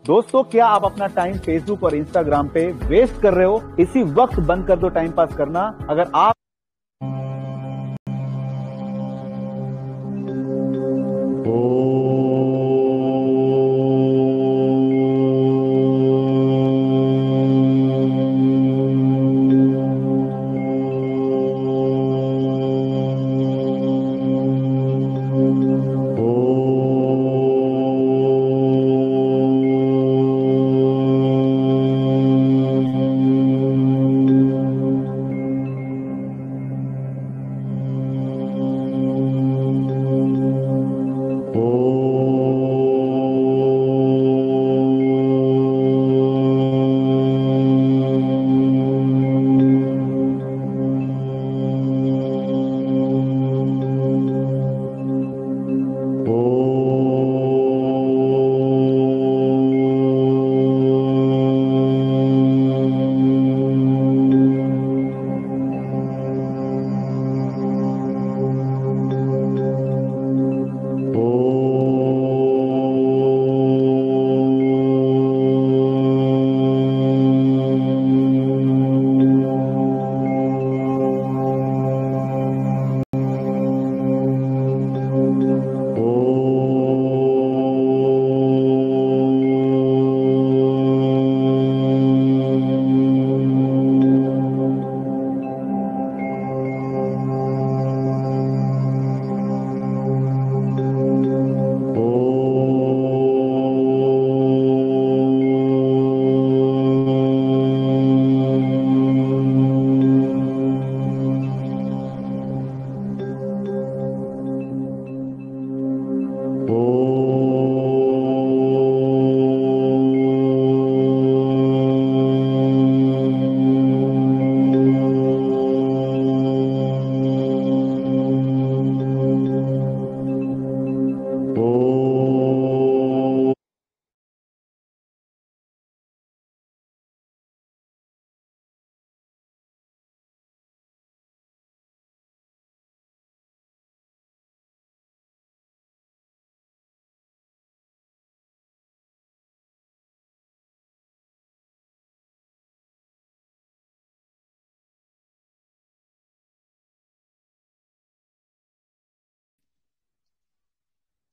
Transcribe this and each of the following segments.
दोस्तों, क्या आप अपना टाइम फेसबुक और इंस्टाग्राम पे वेस्ट कर रहे हो? इसी वक्त बंद कर दो टाइम पास करना। अगर आप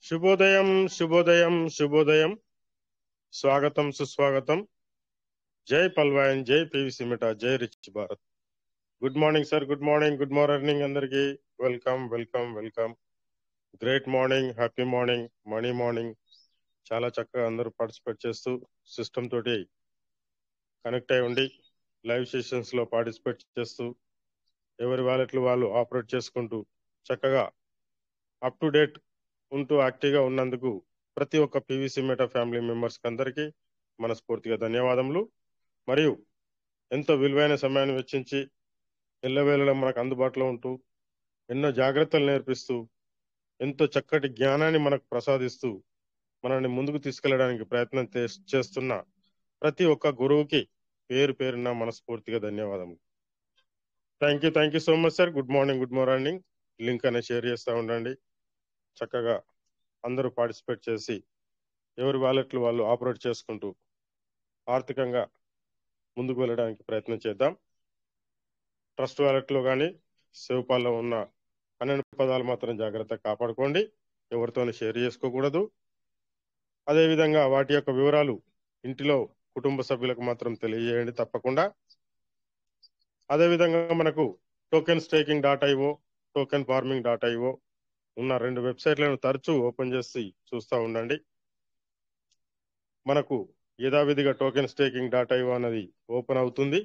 శుభోదయం శుభోదయం శుభోదయం. స్వాగతం సుస్వాగతం. జై పల్వాయన్, జై పివిసి మిటా, జై Rich Bharat. Good morning sir, good morning, good morning అందరికి. Welcome welcome welcome. Great morning, happy morning, money morning. చాలా చక్కగా అందరూ పార్టిసిపేట్ చేస్తూ సిస్టమ్ తోటి కనెక్ట్ అయి ఉండి లైవ్ సెషన్స్ లో పార్టిసిపేట్ చేస్తూ ఎవరి వాలెట్లు వాళ్ళు ఆపరేట్ చేసుకుంటూ చక్కగా అప్ టు డేట్ ఉంటూ యాక్టివ్గా ఉన్నందుకు ప్రతి ఒక్క పివిసి మెటా ఫ్యామిలీ మెంబర్స్ అందరికీ మనస్ఫూర్తిగా ధన్యవాదములు. మరియు ఎంతో విలువైన సమయాన్ని వెచ్చించి ఎల్లవేళలా మనకు అందుబాటులో ఉంటూ ఎన్నో జాగ్రత్తలు నేర్పిస్తూ ఎంతో చక్కటి జ్ఞానాన్ని మనకు ప్రసాదిస్తూ మనల్ని ముందుకు తీసుకెళ్లడానికి ప్రయత్నం చేస్తున్న ప్రతి ఒక్క గురువుకి పేరు పేరున మనస్ఫూర్తిగా ధన్యవాదములు. Thank you so much sir. Good morning, good morning. Link అనేది షేర్ చేస్తూ ఉండండి. చక్కగా అందరూ పార్టిసిపేట్ చేసి ఎవరి వాలెట్లు వాళ్ళు ఆపరేట్ చేసుకుంటూ ఆర్థికంగా ముందుకు వెళ్ళడానికి ప్రయత్నం చేద్దాం. ట్రస్ట్ వాలెట్లో కానీ సేవపాల్లో ఉన్న 12 పదాలు మాత్రం జాగ్రత్తగా కాపాడుకోండి. ఎవరితోని షేర్ చేసుకోకూడదు. అదేవిధంగా వాటి యొక్క వివరాలు ఇంటిలో కుటుంబ సభ్యులకు మాత్రం తెలియజేయండి తప్పకుండా. అదేవిధంగా మనకు token staking .io, token farming .io ఉన్న 2 వెబ్సైట్లను తరచూ ఓపెన్ చేసి చూస్తూ ఉండండి. మనకు యథావిధిగా టోకెన్ స్టేకింగ్ .io అనేది ఓపెన్ అవుతుంది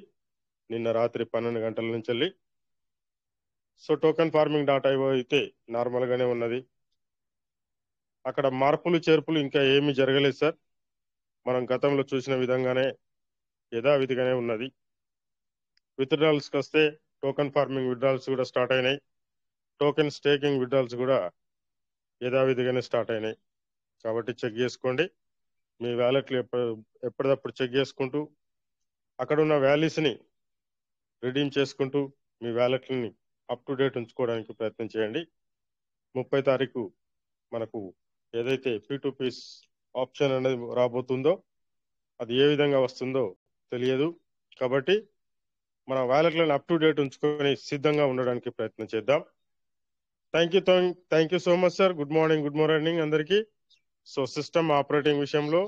నిన్న రాత్రి 12 గంటల నుంచి వెళ్ళి. సో టోకెన్ ఫార్మింగ్ .io అయితే నార్మల్ గానే ఉన్నది. అక్కడ మార్పులు చేర్పులు ఇంకా ఏమీ జరగలేదు సార్. మనం గతంలో చూసిన విధంగానే యథావిధిగానే ఉన్నది. విత్డ్రాల్స్ కి వస్తే టోకెన్ ఫార్మింగ్ విత్డ్రాల్స్ కూడా స్టార్ట్ అయినాయి. టోకెన్ స్టేకింగ్ విత్డ్రాల్స్ కూడా యథావిధిగానే స్టార్ట్ అయినాయి. కాబట్టి చెక్ చేసుకోండి. మీ వ్యాలెట్లు ఎప్పటికప్పుడు చెక్ చేసుకుంటూ అక్కడ ఉన్న వాల్యూస్ ని రిడీమ్ చేసుకుంటూ మీ వ్యాలెట్లని అప్ టు డేట్ ఉంచుకోవడానికి ప్రయత్నం చేయండి. 30 తారీఖు మనకు ఏదైతే P2P ఆప్షన్ అనేది రాబోతుందో అది ఏ విధంగా వస్తుందో తెలియదు. కాబట్టి మన వ్యాలెట్లను అప్ టు డేట్ ఉంచుకొని సిద్ధంగా ఉండడానికి ప్రయత్నం చేద్దాం. Thank you so much sir. Good morning, good morning అందరికీ. సో సిస్టమ్ ఆపరేటింగ్ విషయంలో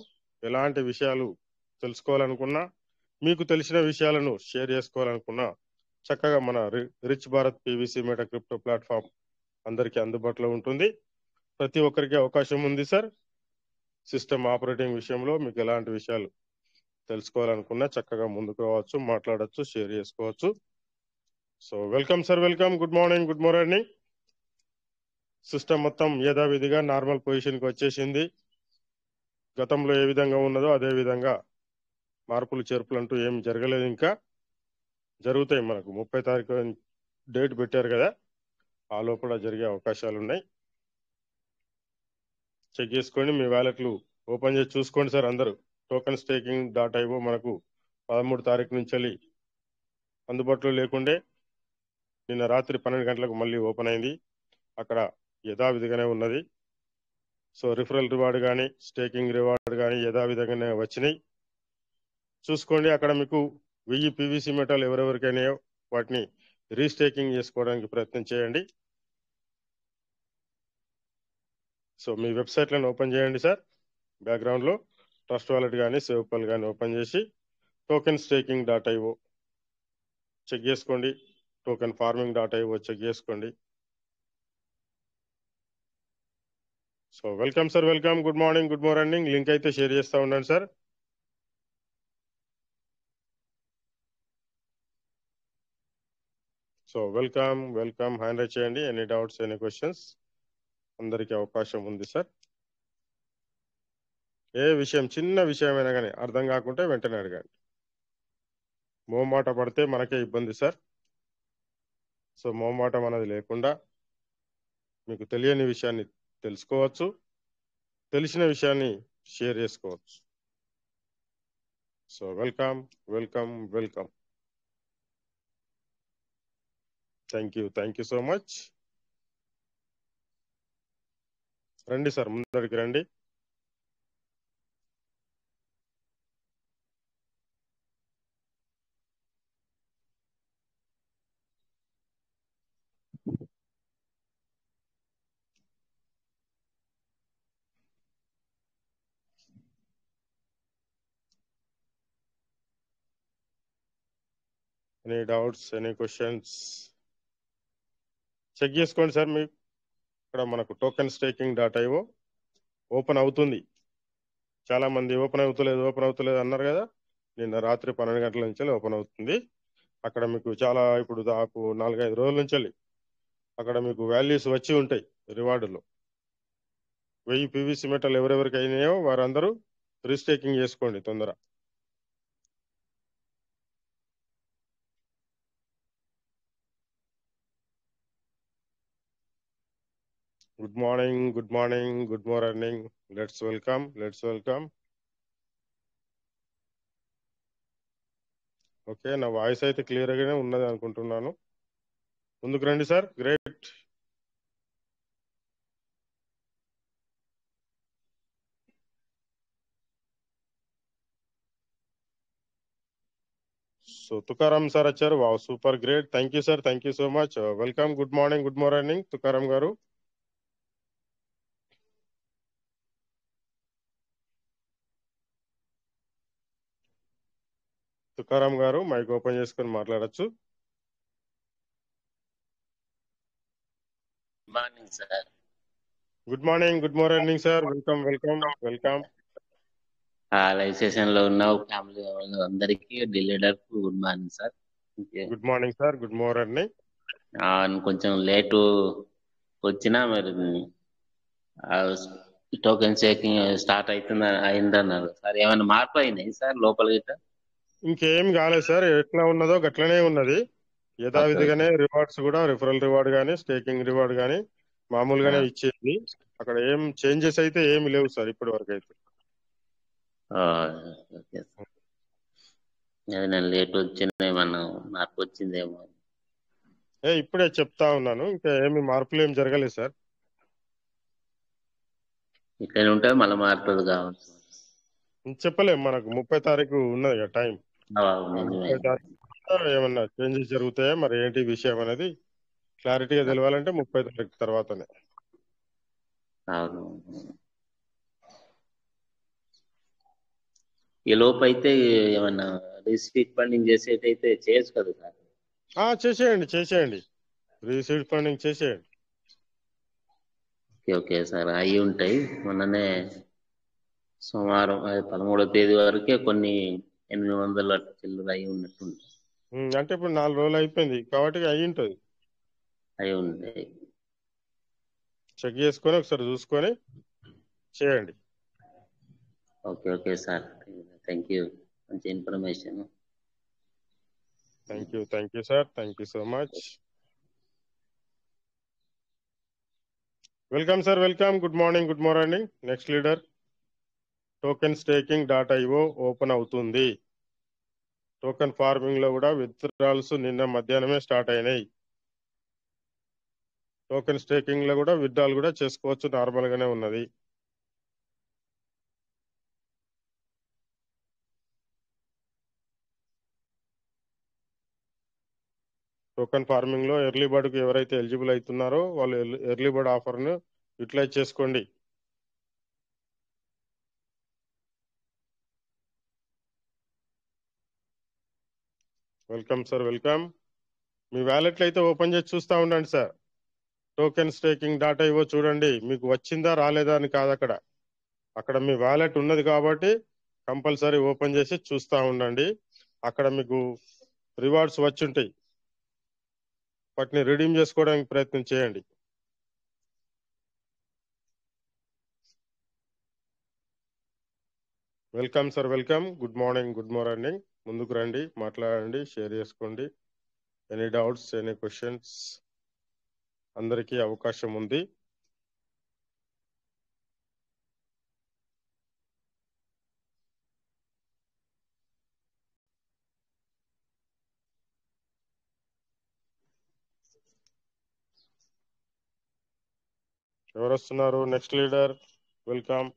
ఎలాంటి విషయాలు తెలుసుకోవాలనుకున్నా, మీకు తెలిసిన విషయాలను షేర్ చేసుకోవాలనుకున్నా చక్కగా మన rich Bharat PVC meta crypto platform అందరికీ అందుబాటులో ఉంటుంది. ప్రతి ఒక్కరికి అవకాశం ఉంది సార్. సిస్టమ్ ఆపరేటింగ్ విషయంలో మీకు ఎలాంటి విషయాలు తెలుసుకోవాలనుకున్నా చక్కగా ముందుకు రావచ్చు, మాట్లాడచ్చు, షేర్ చేసుకోవచ్చు. So welcome sir, welcome. Good morning, good morning. System మొత్తం యథావిధిగా నార్మల్ పొజిషన్కి వచ్చేసింది. గతంలో ఏ విధంగా ఉన్నదో అదే విధంగా మార్పులు చేర్పులు అంటూ ఏం జరగలేదు. ఇంకా జరుగుతాయి. మనకు 30 తారీఖు డేట్ పెట్టారు కదా, ఆ లోపల జరిగే అవకాశాలు ఉన్నాయి. చెక్ చేసుకోండి. మీ వ్యాలెట్లు ఓపెన్ చేసి చూసుకోండి సార్ అందరూ. టోకెన్ స్టేకింగ్ .io మనకు 13 తారీఖు నుంచి అందుబాటులో లేకుండే నిన్న రాత్రి 12 గంటలకు మళ్ళీ ఓపెన్ అయింది. అక్కడ యథావిధిగానే ఉన్నది. సో రిఫరల్ రివార్డ్ కానీ స్టేకింగ్ రివార్డ్ కానీ యథావిధంగానే వచ్చినాయి. చూసుకోండి. అక్కడ మీకు 1000 పివిసి మెటాలు ఎవరెవరికైనాయో వాటిని రీస్టేకింగ్ చేసుకోవడానికి ప్రయత్నం చేయండి. సో మీ వెబ్సైట్లను ఓపెన్ చేయండి సార్. బ్యాక్గ్రౌండ్లో ట్రస్ట్ వాలెట్ కానీ సేవపల్ కానీ ఓపెన్ చేసి టోకెన్ స్టేకింగ్ .io చెక్ చేసుకోండి. టోకెన్ ఫార్మింగ్ .io చెక్ చేసుకోండి. So welcome sir, welcome. Good morning, good morning. Link అయితే షేర్ చేస్తూ ఉండండి sir. So welcome, welcome. Hand raise చేయండి. ఎనీ డౌట్స్, ఎనీ క్వశ్చన్స్ అందరికీ అవకాశం ఉంది సార్. ఏ విషయం, చిన్న విషయమైనా కానీ అర్థం కాకుంటే వెంటనే అడగండి. మోమాట పడితే మనకే ఇబ్బంది సార్. సో మోమాటం అనేది లేకుండా మీకు తెలియని విషయాన్ని తెలుసుకోవచ్చు, తెలిసిన విషయాన్ని షేర్ చేసుకోవచ్చు. So welcome, welcome, welcome. Thank you so much. రండి సార్, ముందరికి రండి. Any doubts, any questions? Check చేసుకోండి సార్. మీకు ఇక్కడ మనకు token staking dot IO open అవుతుంది. చాలా మంది ఓపెన్ అవుతలేదు అన్నారు కదా. నిన్న రాత్రి 12 గంటల నుంచి ఓపెన్ అవుతుంది. అక్కడ మీకు చాలా ఇప్పుడు దాపు 4-5 రోజుల నుంచి అక్కడ మీకు వాల్యూస్ వచ్చి ఉంటాయి. రివార్డులో 1000 పీవీసీ మెటల్ ఎవరెవరికి అయినాయో వారందరూ రీస్టేకింగ్ చేసుకోండి తొందర. Good morning, good morning, good morning. Let's welcome. Okay, నా వాయిస్ అయితే క్లియర్ గానే ఉన్నది అనుకుంటున్నాను. ముందుకు రండి sir. Great. So Tukaram sir వచ్చారు. Wow, super great. Thank you sir, thank you so much. Welcome. Good morning Tukaram garu. Tukaram garu mike open చేసుకొని మాట్లాడొచ్చు. Morning sir. Good morning sir. Welcome. Live session లో ఉన్న ఫ్యామిలీ అందరికి leader good morning sir. Good morning sir. Good morning. కొంచెం late వచ్చినా మరి token checking start అయిందన్నారు sir. ఏమైనా మార్పు అయినాయి సార్ లోపల గిట్ట? ఇంకేం కాలేదు సార్, ఎట్లా ఉన్నదో గట్లనే ఉన్నది. యథావిధిగానే రివార్డ్స్ కూడా, రిఫరల్ రివార్డ్ కానీ, స్టేకింగ్ రివార్డ్ కానీ మామూలుగానే ఇచ్చేది. అక్కడ ఏం చేంజెస్ అయితే ఏమి లేవు సార్ ఇప్పటి వరకు అయితే. నేను లేట్ వచ్చిన ఏమన్నా మార్పు వచ్చిందేమో. ఇప్పుడే చెప్తా ఉన్నాను, ఇంకా ఏమి మార్పులు ఏం జరగలేదు సార్. ఇక్కడ ఉంటే మళ్ళీ మారుతుంది కావచ్చు. చెప్పలేం, మనకు 30 తారీఖు ఉన్నది కదా టైం. 30 తారీఖు ఏమన్నా చేంజెస్ జరుగుతాయా మరి ఏంటి విషయం అనేది క్లారిటీగా తెలవాలంటే 30 తారీఖు తర్వాతనే. ఈ లోపు అయితే ఏమన్నా రీసీట్ ఫండింగ్ చేసేటైతే చేయొచ్చు కదా సార్? చేసేయండి రీసీట్ ఫండింగ్ చేసేయండి. ఓకే సార్, అవి ఉంటాయి. మొన్ననే సోమవారం 13వ తేదీ వరకే కొన్ని 800 చిల్లర అయి ఉన్నట్టుంది. అంటే ఇప్పుడు 4 రోజులు అయిపోయింది కాబట్టి అయి ఉంటుంది. అయి ఉంటాయి. చెక్ చేసుకొని ఒకసారి చూసుకొని చేయండి. Okay sir, thank you. మంచి information. Thank you sir, thank you so much. Welcome sir, welcome. Good morning. Next leader token staking dot IO open అవుతుంది. టోకెన్ ఫార్మింగ్ లో కూడా విత్డ్రాల్స్ నిన్న మధ్యాహ్నమే స్టార్ట్ అయినాయి. టోకెన్ స్టేకింగ్ లో కూడా విత్డ్రాల్ కూడా చేసుకోవచ్చు, నార్మల్ గానే ఉన్నది. టోకెన్ ఫార్మింగ్ లో ఎర్లీ బర్డ్ కు ఎవరైతే ఎలిజిబుల్ అవుతున్నారో వాళ్ళు ఎర్లీ బర్డ్ ఆఫర్ ను యూటిలైజ్ చేసుకోండి. Welcome sir, welcome. మీ వ్యాలెట్లు అయితే ఓపెన్ చేసి చూస్తూ ఉండండి సార్. టోకెన్ స్టేకింగ్ డాటా ఇవో చూడండి, మీకు వచ్చిందా రాలేదా అని కాదు, అక్కడ మీ వ్యాలెట్ ఉన్నది కాబట్టి కంపల్సరీ ఓపెన్ చేసి చూస్తూ ఉండండి. అక్కడ మీకు రివార్డ్స్ వచ్చి ఉంటాయి, వాటిని రిడీమ్ చేసుకోవడానికి ప్రయత్నం చేయండి. Welcome sir, welcome. Good morning. ముందుకు రండి, మాట్లాడండి, షేర్ చేసుకోండి. ఎనీ డౌట్స్, ఎనీ క్వశ్చన్స్, అందరికీ అవకాశం ఉంది. ఎవరు వస్తున్నారు? Next leader. Welcome.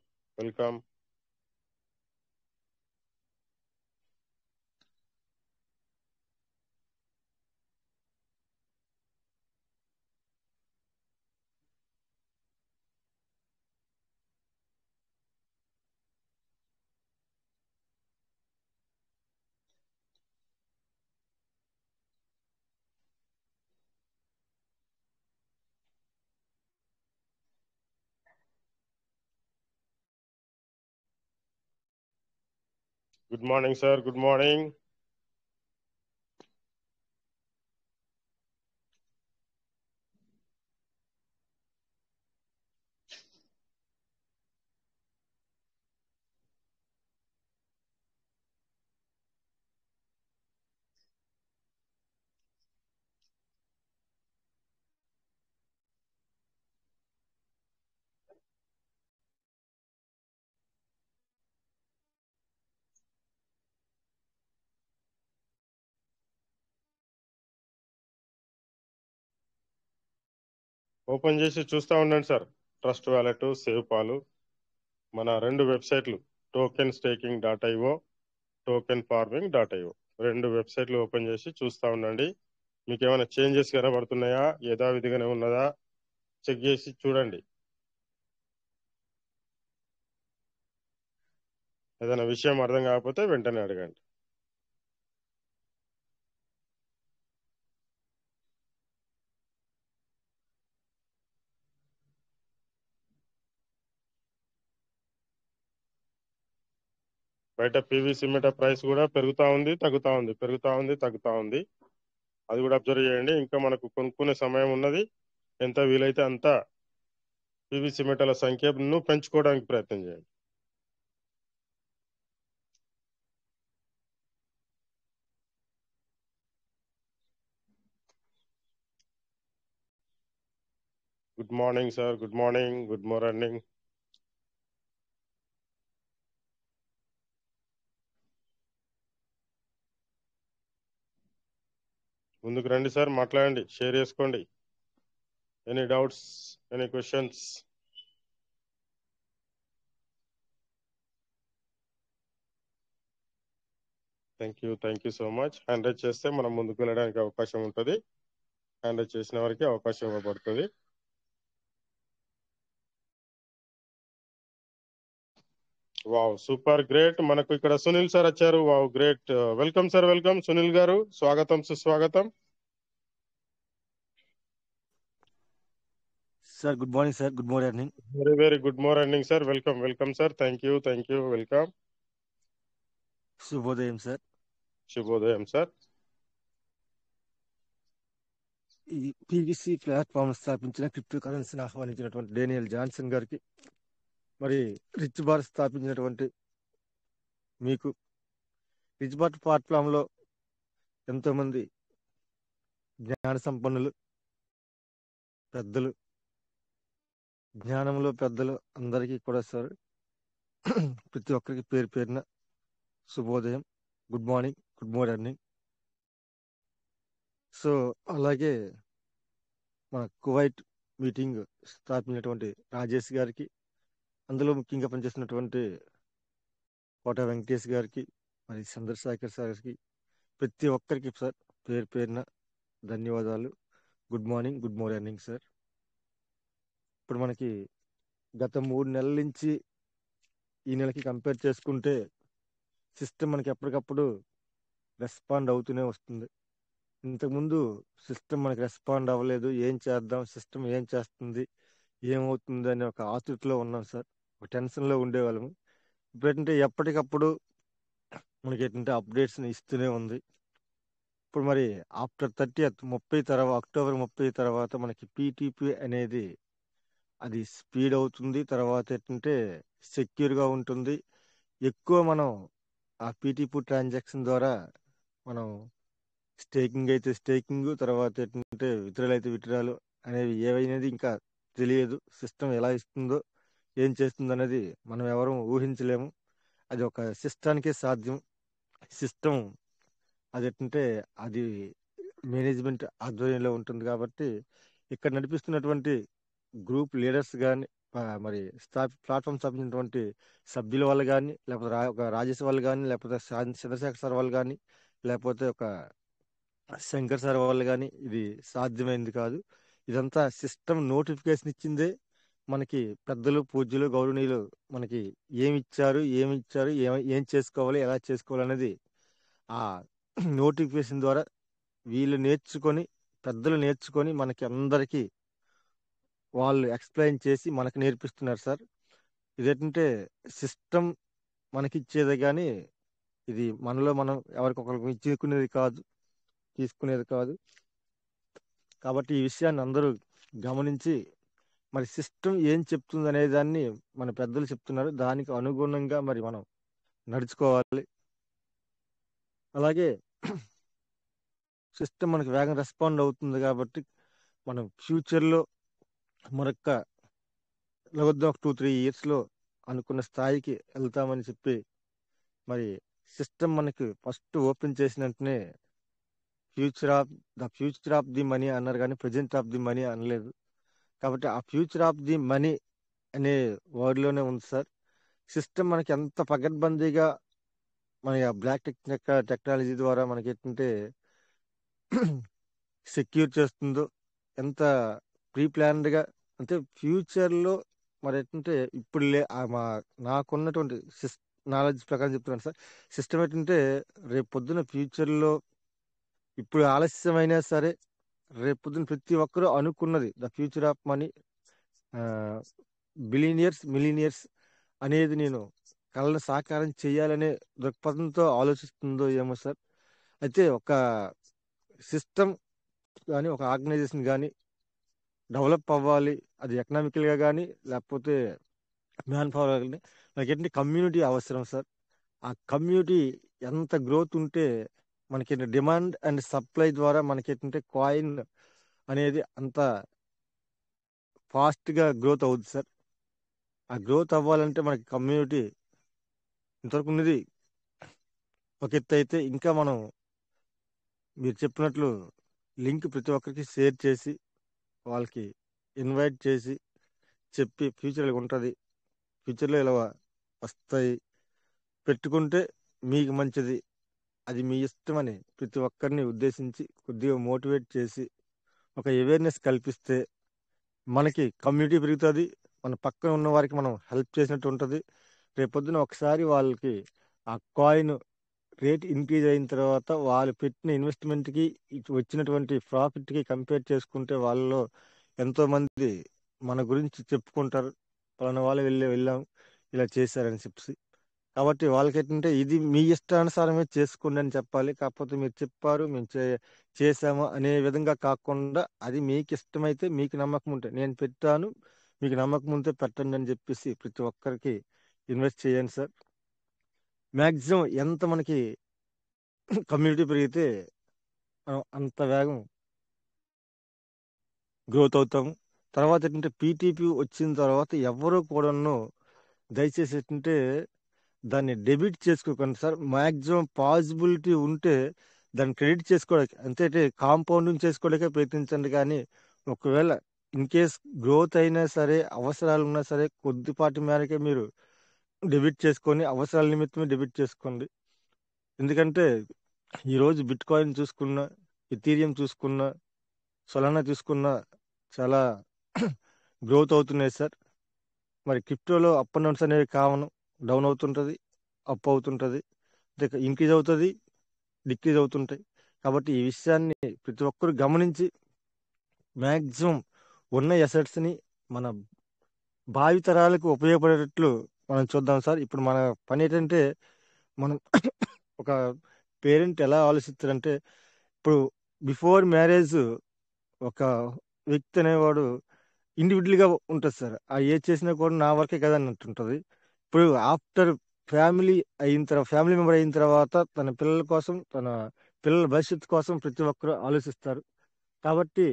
Good morning sir, good morning. Open చేసి చూస్తూ ఉండండి సార్. ట్రస్ట్ వ్యాలెట్, సేవ్ పాలు, మన 2 వెబ్సైట్లు token staking .io, token farming .io 2 వెబ్సైట్లు ఓపెన్ చేసి చూస్తూ ఉండండి. మీకు ఏమైనా చేంజెస్ కనబడుతున్నాయా, యథావిధిగానే ఉన్నదా చెక్ చేసి చూడండి. ఏదైనా విషయం అర్థం కాకపోతే వెంటనే అడగండి. బయట పీవీసీ మీటర్ ప్రైస్ కూడా పెరుగుతా ఉంది, తగ్గుతా ఉంది, పెరుగుతా ఉంది, తగ్గుతా ఉంది. అది కూడా అబ్జర్వ్ చేయండి. ఇంకా మనకు కొనుక్కునే సమయం ఉన్నది. ఎంత వీలైతే అంత పీవీసీ మీటర్ల సంఖ్యను పెంచుకోవడానికి ప్రయత్నం చేయండి. Good morning sir, good morning, good morning. ముందుకు రండి సార్, మాట్లాడండి, షేర్ చేసుకోండి. Any doubts, any questions? Thank you so much. Hand raise చేస్తే మనం ముందుకు వెళ్ళడానికి అవకాశం ఉంటుంది. హ్యాండ్ రైజ్ చేసిన వారికి అవకాశం ఇవ్వబడుతుంది. Wow, super great. మనకు ఇక్కడ సునీల్ సార్ వచ్చారు. Wow, great. Welcome sir, welcome Sunil గారు, స్వాగతం, సుస్వాగతం. Sir good morning sir, good morning. Very very good morning sir. Welcome, welcome sir. Thank you, welcome. శుభోదయం సార్. శుభోదయం సార్. ఈ పీవీసీ ప్లాట్ఫామ్ స్థాపించిన క్రిప్టో కరెన్సీని ఆహ్వానించినటువంటి డేనియల్ జాన్సన్ గారికి, మరి రిచ్ బార్ స్థాపించినటువంటి మీకు, రిచ్ బార్ ప్లాట్ఫామ్లో ఎంతోమంది జ్ఞాన సంపన్నులు, పెద్దలు, జ్ఞానంలో పెద్దలు అందరికీ కూడా సార్ ప్రతి ఒక్కరికి పేరు పేరున శుభోదయం, good morning, good morning. So అలాగే మన కువైట్ మీటింగ్ స్థాపించినటువంటి రాజేష్ గారికి, అందులో ముఖ్యంగా పనిచేస్తున్నటువంటి కోట వెంకటేష్ గారికి, మరి చంద్రశేఖర్ సార్కి, ప్రతి ఒక్కరికి సార్ పేరు పేరున ధన్యవాదాలు. Good morning, good morning sir. ఇప్పుడు మనకి గత 3 నెలల నుంచి ఈ నెలకి కంపేర్ చేసుకుంటే సిస్టమ్ మనకి ఎప్పటికప్పుడు రెస్పాండ్ అవుతూనే వస్తుంది. ఇంతకుముందు సిస్టమ్ మనకి రెస్పాండ్ అవ్వలేదు, ఏం చేద్దాం, సిస్టమ్ ఏం చేస్తుంది, ఏమవుతుంది అనే ఒక ఆతృతలో ఉన్నాం సార్, ఒక టెన్షన్లో ఉండేవాళ్ళము. ఇప్పుడంటే ఎప్పటికప్పుడు మనకి ఏంటంటే అప్డేట్స్ని ఇస్తూనే ఉంది. ఇప్పుడు మరి ఆఫ్టర్ 30th అక్టోబర్ 30 తర్వాత మనకి పీటీపీ అనేది అది స్పీడ్ అవుతుంది. తర్వాత ఏంటంటే సెక్యూర్గా ఉంటుంది. ఎక్కువ మనం ఆ పీటీపీ ట్రాన్సాక్షన్ ద్వారా మనం స్టేకింగ్ అయితే స్టేకింగ్, తర్వాత ఏంటంటే విత్డ్రాల్ అయితే విత్డ్రాల్ అనేవి ఏవైనది ఇంకా తెలియదు. సిస్టమ్ ఎలా ఇస్తుందో, ఏం చేస్తుందో అనేది మనం ఎవరు ఊహించలేము. అది ఒక సిస్టానికే సాధ్యం. సిస్టమ్ అది ఏంటంటే అది మేనేజ్మెంట్ ఆధ్వర్యంలో ఉంటుంది. కాబట్టి ఇక్కడ నడిపిస్తున్నటువంటి గ్రూప్ లీడర్స్ కానీ, మరి ప్లాట్ఫామ్ స్థాపించినటువంటి సభ్యుల వాళ్ళు కానీ, లేకపోతే ఒక రాజేష్ వాళ్ళు కానీ, లేకపోతే చంద్రశేఖర్ సార్ వాళ్ళు కానీ, లేకపోతే ఒక శంకర్ సార్ వాళ్ళు కానీ ఇది సాధ్యమైంది కాదు. ఇదంతా సిస్టమ్ నోటిఫికేషన్ ఇచ్చిందే. మనకి పెద్దలు, పూజ్యులు, గౌరవనీయులు మనకి ఏం చేసుకోవాలి, ఎలా చేసుకోవాలి అనేది ఆ నోటిఫికేషన్ ద్వారా వీళ్ళు నేర్చుకొని, పెద్దలు నేర్చుకొని మనకి అందరికీ వాళ్ళు ఎక్స్ప్లెయిన్ చేసి మనకి నేర్పిస్తున్నారు సార్. ఇదేంటంటే సిస్టమ్ మనకిచ్చేదే కానీ ఇది మనలో మనం ఎవరికొకరికి ఇచ్చుకునేది కాదు, తీసుకునేది కాదు. కాబట్టి ఈ విషయాన్ని అందరూ గమనించి మరి సిస్టమ్ ఏం చెప్తుంది అనే దాన్ని మన పెద్దలు చెప్తున్నారు, దానికి అనుగుణంగా మరి మనం నడుచుకోవాలి. అలాగే సిస్టమ్ మనకి వేగంగా రెస్పాండ్ అవుతుంది కాబట్టి మనం ఫ్యూచర్లో మరొక ఒక 2-3 ఇయర్స్లో అనుకున్న స్థాయికి వెళ్తామని చెప్పి మరి సిస్టమ్ మనకి ఫస్ట్ ఓపెన్ చేసిన వెంటనే ఫ్యూచర్ ఆఫ్ ది మనీ అన్నారు కానీ ప్రజెంట్ ఆఫ్ ది మనీ అనలేదు. కాబట్టి ఆ ఫ్యూచర్ ఆఫ్ ది మనీ అనే వర్డ్లోనే ఉంది సార్. సిస్టమ్ మనకి ఎంత పకడ్బందీగా మన బ్లాక్ టెక్నాలజీ ద్వారా మనకి ఏంటంటే సెక్యూర్ చేస్తుందో, ఎంత ప్రీ ప్లాన్డ్గా, అంటే ఫ్యూచర్లో మరి ఏంటంటే ఇప్పుడు నాకున్నటువంటి నాలెడ్జ్ ప్రకారం చెప్తున్నాను సార్. సిస్టమ్ ఏంటంటే రేపు పొద్దున ఫ్యూచర్లో ఇప్పుడు ఆలస్యమైనా సరే రేపు పొద్దున ప్రతి ఒక్కరూ అనుకున్నది the future of money, billionaires millionaires అనేది నేను కళ్ళను సాకారం చేయాలనే దృక్పథంతో ఆలోచిస్తుందో ఏమో సార్. అయితే ఒక సిస్టమ్ కానీ ఒక ఆర్గనైజేషన్ కానీ డెవలప్ అవ్వాలి, అది ఎకనామికల్గా కానీ లేకపోతే మ్యాన్ పవర్ కానీ, మనకి ఏంటంటే కమ్యూనిటీ అవసరం సార్. ఆ కమ్యూనిటీ ఎంత గ్రోత్ ఉంటే మనకి డిమాండ్ అండ్ సప్లై ద్వారా మనకి ఏంటంటే కాయిన్ అనేది అంత ఫాస్ట్గా గ్రోత్ అవుతుంది సార్. ఆ గ్రోత్ అవ్వాలంటే మనకి కమ్యూనిటీ ఇంతవరకు ఉన్నది ఒక ఎత్తు అయితే, ఇంకా మనం మీరు చెప్పినట్లు లింక్ ప్రతి ఒక్కరికి షేర్ చేసి వాళ్ళకి ఇన్వైట్ చేసి చెప్పి ఫ్యూచర్లో ఉంటుంది, ఫ్యూచర్లో ఇలా వస్తాయి, పెట్టుకుంటే మీకు మంచిది, అది మీ ఇష్టమని ప్రతి ఒక్కరిని ఉద్దేశించి కొద్దిగా మోటివేట్ చేసి ఒక అవేర్నెస్ కల్పిస్తే మనకి కమ్యూనిటీ పెరుగుతుంది, మన పక్కన ఉన్న వారికి మనం హెల్ప్ చేసినట్టు ఉంటుంది. రేపొద్దున ఒకసారి వాళ్ళకి ఆ కాయిన్ రేట్ ఇంక్రీజ్ అయిన తర్వాత వాళ్ళు పెట్టిన ఇన్వెస్ట్మెంట్కి వచ్చినటువంటి ప్రాఫిట్కి కంపేర్ చేసుకుంటే వాళ్ళలో ఎంతోమంది మన గురించి చెప్పుకుంటారు, పలానా వాళ్ళు వెళ్ళాం ఇలా చేశారని చెప్పి. కాబట్టి వాళ్ళకి ఏంటంటే ఇది మీ ఇష్టానుసారమే చేసుకోండి అని చెప్పాలి. కాకపోతే మీరు చెప్పారు మేము చేసాము అనే విధంగా కాకుండా, అది మీకు ఇష్టమైతే మీకు నమ్మకం ఉంటే నేను పెట్టాను, మీకు నమ్మకం ఉంటే పెట్టండి అని చెప్పేసి ప్రతి ఒక్కరికి ఇన్వెస్ట్ చేయండి సార్. మ్యాక్సిమం ఎంత మనకి కమ్యూనిటీ పెరిగితే మనం అంత వేగం గ్రోత్ అవుతాము. తర్వాత ఏంటంటే పీటీపీ వచ్చిన తర్వాత ఎవరు కూడాను దయచేసి ఏంటంటే దాన్ని డెబిట్ చేసుకోకండి సార్. మ్యాక్సిమం పాసిబిలిటీ ఉంటే దాన్ని క్రెడిట్ చేసుకోవడానికి, అంతే కాంపౌండింగ్ చేసుకోవడానికే ప్రయత్నించండి. కానీ ఒకవేళ ఇన్ కేస్ గ్రోత్ అయినా సరే అవసరాలు ఉన్నా సరే కొద్దిపాటి మేరకే మీరు డెబిట్ చేసుకొని అవసరాల నిమిత్తమే డెబిట్ చేసుకోండి. ఎందుకంటే ఈరోజు బిట్ కాయిన్ చూసుకున్నా, ఇథీరియం చూసుకున్నా, సొలానా చూసుకున్నా చాలా గ్రోత్ అవుతున్నాయి సార్. మరి క్రిప్టోలో అప్ అండ్ డౌన్స్ అనేవి కామన్, డౌన్ అవుతుంటుంది, అప్ అవుతుంటుంది, ఇంక్రీజ్ అవుతుంది, డిక్రీజ్ అవుతుంటాయి. కాబట్టి ఈ విషయాన్ని ప్రతి ఒక్కరు గమనించి మ్యాక్సిమం ఉన్న అసెట్స్ని మన భావితరాలకు ఉపయోగపడేటట్లు మనం చూద్దాం సార్. ఇప్పుడు మన పని ఏంటంటే మనం ఒక పేరెంట్ ఎలా ఆలోచిస్తారంటే, ఇప్పుడు బిఫోర్ మ్యారేజ్ ఒక వ్యక్తి అనేవాడు ఇండివిజువల్గా ఉంటుంది సార్. ఆ ఏది చేసినా కూడా నా వరకే కదా అని అంటుంటుంది. ఇప్పుడు ఆఫ్టర్ ఫ్యామిలీ మెంబర్ అయిన తర్వాత తన పిల్లల కోసం, తన పిల్లల భవిష్యత్తు కోసం ప్రతి ఒక్కరూ ఆలోచిస్తారు. కాబట్టి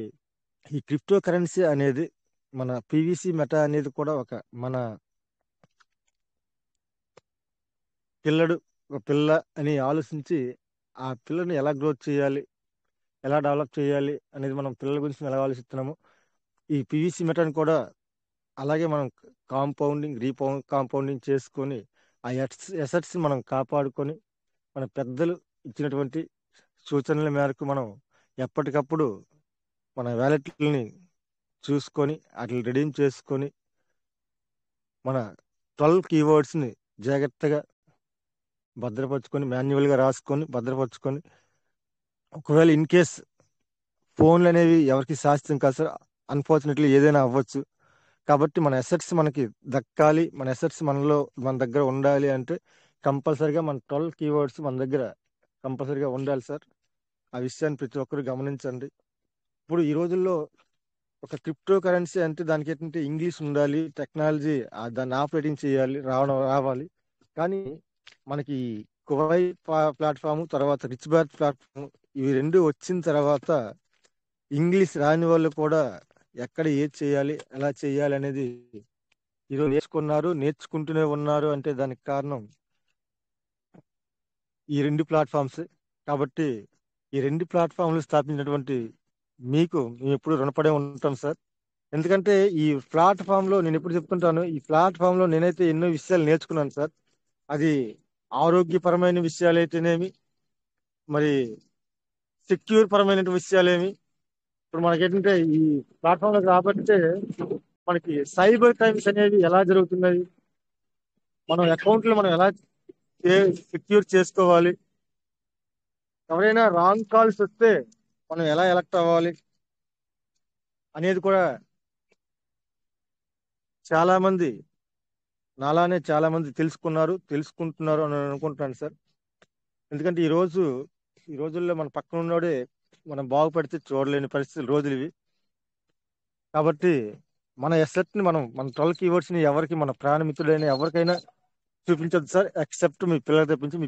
ఈ క్రిప్టో కరెన్సీ అనేది మన పీవీసీ మెటా అనేది కూడా ఒక మన పిల్ల అని ఆలోచించి ఆ పిల్లని ఎలా గ్రోత్ చేయాలి, ఎలా డెవలప్ చేయాలి అనేది మనం పిల్లల గురించి ఎలా ఆలోచిస్తున్నాము, ఈ పీవీసీ మెటాని కూడా అలాగే మనం కాంపౌండింగ్ చేసుకొని ఆ ఎసెట్స్ మనం కాపాడుకొని మన పెద్దలు ఇచ్చినటువంటి సూచనల మేరకు మనం ఎప్పటికప్పుడు మన వ్యాలెట్లని చూసుకొని వాటిని రెడీమ్ చేసుకొని మన 12 కీవర్డ్స్ని జాగ్రత్తగా భద్రపరుచుకొని మాన్యువల్గా రాసుకొని భద్రపరుచుకొని, ఒకవేళ ఇన్ కేస్ ఫోన్లు అనేవి ఎవరికి శాస్త్రం కాదు సార్, అన్ఫార్చునేట్లీ ఏదైనా అవ్వచ్చు. కాబట్టి మన అసెట్స్ మనకి దక్కాలి, మన అసెట్స్ మన దగ్గర ఉండాలి అంటే కంపల్సరిగా మన 12 కీవర్డ్స్ మన దగ్గర కంపల్సరిగా ఉండాలి సార్. ఆ విషయాన్ని ప్రతి ఒక్కరు గమనించండి. ఇప్పుడు ఈ రోజుల్లో ఒక క్రిప్టో కరెన్సీ అంటే దానికి ఏంటంటే ఇంగ్లీష్ ఉండాలి, టెక్నాలజీ దాన్ని ఆపరేటింగ్ చేయాలి, రావాలి. కానీ మనకి కువైట్ ప్లాట్ఫామ్, తర్వాత రిచ్ బార్ ప్లాట్ఫామ్, ఇవి రెండు వచ్చిన తర్వాత ఇంగ్లీష్ రాని వాళ్ళు కూడా ఎక్కడ ఏది చేయాలి, ఎలా చేయాలి అనేది ఈరోజు నేర్చుకుంటూనే ఉన్నారు. అంటే దానికి కారణం ఈ రెండు ప్లాట్ఫామ్స్. కాబట్టి ఈ రెండు ప్లాట్ఫామ్లు స్థాపించినటువంటి మీకు మేము ఎప్పుడు రుణపడే ఉంటాం సార్. ఎందుకంటే ఈ ప్లాట్ఫామ్ లో నేను ఎప్పుడు చెప్తుంటాను, ఈ ప్లాట్ఫామ్ లో నేనైతే ఎన్నో విషయాలు నేర్చుకున్నాను సార్. అది ఆరోగ్యపరమైన విషయాలు అయితేనేమి, మరి సెక్యూర్ పరమైన విషయాలేమి. ఇప్పుడు మనకేంటంటే ఈ ప్లాట్ఫామ్ లో రాబట్టే మనకి సైబర్ క్రైమ్స్ అనేవి ఎలా జరుగుతున్నాయి, మనం అకౌంట్లు మనం ఎలా సెక్యూర్ చేసుకోవాలి, ఎవరైనా రాంగ్ కాల్స్ వస్తే మనం ఎలా ఎలక్ట్ అవ్వాలి అనేది కూడా చాలా మంది నాలానే చాలా మంది తెలుసుకుంటున్నారు అని అనుకుంటున్నాను సార్. ఎందుకంటే ఈ రోజుల్లో మన పక్కన ఉన్నోడే మనం బాగుపడితే చూడలేని పరిస్థితులు రోజులు ఇవి. కాబట్టి మన ఎసెట్ని మన 12 కీవర్డ్స్ని ఎవరికి, మన ప్రాణమిత్రుడైన ఎవరికైనా చూపించదు సార్, ఎక్సెప్ట్ మీ పిల్లలకు తెప్పించి. మీ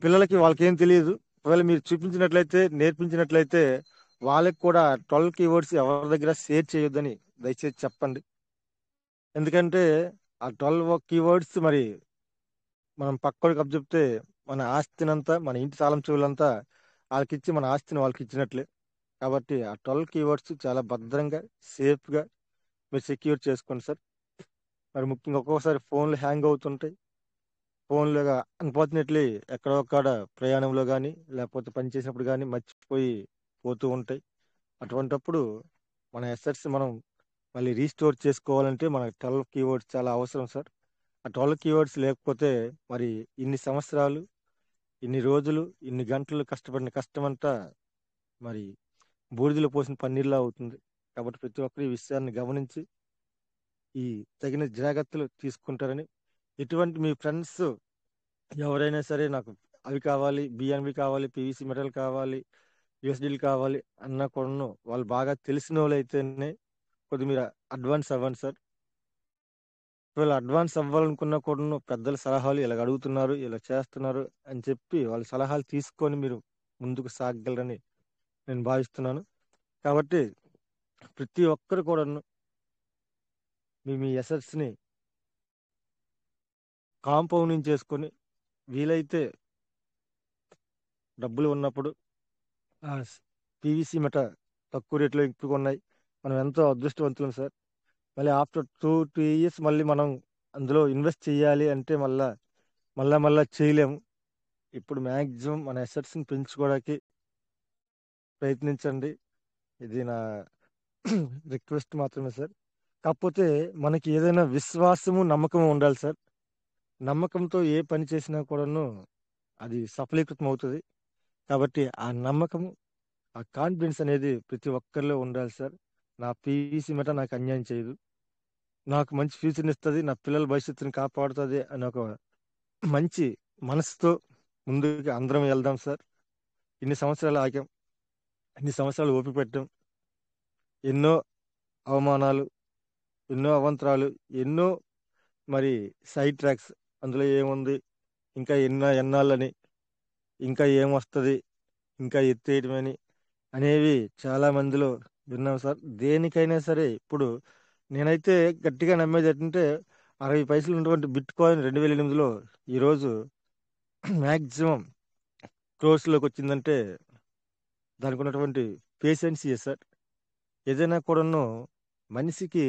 పిల్లలకి వాళ్ళకి ఏం తెలియదు. ఒకవేళ మీరు చూపించినట్లయితే, నేర్పించినట్లయితే వాళ్ళకి కూడా 12 కీవర్డ్స్ ఎవరి దగ్గర షేర్ చేయొద్దని దయచేసి చెప్పండి. ఎందుకంటే ఆ 12 కీవర్డ్స్ మరి మనం పక్కోడికి అప్పచెప్తే మన ఆస్తినంతా, మన ఇంటి తాళం చెవులంతా వాళ్ళకిచ్చి మన ఆస్తిని వాళ్ళకి ఇచ్చినట్లే. కాబట్టి ఆ 12 కీవర్డ్స్ చాలా భద్రంగా, సేఫ్గా మీరు సెక్యూర్ చేసుకోండి సార్. మరి ముఖ్యంగా ఒక్కొక్కసారి ఫోన్లు హ్యాంగ్ అవుతుంటాయి. ఫోన్లు అన్ఫార్చునేట్లీ ఎక్కడో ఒక్కడ ప్రయాణంలో కానీ లేకపోతే పని చేసినప్పుడు కానీ మర్చిపోయి పోతూ ఉంటాయి. అటువంటప్పుడు మన ఎసెట్స్ మనం మళ్ళీ రీస్టోర్ చేసుకోవాలంటే మనకు 12 కీవర్డ్స్ చాలా అవసరం సార్. ఆ 12 కీవర్డ్స్ లేకపోతే మరి ఇన్ని సంవత్సరాలు, ఇన్ని రోజులు, ఇన్ని గంటలు కష్టపడిన కష్టమంతా మరి బూడిదలో పోసిన పన్నీర్లా అవుతుంది. కాబట్టి ప్రతి ఒక్కరు ఈ విషయాన్ని గమనించి ఈ తగిన జాగ్రత్తలు తీసుకుంటారని, ఎటువంటి మీ ఫ్రెండ్స్ ఎవరైనా సరే నాకు అవి కావాలి, బిఎన్బి కావాలి, పివిసి మెటల్ కావాలి, యూఎస్డీలు కావాలి అన్న కూడా వాళ్ళు బాగా తెలిసిన వాళ్ళు అయితేనే కొద్దిగా మీరు అడ్వాన్స్ అవ్వండి సార్. ఒకవేళ అడ్వాన్స్ అవ్వాలనుకున్నా కూడా పెద్దల సలహాలు ఇలా అడుగుతున్నారు, ఇలా చేస్తున్నారు అని చెప్పి వాళ్ళ సలహాలు తీసుకొని మీరు ముందుకు సాగగలరని నేను భావిస్తున్నాను. కాబట్టి ప్రతి ఒక్కరు కూడా మీ ఎసెట్స్ని కాంపౌండింగ్ చేసుకొని వీలైతే డబ్బులు ఉన్నప్పుడు పీవీసీ మెట తక్కువ రేట్లో ఎక్కువ ఉన్నాయి, మనం ఎంతో అదృష్టవంతులం సార్. మళ్ళీ ఆఫ్టర్ 2 years మళ్ళీ మనం అందులో ఇన్వెస్ట్ చేయాలి అంటే మళ్ళా చేయలేము. ఇప్పుడు మ్యాక్సిమం మన ఎసెట్స్ని పెంచుకోవడానికి ప్రయత్నించండి. ఇది నా రిక్వెస్ట్ మాత్రమే సార్. కాకపోతే మనకి ఏదైనా విశ్వాసము, నమ్మకము ఉండాలి సార్. నమ్మకంతో ఏ పని చేసినా కూడాను అది సఫలీకృతం అవుతుంది. కాబట్టి ఆ నమ్మకము, ఆ కాన్ఫిడెన్స్ అనేది ప్రతి ఒక్కరిలో ఉండాలి సార్. నా పీవీసీ మెట నాకు అన్యాయం చేయదు, నాకు మంచి ఫ్యూచర్ని ఇస్తుంది, నా పిల్లల భవిష్యత్తుని కాపాడుతుంది అని ఒక మంచి మనసుతో ముందుకు అందరం వెళ్దాం సార్. ఇన్ని సంవత్సరాలు ఆగాం, ఇన్ని సంవత్సరాలు ఓపిక పెట్టాం, ఎన్నో అవమానాలు, ఎన్నో అవంతరాలు, ఎన్నో మరి సైడ్ ట్రాక్స్, అందులో ఏముంది ఇంకా ఎన్నాళ్ళని, ఇంకా ఏమొస్తుంది, ఇంకా ఎత్తేయటమని అనేవి చాలా మందిలో విన్నాం సార్. దేనికైనా సరే ఇప్పుడు నేనైతే గట్టిగా నమ్మేది ఏంటంటే 60 పైసలు ఉన్నటువంటి బిట్ కాయిన్ 2008లో ఈరోజు మ్యాక్సిమం క్రోర్స్లోకి వచ్చిందంటే దానికి ఉన్నటువంటి పేషెన్సీ సార్. ఏదైనా కూడాను మనిషికి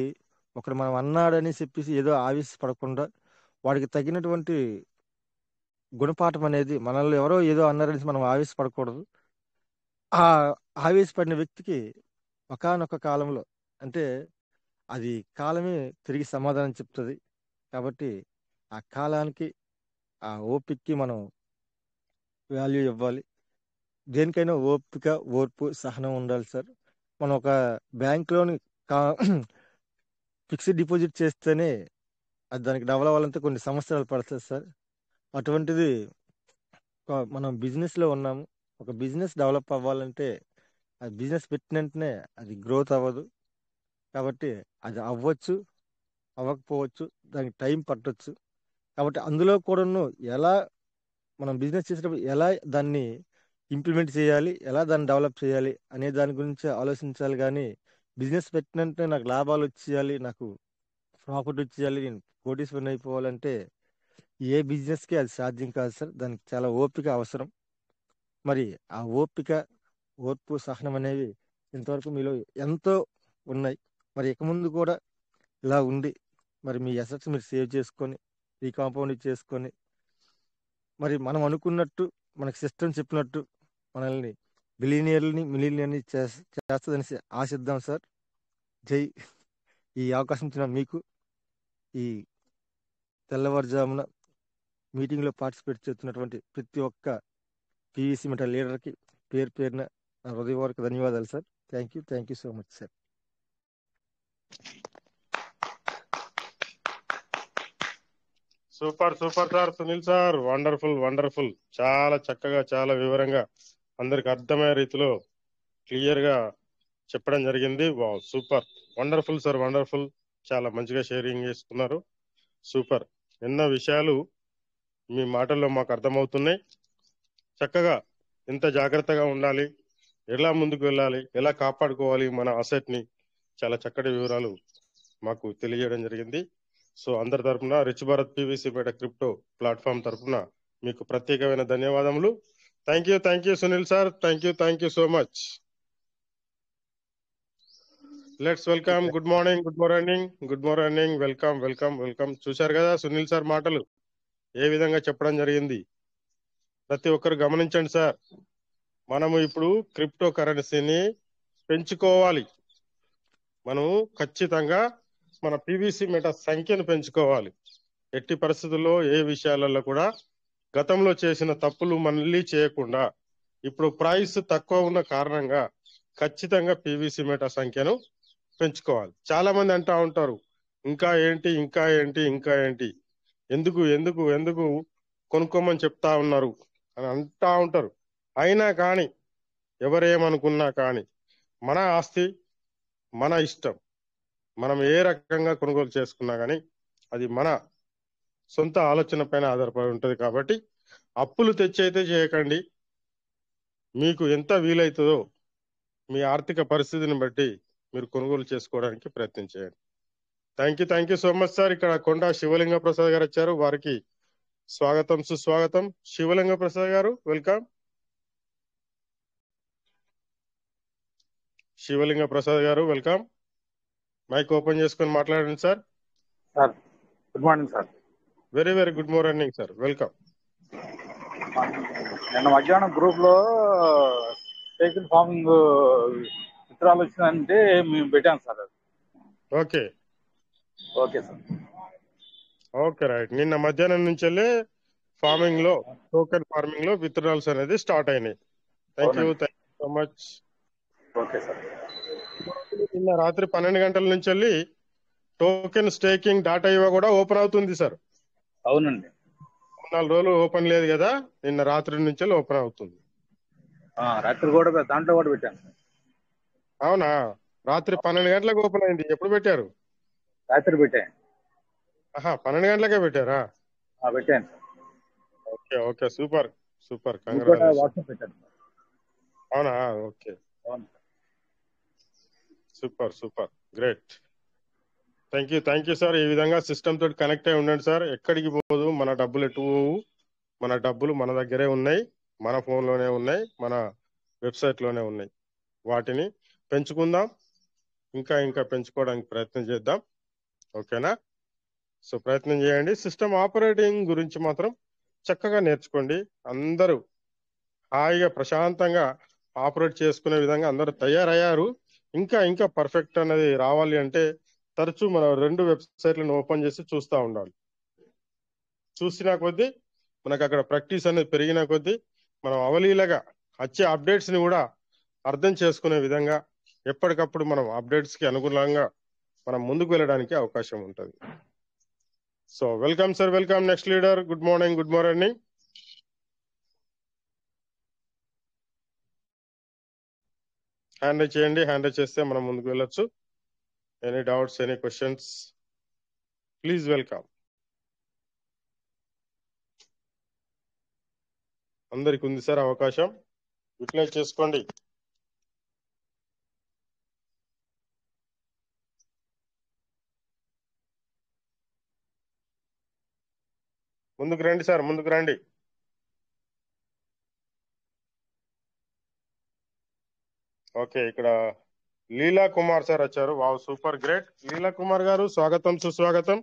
ఒకడు మనం అన్నాడని చెప్పేసి ఏదో ఆవేశపడకుండా వాడికి తగినటువంటి గుణపాఠం అనేది, మనల్ని ఎవరో ఏదో అన్నారనేసి మనం ఆవేశపడకూడదు. ఆ ఆవేశపడిన వ్యక్తికి ఒకానొక కాలంలో అంటే అది కాలమే తిరిగి సమాధానం చెప్తుంది. కాబట్టి ఆ కాలానికి, ఆ ఓపికకి మనం వాల్యూ ఇవ్వాలి. దేనికైనా ఓపిక, ఓర్పు, సహనం ఉండాలి సార్. మనం ఒక బ్యాంక్లోని ఫిక్స్డ్ డిపాజిట్ చేస్తేనే అది దానికి డెవలప్ అవ్వాలంటే కొన్ని సంవత్సరాలు పడుతుంది సార్. అటువంటిది మనం బిజినెస్లో ఉన్నాము. ఒక బిజినెస్ డెవలప్ అవ్వాలంటే అది బిజినెస్ పెట్టిన వెంటనే అది గ్రోత్ అవ్వదు. కాబట్టి అది అవ్వచ్చు, అవ్వకపోవచ్చు, దానికి టైం పట్టొచ్చు. కాబట్టి అందులో కూడాను ఎలా మనం బిజినెస్ చేసేటప్పుడు ఎలా దాన్ని ఇంప్లిమెంట్ చేయాలి, ఎలా దాన్ని డెవలప్ చేయాలి అనే దాని గురించి ఆలోచించాలి. కానీ బిజినెస్ పెట్టినంటే నాకు లాభాలు వచ్చేయాలి, నాకు ప్రాఫిట్ వచ్చేయాలి, నేను కోటీశ్వరుని అయిపోవాలంటే ఏ బిజినెస్కి అది సాధ్యం కాదు సార్. దానికి చాలా ఓపిక అవసరం. మరి ఆ ఓర్పు, సహనం అనేవి ఇంతవరకు మీలో ఎంతో ఉన్నాయి. మరి ఇక ముందు కూడా ఇలా ఉండి మరి మీ అసెట్స్ మీరు సేవ్ చేసుకొని రీకాంపౌండ్ చేసుకొని మరి మనం అనుకున్నట్టు మనకి సిస్టమ్ చెప్పినట్టు మనల్ని బిలియనియర్ని మిలియనియర్ని చేస్తుందని ఆశిద్దాం సార్. జై. ఈ అవకాశం ఇచ్చిన మీకు, ఈ తెల్లవారుజామున మీటింగ్లో పార్టిసిపేట్ చేస్తున్నటువంటి ప్రతి ఒక్క పివిసి మెటల్ లీడర్కి పేరు పేరున నా హృదయపూర్వక ధన్యవాదాలు sir. Thank you so much sir. Super sir Sunil sir, wonderful. చాలా చక్కగా, చాలా వివరంగా అందరికి అర్థమయ్యే రీతిలో క్లియర్ గా చెప్పడం జరిగింది. Wow, super, wonderful sir, wonderful. చాలా మంచిగా షేరింగ్ చేసుకున్నారు. సూపర్. ఎన్నో విషయాలు మీ మాటల్లో మాకు అర్థమవుతున్నాయి. చక్కగా ఎంత జాగ్రత్తగా ఉండాలి, ఎలా ముందుకు వెళ్ళాలి, ఎలా కాపాడుకోవాలి మన అసెట్ ని, చాలా చక్కటి వివరాలు మాకు తెలియజేయడం జరిగింది. సో అందరి తరఫున రిచ్ భారత్ పివిసి బయట క్రిప్టో ప్లాట్ఫామ్ తరఫున మీకు ప్రత్యేకమైన ధన్యవాదములు. Thank you Sunil sir. Thank you so much. Let's welcome. Good morning. Welcome. చూశారు కదా సునీల్ సార్ మాటలు ఏ విధంగా చెప్పడం జరిగింది. ప్రతి ఒక్కరు గమనించండి సార్. మనము ఇప్పుడు క్రిప్టో కరెన్సీని పెంచుకోవాలి. మనము ఖచ్చితంగా మన పివిసి మెటా సంఖ్యను పెంచుకోవాలి. ఎట్టి పరిస్థితుల్లో ఏ విషయాలలో కూడా గతంలో చేసిన తప్పులు మళ్ళీ చేయకుండా ఇప్పుడు ప్రైస్ తక్కువ ఉన్న కారణంగా ఖచ్చితంగా పివిసి మెటా సంఖ్యను పెంచుకోవాలి. చాలా మంది అంటా ఉంటారు, ఇంకా ఏంటి, ఎందుకు కొనుక్కోమని చెప్తా ఉన్నారు అని అంటా ఉంటారు. అయినా కానీ ఎవరేమనుకున్నా కానీ మన ఆస్తి, మన ఇష్టం. మనం ఏ రకంగా కొనుగోలు చేసుకున్నా కానీ అది మన సొంత ఆలోచన పైన ఆధారపడి ఉంటుంది. కాబట్టి అప్పులు తెచ్చైతే చేయకండి. మీకు ఎంత వీలైతుందో మీ ఆర్థిక పరిస్థితిని బట్టి మీరు కొనుగోలు చేసుకోవడానికి ప్రయత్నం చేయండి. Thank you so much sir. ఇక్కడ కొండ శివలింగ ప్రసాద్ గారు వచ్చారు, వారికి స్వాగతం, సుస్వాగతం. శివలింగ ప్రసాద్ గారు, వెల్కమ్. శివలింగ ప్రసాద్ గారు, వెల్కమ్. మైక్ ఓపెన్ చేసుకొని మాట్లాడండి sir. Sir good morning sir. Very good morning sir, welcome. నిన్న మధ్యాహ్నం గ్రూప్ లో సైకిల్ ఫార్మింగ్ చిత్రాలు వచ్చిందంటే మేము పెట్టాం sir. Okay sir. Okay, right. నిన్న మధ్యాహ్నం నుంచి ఫార్మింగ్ లో, టోకెన్ ఫార్మింగ్ లో విత్డ్రాల్స్ అనేది స్టార్ట్ అయినాయి. Thank you so much. Okay sir. నిన్న రాత్రి 12 గంటల నుంచి టోకెన్ స్టేకింగ్ డాటా ఇవో కూడా ఓపెన్ అవుతుంది సార్. అవునండి. 4 రోజులు ఓపెన్ లేదు కదా, నిన్న రాత్రి నుంచి ఓపెన్ అవుతుంది. రాత్రి కూడా దాంట్లో కూడా పెట్టాను. అవునా? రాత్రి 12 గంటలకు ఓపెన్ అయింది. ఎప్పుడు పెట్టారు? రాత్రి పెట్టాను. 12 గంటలకే పెట్టారా? పెట్టాను. Okay, super. వాట్సాప్ పెట్టాను. అవునా? Okay, super, great. Thank you sir. ఈ విధంగా సిస్టమ్ తోటి కనెక్ట్ అయి ఉండండి సార్. ఎక్కడికి పోదు, మన డబ్బులు ఎటు పోవు. మన డబ్బులు మన దగ్గరే ఉన్నాయి, మన ఫోన్ లోనే ఉన్నాయి, మన వెబ్సైట్ లోనే ఉన్నాయి. వాటిని పెంచుకుందాం, ఇంకా పెంచుకోవడానికి ప్రయత్నం చేద్దాం. ఓకేనా? సో ప్రయత్నం చేయండి. సిస్టమ్ ఆపరేటింగ్ గురించి మాత్రం చక్కగా నేర్చుకోండి. అందరూ హాయిగా ప్రశాంతంగా ఆపరేట్ చేసుకునే విధంగా అందరూ తయారయ్యారు. ఇంకా పర్ఫెక్ట్ అనేది రావాలి అంటే తరచూ మనం 2 వెబ్సైట్లను ఓపెన్ చేసి చూస్తూ ఉండాలి. చూసిన కొద్దీ మనకు అక్కడ ప్రాక్టీస్ అనేది పెరిగిన కొద్దీ మనం అవలీలగా వచ్చే అప్డేట్స్ ని కూడా అర్థం చేసుకునే విధంగా ఎప్పటికప్పుడు మనం అప్డేట్స్ కి అనుగుణంగా మనం ముందుకు వెళ్ళడానికి అవకాశం ఉంటుంది. So welcome sir, welcome. Next leader, good morning, good morning. Hand raise చేయండి. హ్యాండ్ రైజ్ చేస్తే మనం ముందుకు వెళ్ళొచ్చు. Any doubts, any questions, please welcome. అందరికి ఉంది సార్ అవకాశం, యూటిలైజ్ చేసుకోండి. ముందుకు రండి సార్, ముందుకు రండి. ఓకే, ఇక్కడ లీలా కుమార్ సార్ వచ్చారు. Wow, super great. Leela Kumar garu స్వాగతం, సుస్వాగతం.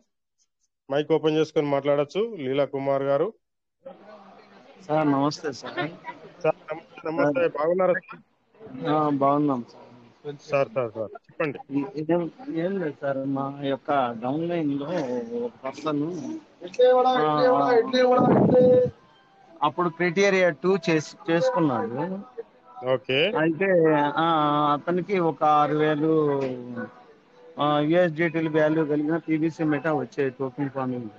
మైక్ ఓపెన్ చేసుకొని మాట్లాడొచ్చు. లీలా కుమార్ గారు సార్ నమస్తే సార్. సార్ నమస్తే. నమస్తే, బాగున్నారా బాగున్నాం సార్? సార్ సార్ చెప్పండి. ఏం లేదు సార్, మా యొక్క డౌన్ లైన్ లో ఒక పర్సన్ అప్పుడు క్రైటీరియా 2 చేసుకున్నాడు. ఓకే, అయితే అతనికి ఒక 6,000 యూఎస్డిటీలు వాల్యూ కలిగిన పీవీసీ మెటా వచ్చాయి టోకెన్ ఫార్మింగ్.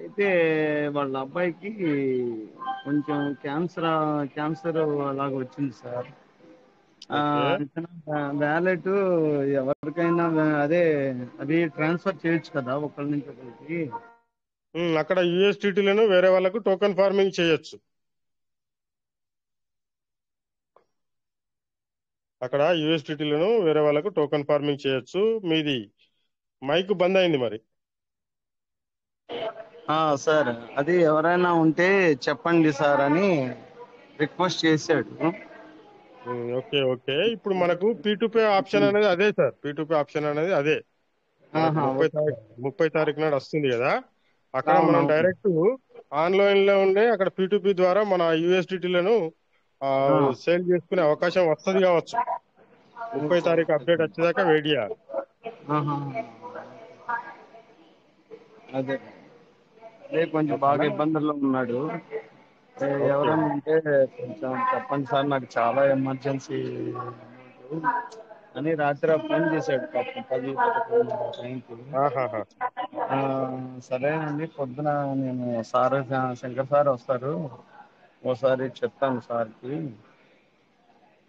అయితే వాళ్ళ అబ్బాయికి కొంచెం క్యాన్సర్ అలాగ వచ్చింది సార్. వ్యాలెట్ ఎవరికైనా అది ట్రాన్స్ఫర్ చేయొచ్చు కదా ఒకరి నుంచి ఒకరికి. అక్కడ యూఎస్డిటీలను వేరే వాళ్ళకు టోకెన్ ఫార్మింగ్ చేయొచ్చు. అక్కడ యూఎస్డిటీలను వేరే వాళ్ళకు టోకెన్ ఫార్మింగ్ చేయొచ్చు. మీది మైక్ బంద్ అయింది మరి. సార్ అది ఎవరైనా ఉంటే చెప్పండి సార్ అని రిక్వెస్ట్ చేశాడు. ఓకే ఓకే, ఇప్పుడు మనకు P2P ఆప్షన్ అనేది అదే సార్. P2P ఆప్షన్ అనేది అదే. 30 తారీఖు నాడు వస్తుంది కదా, అక్కడ మనం డైరెక్ట్ ఆన్లైన్ లో ఉండే అక్కడ P2P ద్వారా మన యూఎస్డిటీలను సేల్ చేసుకునే అవకాశం వస్తుంది కావచ్చు. 30 తారీఖు అప్డేట్ వచ్చేదాకా వెయిట్ చేయాలి. అదే కొంచెం బాగా ఇబ్బందుల్లో ఉన్నాడు. ఎవరైనా ఉంటే కొంచెం చెప్పండి సార్, నాకు చాలా ఎమర్జెన్సీ అని రాత్రి ఫోన్ చేశాడు పాపం 10-11 టైంకి. సరేనండి, పొద్దున నేను శంకర్ సార్ వస్తారు, ఓసారి చెప్తాను సార్కి.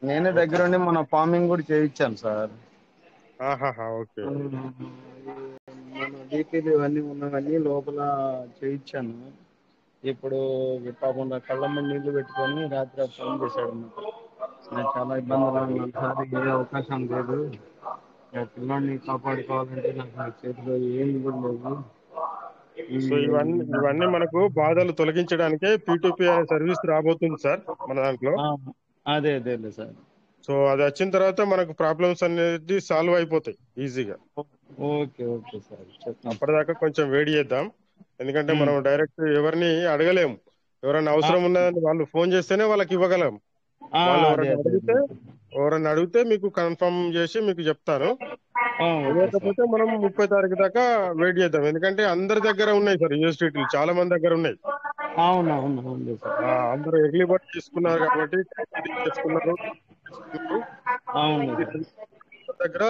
నేనే దగ్గరుండి మన ఫార్మింగ్ కూడా చేయించాను సార్. మన డీపీలు ఇవన్నీ ఉన్నవన్నీ లోపల చేయించాను. ఇప్పుడు పాపం కళ్ళమ్మ నీళ్లు పెట్టుకొని రాత్రి ఫోన్ చేశాడు. నాకు చాలా ఇబ్బందిగా ఉన్నాను సార్, ఏ అవకాశం లేదు, పిల్లాడిని కాపాడుకోవాలంటే నాకు చేతిలో ఏమి కూడా లేదు. సో ఇవన్నీ మనకు బాధలు తొలగించడానికే P2P అనే సర్వీస్ రాబోతుంది సార్ మన దాంట్లో. అదే సార్. సో అది వచ్చిన తర్వాత మనకు ప్రాబ్లమ్స్ అనేది సాల్వ్ అయిపోతాయి ఈజీగా. ఓకే సార్, అప్పటిదాకా కొంచెం వెయిట్ చేద్దాం. ఎందుకంటే మనం డైరెక్ట్ ఎవరిని అడగలేము. ఎవరైనా అవసరం ఉన్నదని వాళ్ళు ఫోన్ చేస్తేనే వాళ్ళకి ఇవ్వగలం. వాళ్ళు ఎవరైనా అడిగితే మీకు కన్ఫర్మ్ చేసి మీకు చెప్తాను. లేకపోతే మనం 30 తారీఖు దాకా వెయిట్ చేద్దాం. ఎందుకంటే అందరి దగ్గర ఉన్నాయి సార్ యూఎస్డిటీలు, చాలా మంది దగ్గర ఉన్నాయి. అందరూ ఎర్లీ బర్డ్ తీసుకున్నారు కాబట్టి చేసుకున్నారు, దగ్గర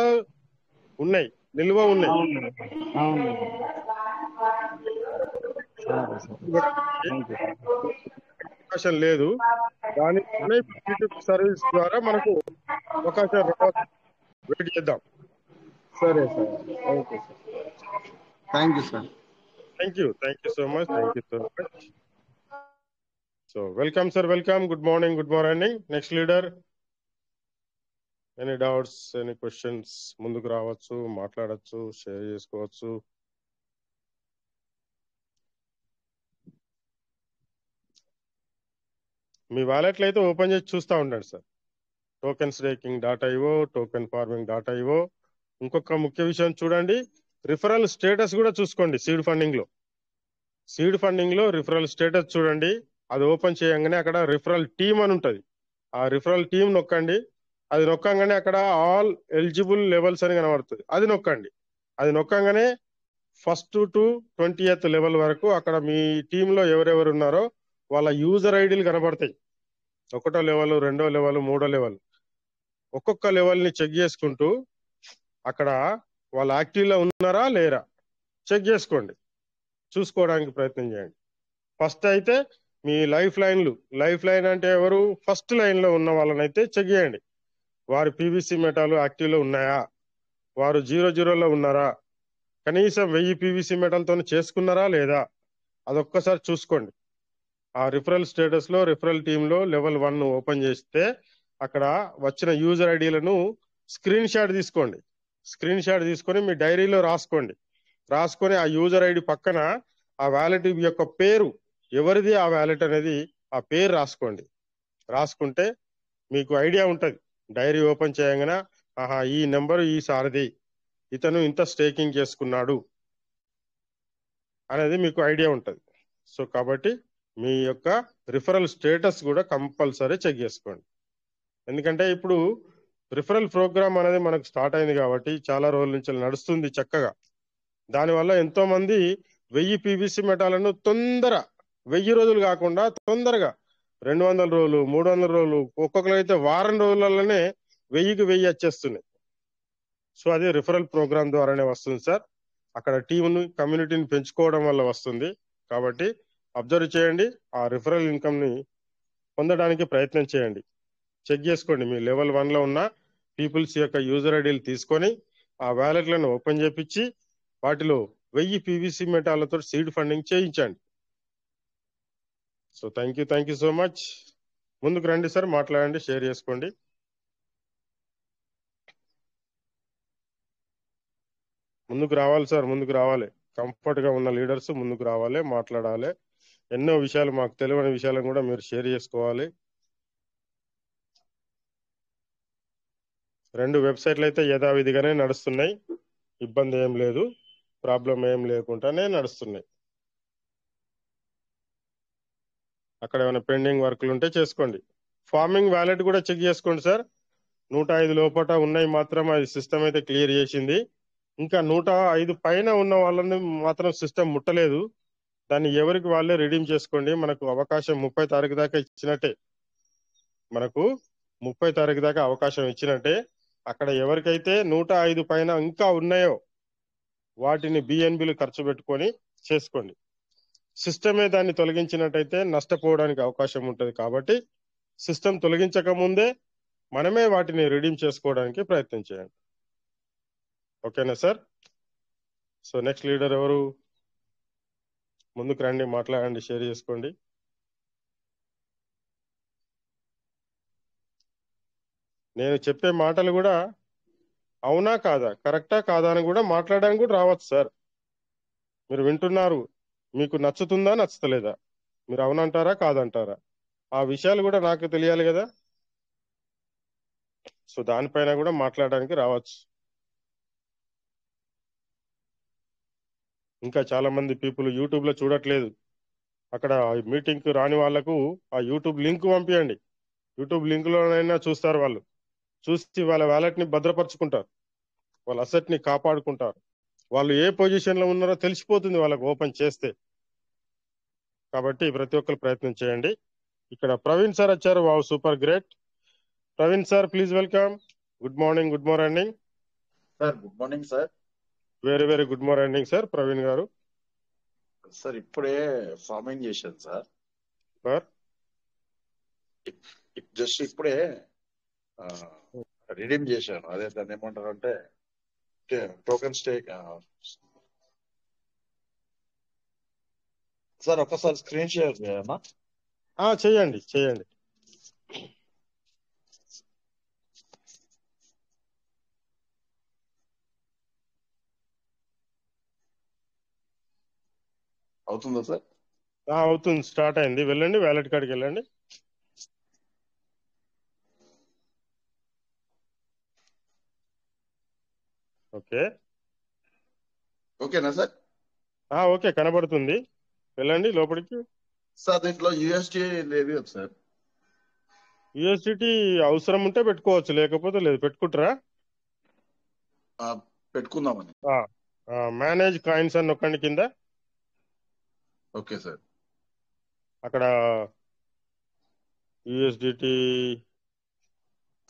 ఉన్నాయి, నిల్వ ఉన్నాయి. అవకాశం లేదు, దాని సర్వీస్ ద్వారా మనకు అవకాశం వెయిట్ చేద్దాం. సరే sir, okay sir, thank you sir. Thank you so much. So welcome sir, welcome. Good morning, good morning. Next leader, any doubts, any questions, ముందుకు రావచ్చు, మాట్లాడచ్చు, షేర్ చేసుకోవచ్చు. మీ వాలెట్లు అయితే ఓపెన్ చేసి చూస్తూ ఉండండి sir. Token staking .io, token farming .io. ఇంకొక ముఖ్య విషయం చూడండి, రిఫరల్ స్టేటస్ కూడా చూసుకోండి. సీడ్ ఫండింగ్ లో రిఫరల్ స్టేటస్ చూడండి. అది ఓపెన్ చేయగానే అక్కడ రిఫరల్ టీమ్ అని ఉంటుంది. ఆ రిఫరల్ టీమ్ నొక్కండి. అది నొక్కగానే అక్కడ ఆల్ ఎలిజిబుల్ లెవెల్స్ అని కనబడుతుంది. అది నొక్కండి. అది నొక్కగానే 1st to 20th లెవెల్ వరకు అక్కడ మీ టీంలో ఎవరెవరు ఉన్నారో వాళ్ళ యూజర్ ఐడీలు కనబడతాయి. 1వ లెవెల్, 2వ లెవెల్, 3వ లెవెల్. ఒక్కొక్క లెవెల్ ని చెక్ చేసుకుంటూ అక్కడ వాళ్ళు యాక్టివ్ లో ఉన్నారా లేరా, చెక్ చేసుకోండి, చూసుకోవడానికి ప్రయత్నం చేయండి. ఫస్ట్ అయితే మీ లైఫ్ లైన్ అంటే ఎవరు, ఫస్ట్ లైన్ లో ఉన్న వాళ్ళనైతే చెక్ చేయండి. వారి పీవీసీ మెటాలు యాక్టివ్ లో ఉన్నాయా, వారు 00లో ఉన్నారా, కనీసం 1000 పీవీసీ మెటల్తో చేసుకున్నారా లేదా, అదొక్కసారి చూసుకోండి. ఆ రిఫరల్ స్టేటస్ లో రిఫరల్ టీమ్ లో లెవెల్ 1 ఓపెన్ చేస్తే అక్కడ వచ్చిన యూజర్ ఐడీలను స్క్రీన్ షాట్ తీసుకోండి. స్క్రీన్ షాట్ తీసుకొని మీ డైరీలో రాసుకొని ఆ యూజర్ ఐడి పక్కన ఆ వ్యాలెట్ యొక్క పేరు, ఎవరిది ఆ వ్యాలెట్ అనేది ఆ పేరు రాసుకోండి. రాసుకుంటే మీకు ఐడియా ఉంటుంది. డైరీ ఓపెన్ చేయగానే ఆహా ఈ నెంబరు ఈ సారథి, ఇతను ఇంత స్టేకింగ్ చేసుకున్నాడు అనేది మీకు ఐడియా ఉంటుంది. సో కాబట్టి మీ యొక్క రిఫరల్ స్టేటస్ కూడా కంపల్సరీ చెక్ చేసుకోండి. ఎందుకంటే ఇప్పుడు రిఫరల్ ప్రోగ్రామ్ అనేది మనకు స్టార్ట్ అయింది కాబట్టి చాలా రోజుల నుంచి నడుస్తుంది చక్కగా. దానివల్ల ఎంతో మంది 1000 పీవీసీ మెటాలను 1000 రోజులు కాకుండా తొందరగా 200 రోజులు 300 రోజులు, ఒక్కొక్కరైతే వారం రోజులలోనే 1000కి 1000 వచ్చేస్తున్నాయి. సో అది రిఫరల్ ప్రోగ్రామ్ ద్వారానే వస్తుంది సార్. అక్కడ టీంను కమ్యూనిటీని పెంచుకోవడం వల్ల వస్తుంది. కాబట్టి అబ్జర్వ్ చేయండి, ఆ రిఫరల్ ఇన్కమ్ ని పొందడానికి ప్రయత్నం చేయండి. చెక్ చేసుకోండి, మీ లెవెల్ 1 లో ఉన్న పీపుల్స్ యొక్క యూజర్ ఐడీలు తీసుకొని ఆ వ్యాలెట్లను ఓపెన్ చేపించి వాటిలో 1000 పీవీసీ మెటాలతో సీడ్ ఫండింగ్ చేయించండి. So thank you so much. ముందుకు రండి సార్, మాట్లాడండి, షేర్ చేసుకోండి. ముందుకు రావాలి సార్, ముందుకు రావాలి. కంఫర్ట్ గా ఉన్న లీడర్స్ ముందుకు రావాలి, మాట్లాడాలి. ఎన్నో విషయాలు, మాకు తెలియని విషయాలను కూడా మీరు షేర్ చేసుకోవాలి. 2 వెబ్సైట్లు అయితే యథావిధిగానే నడుస్తున్నాయి, ఇబ్బంది ఏం లేదు, ప్రాబ్లం ఏం లేకుండానే నడుస్తున్నాయి. అక్కడ ఏమైనా పెండింగ్ వర్క్లు ఉంటే చేసుకోండి. ఫార్మింగ్ వ్యాలెట్ కూడా చెక్ చేసుకోండి సార్. 105 లోపట ఉన్నాయి మాత్రం అది సిస్టమ్ అయితే క్లియర్ చేసింది. ఇంకా 105 పైన ఉన్న వాళ్ళని మాత్రం సిస్టమ్ ముట్టలేదు. దాన్ని ఎవరికి వాళ్ళే రిడీమ్ చేసుకోండి. మనకు అవకాశం 30 తారీఖు దాకా ఇచ్చినట్టే, మనకు 30 తారీఖు దాకా అవకాశం ఇచ్చినట్టే. అక్కడ ఎవరికైతే 105 పైన ఇంకా ఉన్నాయో వాటిని బిఎన్బిలు ఖర్చు పెట్టుకొని చేసుకోండి. సిస్టమే దాన్ని తొలగించినట్టయితే నష్టపోవడానికి అవకాశం ఉంటుంది. కాబట్టి సిస్టమ్ తొలగించక ముందే మనమే వాటిని రిడీమ్ చేసుకోవడానికి ప్రయత్నం చేయండి. ఓకేనా సార్? సో నెక్స్ట్ లీడర్ ఎవరు? ముందుకు రండి, మాట్లాడండి, షేర్ చేసుకోండి. నేను చెప్పే మాటలు కూడా అవునా కాదా, కరెక్టా కాదా అని కూడా మాట్లాడడానికి కూడా రావచ్చు సార్. మీరు వింటున్నారు, మీకు నచ్చుతుందా నచ్చుతలేదా, మీరు అవునంటారా కాదంటారా, ఆ విషయాలు కూడా నాకు తెలియాలి కదా. సో దానిపైన కూడా మాట్లాడడానికి రావచ్చు. ఇంకా చాలా మంది పీపుల్ యూట్యూబ్ లో చూడట్లేదు. అక్కడ మీటింగ్ కు రాని వాళ్లకు ఆ యూట్యూబ్ లింక్ పంపించండి. యూట్యూబ్ లింక్ లోనైనా చూస్తారు. వాళ్ళు చూసి వాళ్ళ వ్యాలెట్ ని భద్రపరుచుకుంటారు, వాళ్ళ అసెట్ ని కాపాడుకుంటారు. వాళ్ళు ఏ పొజిషన్ లో ఉన్నారో తెలిసిపోతుంది వాళ్ళకు ఓపెన్ చేస్తే. కాబట్టి ప్రతి ఒక్కరు ప్రయత్నం చేయండి. ఇక్కడ ప్రవీణ్ సార్ వచ్చారు. Wow, super great. Praveen sir please welcome. Good morning, good morning sir. Good morning sir. Very very good morning sir. Praveen గారు సార్ ఇప్పుడే ఫార్మింగ్ చేశాను సార్. సార్ జస్ట్ ఇప్పుడే రిడీమ్ చేశాను. అదే దాన్ని ఏమంటారు అంటే టోకెన్ స్టేక్. సార్ ఒక్కసారి స్క్రీన్ షేర్ చేయమ్మా. చేయండి చేయండి. అవుతుందా సార్? అవుతుంది, స్టార్ట్ అయింది. వెళ్ళండి, వ్యాలెట్ కార్డ్కి వెళ్ళండి. ఓకే ఓకేనా సార్? ఓకే, కనబడుతుంది. వెళ్ళండి లోపలికి. సార్ దీంట్లో యూఎస్డి లేవి సార్. యూఎస్డిటీ అవసరం ఉంటే పెట్టుకోవచ్చు, లేకపోతే లేదు. పెట్టుకుంటారా? పెట్టుకుందామని. మేనేజ్ కాయిన్స్ అని నొక్కండి కింద. Okay sir. అక్కడ యూఎస్డిటీ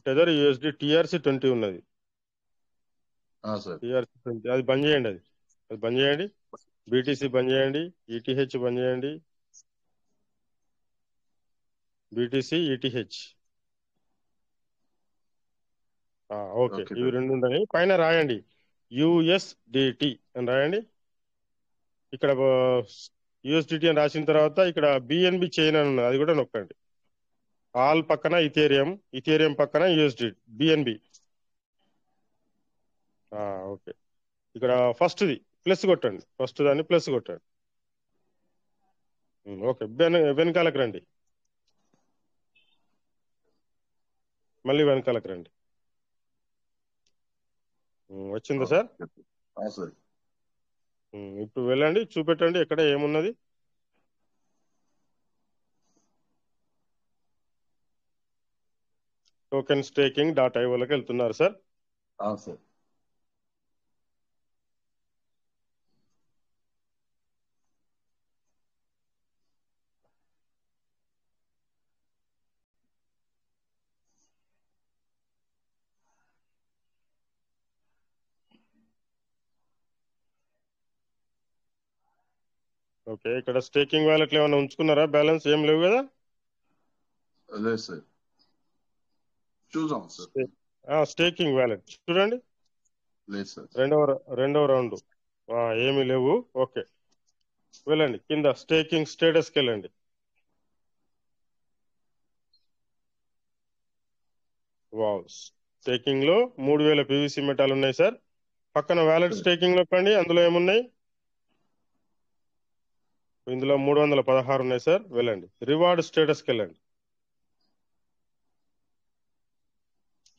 టెదర్ యూఎస్డి టిఆర్సి 20 ఉన్నది. సార్ టిఆర్సి 20 అది బంద్ చేయండి. అది బంద్ చేయండి. బీటీసీ బంద్ చేయండి, ఈటీహెచ్ బంద్ చేయండి, బీటీసీ ఈటీహెచ్. ఓకే, ఓకే ఇవి సార్. రెండు ఉన్నాయి. పైన రాయండి యుఎస్డిటి అని రాయండి. ఇక్కడ యుఎస్డిటి అని రాసిన తర్వాత ఇక్కడ బిఎన్బి చైన్ అని ఉన్నది, అది కూడా నొక్కండి. ఆల్ పక్కన ఇథేరియం, ఇథేరియం పక్కన యుఎస్డి బిఎన్బి. ఓకే, ఇక్కడ ఫస్ట్ది ప్లస్ కొట్టండి, ఫస్ట్ దాన్ని ప్లస్ కొట్టండి. ఓకే, వెనకాలకు రండి, మళ్ళీ వెనకాలకు రండి. వచ్చిందా సార్? సార్ ఇప్పుడు వెళ్ళండి, చూపెట్టండి ఎక్కడ ఏమున్నది. టోకెన్ స్టేకింగ్ డాట్ ఐఓలోకి వెళ్తున్నారు సార్. సార్ ఓకే, ఇక్కడ స్టేకింగ్ వ్యాలెట్లు ఏమైనా ఉంచుకున్నారా? బ్యాలెన్స్ ఏం లేవు కదా? లేదు సార్, చూసాం సార్. స్టేకింగ్ వ్యాలెట్ చూడండి, లేదు సార్. రెండవ రౌండ్ ఏమీ లేవు. ఓకే, వెళ్ళండి కింద స్టేకింగ్ స్టేటస్కి వెళ్ళండి. వావ్, స్టేకింగ్ లో 3000 పీవీసీ మెటాలు ఉన్నాయి సార్. పక్కన వ్యాలెట్ స్టేకింగ్ నొక్కండి, అందులో ఏమున్నాయి? ఇందులో 316 ఉన్నాయి సార్. వెళ్ళండి రివార్డ్ స్టేటస్కి వెళ్ళండి,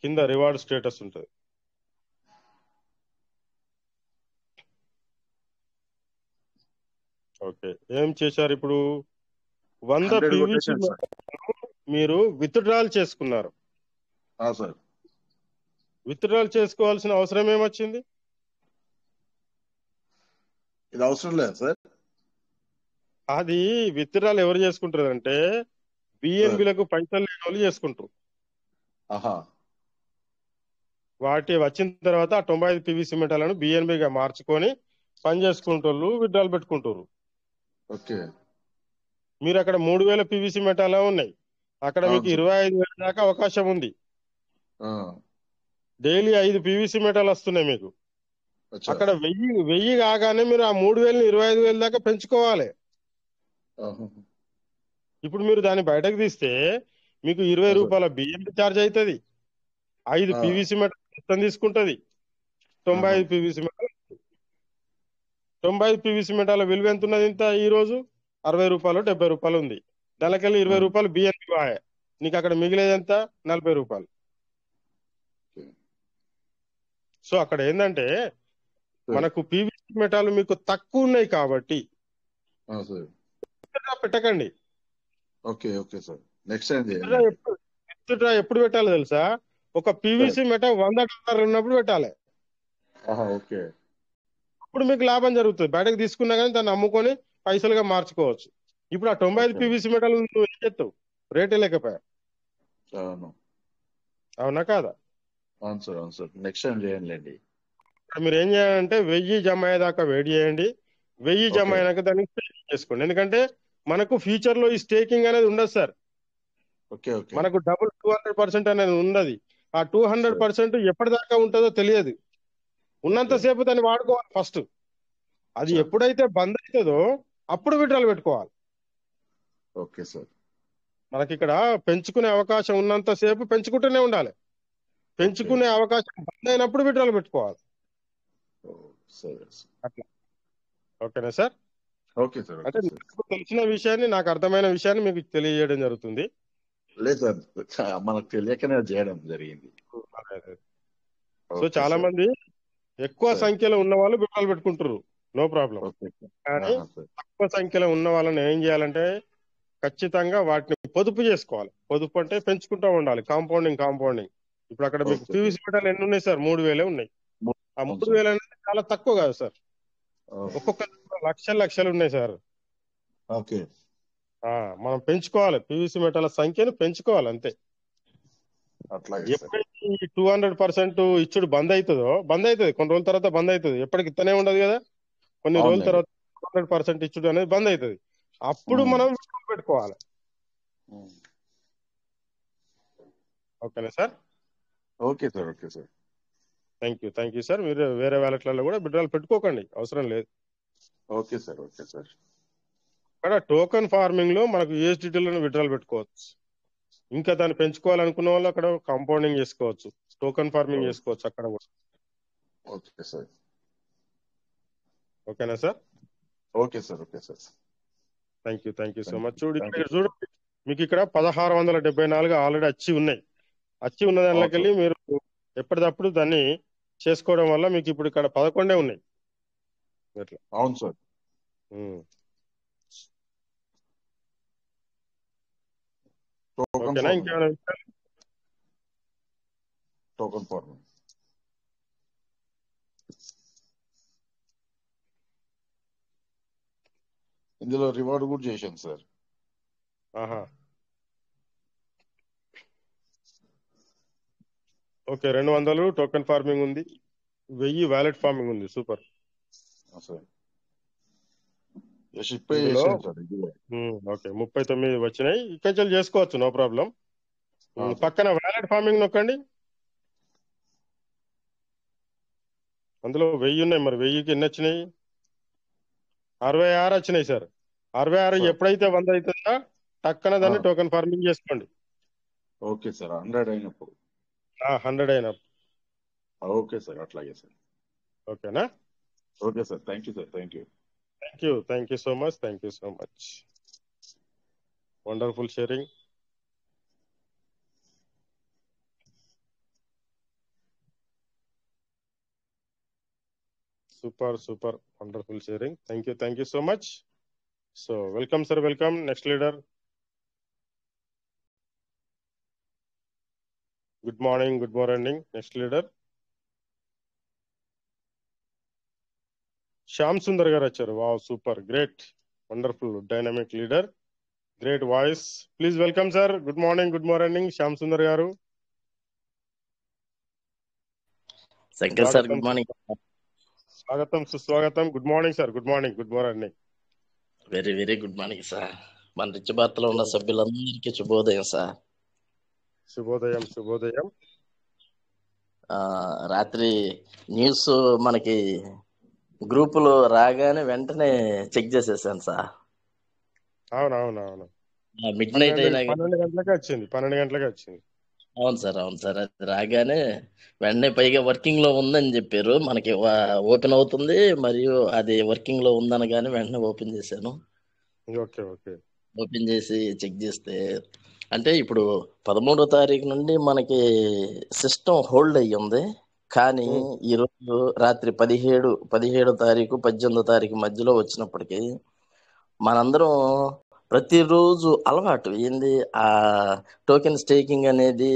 కింద రివార్డ్ స్టేటస్ ఉంటుంది. ఓకే, ఏం చేశారు ఇప్పుడు? 100 100 పీవీసీ కొట్టేశాను సార్. మీరు విత్డ్రాల్ చేసుకున్నారు. సార్ విత్డ్రాల్ చేసుకోవాల్సిన అవసరం ఏమొచ్చింది? ఇది అవసరం లేదు సార్. అది విత్డ్రాల్ ఎవరు చేసుకుంటారు అంటే బిఎన్బిలకు పైసలు లేని వాళ్ళు చేసుకుంటారు. వాటి వచ్చిన తర్వాత ఆ 95 పీవీసీ మెటాలను బిఎన్బిగా మార్చుకొని పని చేసుకుంటారు, విత్డ్రాల్ పెట్టుకుంటారు. ఓకే, మీరు అక్కడ 3000 పీవీసీ మెటాలు ఉన్నాయి, అక్కడ అవును మీకు సార్. 25,000 దాకా అవకాశం ఉంది. డైలీ 5 పీవీసీ మెటాలు వస్తున్నాయి మీకు. అచ్చా. అక్కడ 1000 కాగానే మీరు ఆ 3000ని 25,000 దాకా పెంచుకోవాలి. ఇప్పుడు మీరు దాన్ని బయటకు తీస్తే మీకు 20 రూపాయల బిఎంపి ఛార్జ్ అవుతుంది. 5 పీవీసీ మెటల్ మొత్తం తీసుకుంటది. 95 పీవీసీ మెటల్. 95 పీవీసీ మెటాల విలువ ఎంత ఉన్నది? ఇంత ఈ రోజు 60 రూపాయలు 70 రూపాయలు ఉంది. దానికెళ్ళి 20 రూపాయలు బిఎన్పి వాయ, నీకు అక్కడ మిగిలేది ఎంత? 40 రూపాయలు. సో అక్కడ ఏంటంటే మనకు పీవీసీ మెటాలు మీకు తక్కువ ఉన్నాయి కాబట్టి పెట్టకండి. Okay okay sir, next time withdraw ఎప్పుడు పెట్టాలి తెలుసా? ఒక పీవీసీ మెటల్ $100 ఉన్నప్పుడు పెట్టాలి. ఓకే, ఇప్పుడు మీకు లాభం జరుగుతుంది. బయటకు తీసుకున్నా కానీ దాన్ని అమ్ముకొని పైసలుగా మార్చుకోవచ్చు. ఇప్పుడు ఆ 95 పీవీసీ మెటల్ నువ్వు ఏం చేస్తావు? రేటే లేకపోయా. అవునా కాదా? అవును సార్, అవును సార్, నెక్స్ట్ టైం చేయండి. మీరు ఏం చేయాలంటే 1000 జమ అయ్యేదాకా వెయిట్ చేయండి. 1000 జమ అయినాక దాన్ని స్టేకింగ్ చేసుకోండి. ఎందుకంటే మనకు ఫ్యూచర్ లో ఈ స్టేకింగ్ అనేది ఉండదు సార్. మనకు డబుల్ 200% అనేది ఉండదు. ఆ 200% ఎప్పటిదాకా ఉంటుందో తెలియదు. ఉన్నంతసేపు దాన్ని వాడుకోవాలి ఫస్ట్. అది ఎప్పుడైతే బంద్ అవుతుందో అప్పుడు విత్డ్రాల్ పెట్టుకోవాలి. ఓకే సార్, మనకి ఇక్కడ పెంచుకునే అవకాశం ఉన్నంతసేపు పెంచుకుంటూనే ఉండాలి. పెంచుకునే అవకాశం బంద్ అయినప్పుడు విత్డ్రాల్ పెట్టుకోవాలి. అట్లా ఓకేనా సార్? Okay sir. అంటే నాకు తెలిసిన విషయాన్ని, నాకు అర్థమైన విషయాన్ని మీకు తెలియజేయడం జరుగుతుంది. లేదు సార్, మనకు తెలియకనే చేయడం జరిగింది. సో చాలా మంది ఎక్కువ సంఖ్యలో ఉన్న వాళ్ళు విత్డ్రాల్ పెట్టుకుంటారు, నో ప్రాబ్లం. కానీ తక్కువ సంఖ్యలో ఉన్న వాళ్ళని ఏం చేయాలంటే ఖచ్చితంగా వాటిని పొదుపు చేసుకోవాలి. పొదుపు అంటే పెంచుకుంటూ ఉండాలి. కాంపౌండింగ్. ఇప్పుడు అక్కడ మీకు పీవీసీ మెటల్ ఎన్ని ఉన్నాయి సార్? 3000 ఉన్నాయి. ఆ 3000 అనేది చాలా తక్కువ కాదు సార్. ఒక్కొక్క లక్షలు ఉన్నాయి సార్. ఓకే, మనం పెంచుకోవాలి, పీవీసీ మెటల్ సంఖ్యను పెంచుకోవాలి అంతే. ఎప్పుడైతే 200% ఇచ్చుడు బంద్ అవుతుంది, కొన్ని రోజుల తర్వాత బంద్ అవుతుంది. ఎప్పటికి ఇస్తూనే ఉండదు కదా, కొన్ని రోజుల తర్వాత 100% ఇచ్చుడు అనేది బంద్ అవుతుంది. అప్పుడు ఉమ్, మనం withdrawal పెట్టుకోవాలి. ఉమ్. ఓకేనా sir? Okay sir, okay sir. Thank you sir. మీరు వేరే వ్యాలెట్లలో కూడా విత్డ్రాల్ పెట్టుకోకండి, అవసరం లేదు. Okay sir, okay sir. అక్కడ టోకన్ ఫార్మింగ్ లో మనకు యూఎస్డిటీలను విత్డ్రాల్ పెట్టుకోవచ్చు. ఇంకా దాన్ని పెంచుకోవాలనుకున్న వాళ్ళు అక్కడ కాంపౌండింగ్ చేసుకోవచ్చు, టోకన్ ఫార్మింగ్ చేసుకోవచ్చు అక్కడ కూడా. ఓకే సార్, ఓకేనా sir? Okay sir, okay sir. Thank you so thank much. You, చూడు థ్యాంక్ ఇక్కడ యూ. చూడండి, మీకు ఇక్కడ 1674 ఆల్రెడీ వచ్చి ఉన్నాయి. వచ్చి ఉన్న అవును దానిలోకి వెళ్ళి సార్, మీరు ఎప్పటికప్పుడు దాన్ని చేసుకోవడం వల్ల మీకు ఇప్పుడు ఇక్కడ 11 ఉన్నాయి ఇట్లా. అవును సార్. ఉమ్. టోకన్ ఓకేనా? ఫార్మింగ్, ఇంకేమైనా విషయాలు? Token farming. ఇందులో రివార్డ్ కూడా చేశాను సార్. ఆహా, ఓకే. 200 టోకెన్ ఫార్మింగ్ ఉంది, 1000 వ్యాలెట్ ఫార్మింగ్ ఉంది. సూపర్. సార్ షిప్ ఇందులో చేశాను సార్ ఇది. ఓకే 39 వచ్చినాయి. ఇక్కడ చేసుకోవచ్చు, నో ప్రాబ్లం. సార్. పక్కన వ్యాలెట్ ఫార్మింగ్ నొక్కండి. అందులో 1000 ఉన్నాయి. మరి 1000కి ఎన్ని వచ్చినాయి? 66 వచ్చినాయి సార్. 66 సార్. ఎప్పుడైతే 100 అవుతుందో టక్కన దాన్ని ఆ. టోకెన్ ఫార్మింగ్ చేసుకోండి. ఓకే సార్, 100 అయినప్పుడు. 100 అయినప్పుడు. ఓకే సార్, అట్లాగే సార్. ఓకేనా? Okay sir, thank you sir, thank you. Thank you so much. Wonderful sharing. Super wonderful sharing. Thank you so much. So welcome sir, welcome. Next leader. Good morning. Next leader Shyam Sundar గారు వచ్చారు. Wow, super, great, wonderful, dynamic leader, great voice. Please welcome sir. Good morning Shyam Sundar గారు. Shankar sir, good morning. స్వాగతం సుస్వాగతం. Good morning sir. Good morning. Very very good morning sir. మన rich Bharat లో ఉన్న సభ్యులందరికీ శుభోదయం సార్. శుభోదయం. రాత్రి న్యూస్ మనకి గ్రూపులో రాగానే వెంటనే చెక్ చేసేసాను సార్. అవును. మిడ్ నైట్ అయినా 12 గంటలకే వచ్చింది. అవును సార్. అది రాగానే వెంటనే, పైగా వర్కింగ్ లో ఉందని చెప్పారు. మనకి ఓపెన్ అవుతుంది, మరియు అది వర్కింగ్ లో ఉందనగానే వెంటనే ఓపెన్ చేశాను. ఓకే. ఓపెన్ చేసి చెక్ చేస్తే, అంటే ఇప్పుడు 13వ తారీఖు నుండి మనకి సిస్టమ్ హోల్డ్ అయ్యి ఉంది. కానీ ఈరోజు రాత్రి 17వ తారీఖు 18వ తారీఖు మధ్యలో వచ్చినప్పటికీ మనందరం ప్రతిరోజు అలవాటు ఏంది, ఆ టోకెన్ స్టేకింగ్ అనేది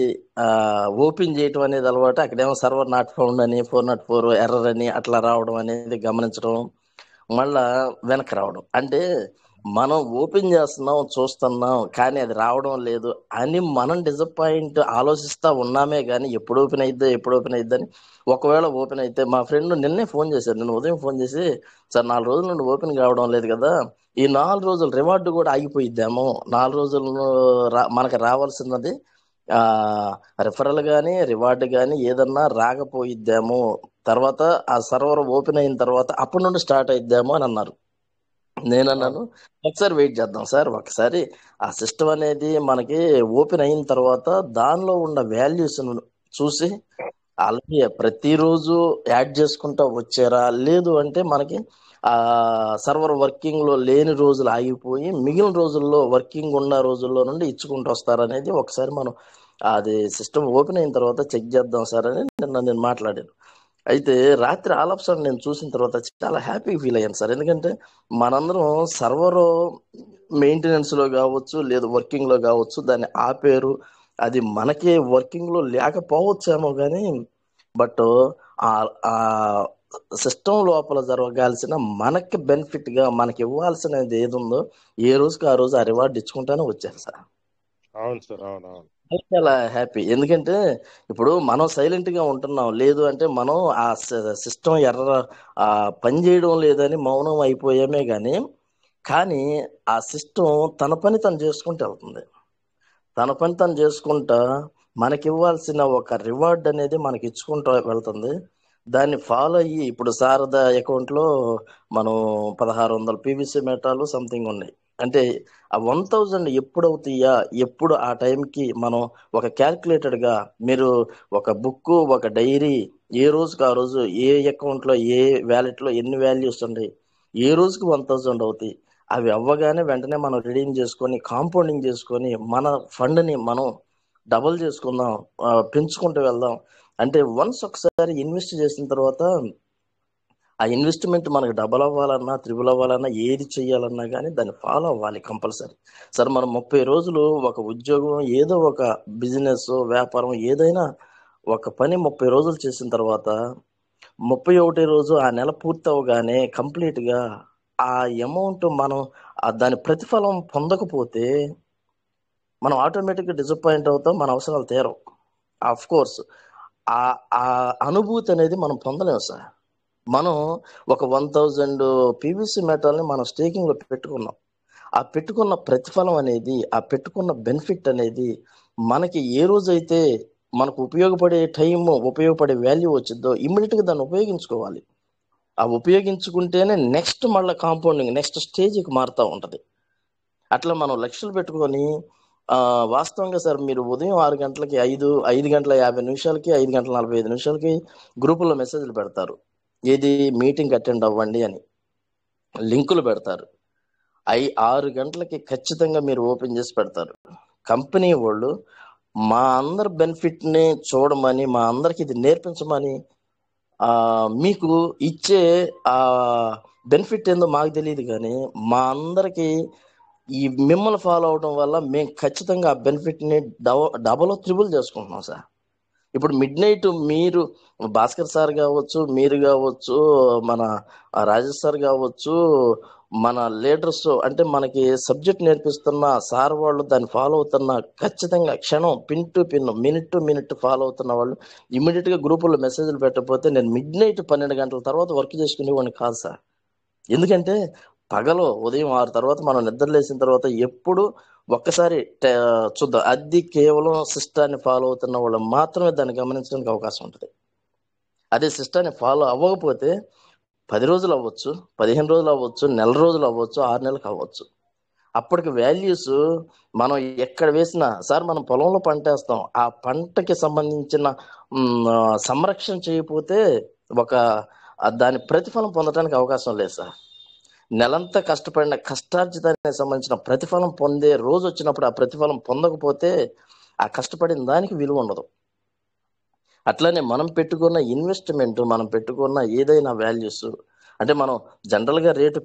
ఓపెన్ చేయటం అనేది అలవాటు. అక్కడేమో సర్వర్ నాట్ ఫౌండ్ అని 404 ఎర్రర్ అని అట్లా రావడం అనేది గమనించడం, మళ్ళా వెనక్కి రావడం. అంటే మనం ఓపెన్ చేస్తున్నాం, చూస్తున్నాం, కానీ అది రావడం లేదు అని మనం డిసప్పాయింట్ ఆలోచిస్తా ఉన్నామే. కానీ ఎప్పుడు ఓపెన్ అయిద్దని. ఒకవేళ ఓపెన్ అయితే, మా ఫ్రెండ్ నిన్నే ఫోన్ చేశారు, నేను ఉదయం ఫోన్ చేసి, సార్ 4 రోజుల నుండి ఓపెన్ కావడం లేదు కదా, ఈ 4 రోజులు రివార్డు కూడా ఆగిపోయిద్దాము, 4 రోజులు మనకు రావాల్సినది రిఫరల్ కానీ రివార్డు కానీ ఏదన్నా రాకపోయిద్దాము, తర్వాత ఆ సర్వర్ ఓపెన్ అయిన తర్వాత అప్పటి నుండి స్టార్ట్ అయిద్దాము అని అన్నారు. నేనన్నాను, ఒకసారి వెయిట్ చేద్దాం సార్, ఒకసారి ఆ సిస్టమ్ అనేది మనకి ఓపెన్ అయిన తర్వాత దానిలో ఉన్న వాల్యూస్ చూసి, అలాగే ప్రతిరోజు యాడ్ చేసుకుంటా వచ్చారా, లేదు అంటే మనకి ఆ సర్వర్ వర్కింగ్ లో లేని రోజులు ఆగిపోయి మిగిలిన రోజుల్లో వర్కింగ్ ఉన్న రోజుల్లో నుండి ఇచ్చుకుంటూ వస్తారనేది ఒకసారి మనం అది సిస్టమ్ ఓపెన్ అయిన తర్వాత చెక్ చేద్దాం సార్ అని నేను మాట్లాడాను. అయితే రాత్రి ఆల్ ఆఫ్ సడన్ నేను చూసిన తర్వాత చాలా హ్యాపీ ఫీల్ అయ్యాను సార్. ఎందుకంటే మనందరం సర్వర్ మెయింటెనెన్స్ లో కావచ్చు, లేదు వర్కింగ్ లో కావచ్చు, దాన్ని ఆపేరు. అది మనకి వర్కింగ్ లో లేకపోవచ్చేమో కానీ, బట్ ఆ సిస్టమ్ లోపల జరగాల్సిన మనకి బెనిఫిట్ గా మనకి ఇవ్వాల్సినది ఏది ఉందో ఏ రోజుకి ఆ రోజు ఆ రివార్డ్ ఇచ్చుకుంటానే వచ్చారు సార్. అవును సార్. అవును. చాలా హ్యాపీ. ఎందుకంటే ఇప్పుడు మనం సైలెంట్ గా ఉంటున్నాం, లేదు అంటే మనం ఆ సిస్టమ్ పని చేయడం లేదని మౌనం అయిపోయామే కానీ ఆ సిస్టమ్ తన పని తను చేసుకుంటూ వెళ్తుంది. తన పని తను చేసుకుంటా మనకి ఇవ్వాల్సిన ఒక రివార్డ్ అనేది మనకి ఇచ్చుకుంటూ వెళ్తుంది. దాన్ని ఫాలో అయ్యి ఇప్పుడు శారద అకౌంట్ లో మనం 1600 పీవీసీ మెటాలు సంథింగ్ ఉన్నాయి. అంటే ఆ 1000 ఎప్పుడు అవుతాయా, ఎప్పుడు ఆ టైంకి మనం ఒక క్యాల్కులేటెడ్ గా మీరు ఒక బుక్, ఒక డైరీ, ఏ రోజుకి ఆ రోజు ఏ అకౌంట్ లో ఏ వ్యాలెట్ లో ఎన్ని వాల్యూస్ ఉన్నాయి, ఏ రోజుకి 1000 అవుతాయి. అవి అవ్వగానే వెంటనే మనం రిడీమ్ చేసుకొని కాంపౌండింగ్ చేసుకొని మన ఫండ్ ని మనం డబుల్ చేసుకుందాం, పెంచుకుంటూ వెళ్దాం. అంటే వన్స్ ఒకసారి ఇన్వెస్ట్ చేసిన తర్వాత ఆ ఇన్వెస్ట్మెంట్ మనకు డబల్ అవ్వాలన్నా, త్రిబుల్ అవ్వాలన్నా, ఏది చెయ్యాలన్నా కానీ దాన్ని ఫాలో అవ్వాలి కంపల్సరీ. సరే మనం 30 రోజులు ఒక ఉద్యోగం, ఏదో ఒక బిజినెస్, వ్యాపారం, ఏదైనా ఒక పని 30 రోజులు చేసిన తర్వాత 31 రోజు ఆ నెల పూర్తి అవగానే కంప్లీట్ గా ఆ అమౌంట్ మనం దాని ప్రతిఫలం పొందకపోతే మనం ఆటోమేటిక్ గా డిసప్పాయింట్ అవుతాం, మన అవసరాలు తీరవు. ఆఫ్ కోర్స్ ఆ ఆ అనుభూతి అనేది మనం పొందలేము సార్. మనం ఒక 1000 పీవీసీ మెటాల్ని మనం స్టేకింగ్ లో పెట్టుకున్నాం. ఆ పెట్టుకున్న ప్రతిఫలం అనేది, ఆ పెట్టుకున్న బెనిఫిట్ అనేది మనకి ఏ రోజైతే మనకు ఉపయోగపడే టైం, ఉపయోగపడే వాల్యూ వచ్చిందో ఇమ్మీడియట్ గా దాన్ని ఉపయోగించుకోవాలి. ఆ ఉపయోగించుకుంటేనే నెక్స్ట్ మళ్ళీ కాంపౌండింగ్ నెక్స్ట్ స్టేజ్కి మారుతూ ఉంటది. అట్లా మనం లక్ష్యాలు పెట్టుకొని వాస్తవంగా సార్ మీరు ఉదయం 6 గంటలకి 5 గంటల 50 నిమిషాలకి 5 గంటల 45 నిమిషాలకి గ్రూపుల్లో మెసేజ్లు పెడతారు, ఏది మీటింగ్ అటెండ్ అవ్వండి అని లింకులు పెడతారు. 6 గంటలకి ఖచ్చితంగా మీరు ఓపెన్ చేసి పెడతారు. కంపెనీ వాళ్ళు మా అందరి బెనిఫిట్ ని చూడమని, మా అందరికి ఇది నేర్పించమని, మీకు ఇచ్చే ఆ బెనిఫిట్ ఏందో మాకు తెలియదు కానీ మా అందరికి ఈ మిమ్మల్ని ఫాలో అవడం వల్ల మేము ఖచ్చితంగా ఆ బెనిఫిట్ ని డబల్ త్రిబుల్ చేసుకుంటున్నాం సార్. ఇప్పుడు మిడ్ నైట్ మీరు భాస్కర్ సార్ కావచ్చు, మీరు కావచ్చు, మన రాజేష్ సార్ కావచ్చు, మన లీడర్స్ అంటే మనకి సబ్జెక్ట్ నేర్పిస్తున్న సార్ వాళ్ళు దాన్ని ఫాలో అవుతున్న ఖచ్చితంగా క్షణం pin to pin, minute to minute follow అవుతున్న వాళ్ళు ఇమీడియట్ గా గ్రూపుల్లో మెసేజ్లు పెట్టకపోతే నేను మిడ్ నైట్ 12 గంటల తర్వాత వర్క్ చేసుకునేవాడిని కాదు సార్. ఎందుకంటే పగలు ఉదయం 6 తర్వాత మనం నిద్ర లేచిన తర్వాత ఎప్పుడు ఒక్కసారి చూద్దాం. అది కేవలం సిస్టాన్ని ఫాలో అవుతున్న వాళ్ళు మాత్రమే దాన్ని గమనించడానికి అవకాశం ఉంటుంది. అదే సిస్టాన్ని ఫాలో అవ్వకపోతే 10 రోజులు అవ్వచ్చు, 15 రోజులు అవ్వచ్చు, నెల రోజులు అవ్వచ్చు, 6 నెలలకు అవ్వచ్చు. అప్పటికి వాల్యూస్ మనం ఎక్కడ వేసినా సార్, మనం పొలంలో పంట వేస్తాం, ఆ పంటకి సంబంధించిన సంరక్షణ చేయకపోతే దాని ప్రతిఫలం పొందడానికి అవకాశం లేదు సార్. నెలంతా కష్టపడిన కష్టార్జితానికి సంబంధించిన ప్రతిఫలం పొందే రోజు వచ్చినప్పుడు ఆ ప్రతిఫలం పొందకపోతే ఆ కష్టపడిన దానికి విలువ ఉండదు. అట్లానే మనం పెట్టుకున్న ఇన్వెస్ట్మెంట్, మనం పెట్టుకున్న ఏదైనా వాల్యూస్ అంటే మనం జనరల్ గా రేటు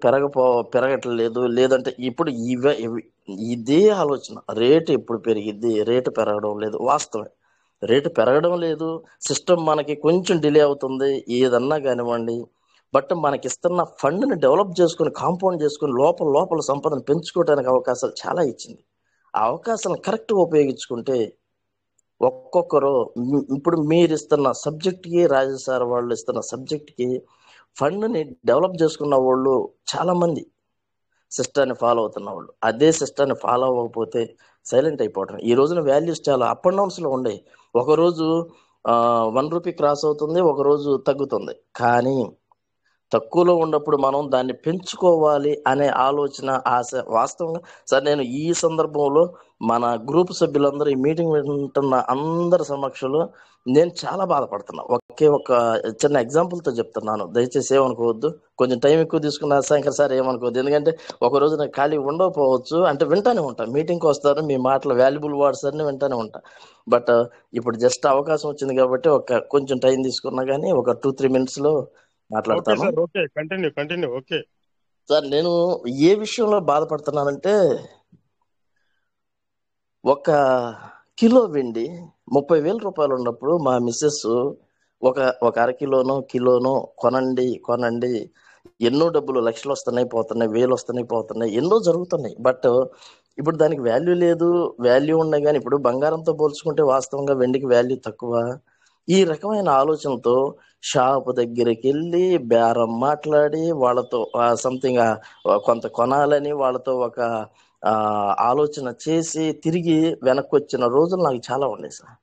పెరగట్లేదు, లేదంటే ఇప్పుడు ఇదే ఆలోచన, రేటు ఎప్పుడు పెరిగిద్ది, రేటు పెరగడం లేదు. వాస్తవమే, రేటు పెరగడం లేదు, సిస్టమ్ మనకి కొంచెం డిలే అవుతుంది, ఏదన్నా కానివ్వండి. బట్ మనకిస్తున్న ఫండ్ ని డెవలప్ చేసుకుని కాంపౌండ్ చేసుకుని లోపల సంపదను పెంచుకోవడానికి అవకాశాలు చాలా ఇచ్చింది. ఆ అవకాశాలను కరెక్ట్ ఉపయోగించుకుంటే ఒక్కొక్కరు ఇప్పుడు మీరు ఇస్తున్న సబ్జెక్ట్ కి, రాజేష్ సార్ వాళ్ళు ఇస్తున్న సబ్జెక్ట్ కి ఫండ్ ని డెవలప్ చేసుకున్న వాళ్ళు చాలా మంది సిస్టాన్ని ఫాలో అవుతున్న వాళ్ళు. అదే సిస్టాన్ని ఫాలో అవ్వకపోతే సైలెంట్ అయిపోవడం. ఈ రోజున వాల్యూస్ చాలా అప్ అండ్ డౌన్స్ లో ఉండే. ఒకరోజు 1 రూపీ క్రాస్ అవుతుంది, ఒక రోజు తగ్గుతుంది. కానీ తక్కువలో ఉన్నప్పుడు మనం దాన్ని పెంచుకోవాలి అనే ఆలోచన, ఆశ వాస్తవంగా సార్ నేను ఈ సందర్భంలో మన గ్రూప్ సభ్యులందరూ ఈ మీటింగ్ వింటున్న అందరి సమక్షంలో నేను చాలా బాధపడుతున్నా. ఒక చిన్న ఎగ్జాంపుల్ తో చెప్తున్నాను, దయచేసి ఏమనుకోవద్దు. కొంచెం టైం ఎక్కువ తీసుకున్నా శంకర్ సార్ ఏమనుకోవద్దు, ఎందుకంటే ఒక రోజు నాకు ఖాళీ ఉండకపోవచ్చు. అంటే వింటానే ఉంటా, మీటింగ్కి వస్తారు, మీ మాటలు వాల్యుబుల్ వర్డ్స్ అన్ని వింటానే ఉంటా. బట్ ఇప్పుడు జస్ట్ అవకాశం వచ్చింది కాబట్టి కొంచెం టైం తీసుకున్నా కానీ ఒక 2-3 minutes లో మాట్లాడతాను. కంటిన్యూ. ఓకే సార్, నేను ఏ విషయంలో బాధపడుతున్నానంటే 1 కిలో వెండి 30,000 రూపాయలు ఉన్నప్పుడు మా మిస్సెస్ ఒక కిలోనో కొనండి, ఎన్నో డబ్బులు, లక్షలు వస్తున్నాయి పోతున్నాయి, 1000 వస్తున్నాయి పోతున్నాయి, ఎన్నో జరుగుతున్నాయి. బట్ ఇప్పుడు దానికి వాల్యూ లేదు, వాల్యూ ఉన్నాయి. కానీ ఇప్పుడు బంగారంతో పోల్చుకుంటే వాస్తవంగా వెండికి వాల్యూ తక్కువ. ఈ రకమైన ఆలోచనతో షాపు దగ్గరికి వెళ్ళి బేరం మాట్లాడి వాళ్ళతో సంథింగ్ కొంత కొనాలని వాళ్ళతో ఒక ఆలోచన చేసి తిరిగి వెనక్కి వచ్చిన రోజులు నాకు చాలా ఉన్నాయి సార్.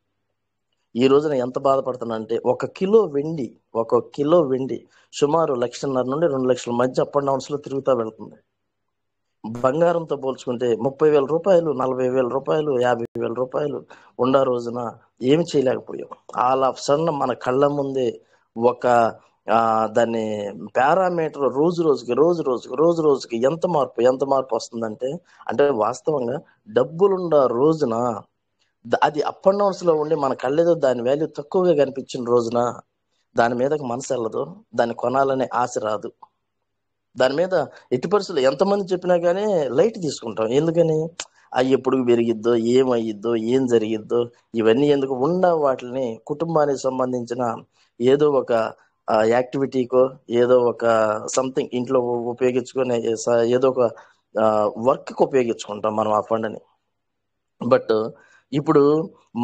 ఈ రోజున ఎంత బాధపడుతున్నా అంటే ఒక కిలో వెండి సుమారు 1,50,000 నుండి 2 లక్షల మధ్య అప్ అండ్ డౌన్స్ లో తిరుగుతూ వెళ్తుంది. బంగారంతో పోల్చుకుంటే 30,000 రూపాయలు, 40,000 రూపాయలు, 50,000 రూపాయలు ఉన్న రోజున ఏమి చేయలేకపోయాం. ఆల్ ఆఫ్ సడన్ మన కళ్ళ ముందే ఒక దాన్ని పారామీటర్ రోజు రోజుకి ఎంత మార్పు వస్తుందంటే, అంటే వాస్తవంగా డబ్బులున్న రోజున అది అప్ అండ్ డౌన్స్ లో ఉండి మన కళ్ళేదో దాని వాల్యూ తక్కువగా కనిపించిన రోజున దాని మీదకి మనసు వెళ్ళదు, దాన్ని కొనాలనే ఆశ రాదు. దాని మీద ఎట్టి పరిస్థితులు ఎంతమంది చెప్పినా కానీ లైట్ తీసుకుంటాం. ఎందుకని అవి ఎప్పుడు పెరిగిద్దో, ఏమయ్యిద్దో, ఏం జరిగిద్దో, ఇవన్నీ ఎందుకు ఉన్న వాటిని కుటుంబానికి సంబంధించిన ఏదో ఒక యాక్టివిటీకో ఏదో ఒక సంథింగ్ ఇంట్లో ఉపయోగించుకొని ఏదో ఒక వర్క్కి ఉపయోగించుకుంటాం మనం ఆ ఫండ్ని. బట్ ఇప్పుడు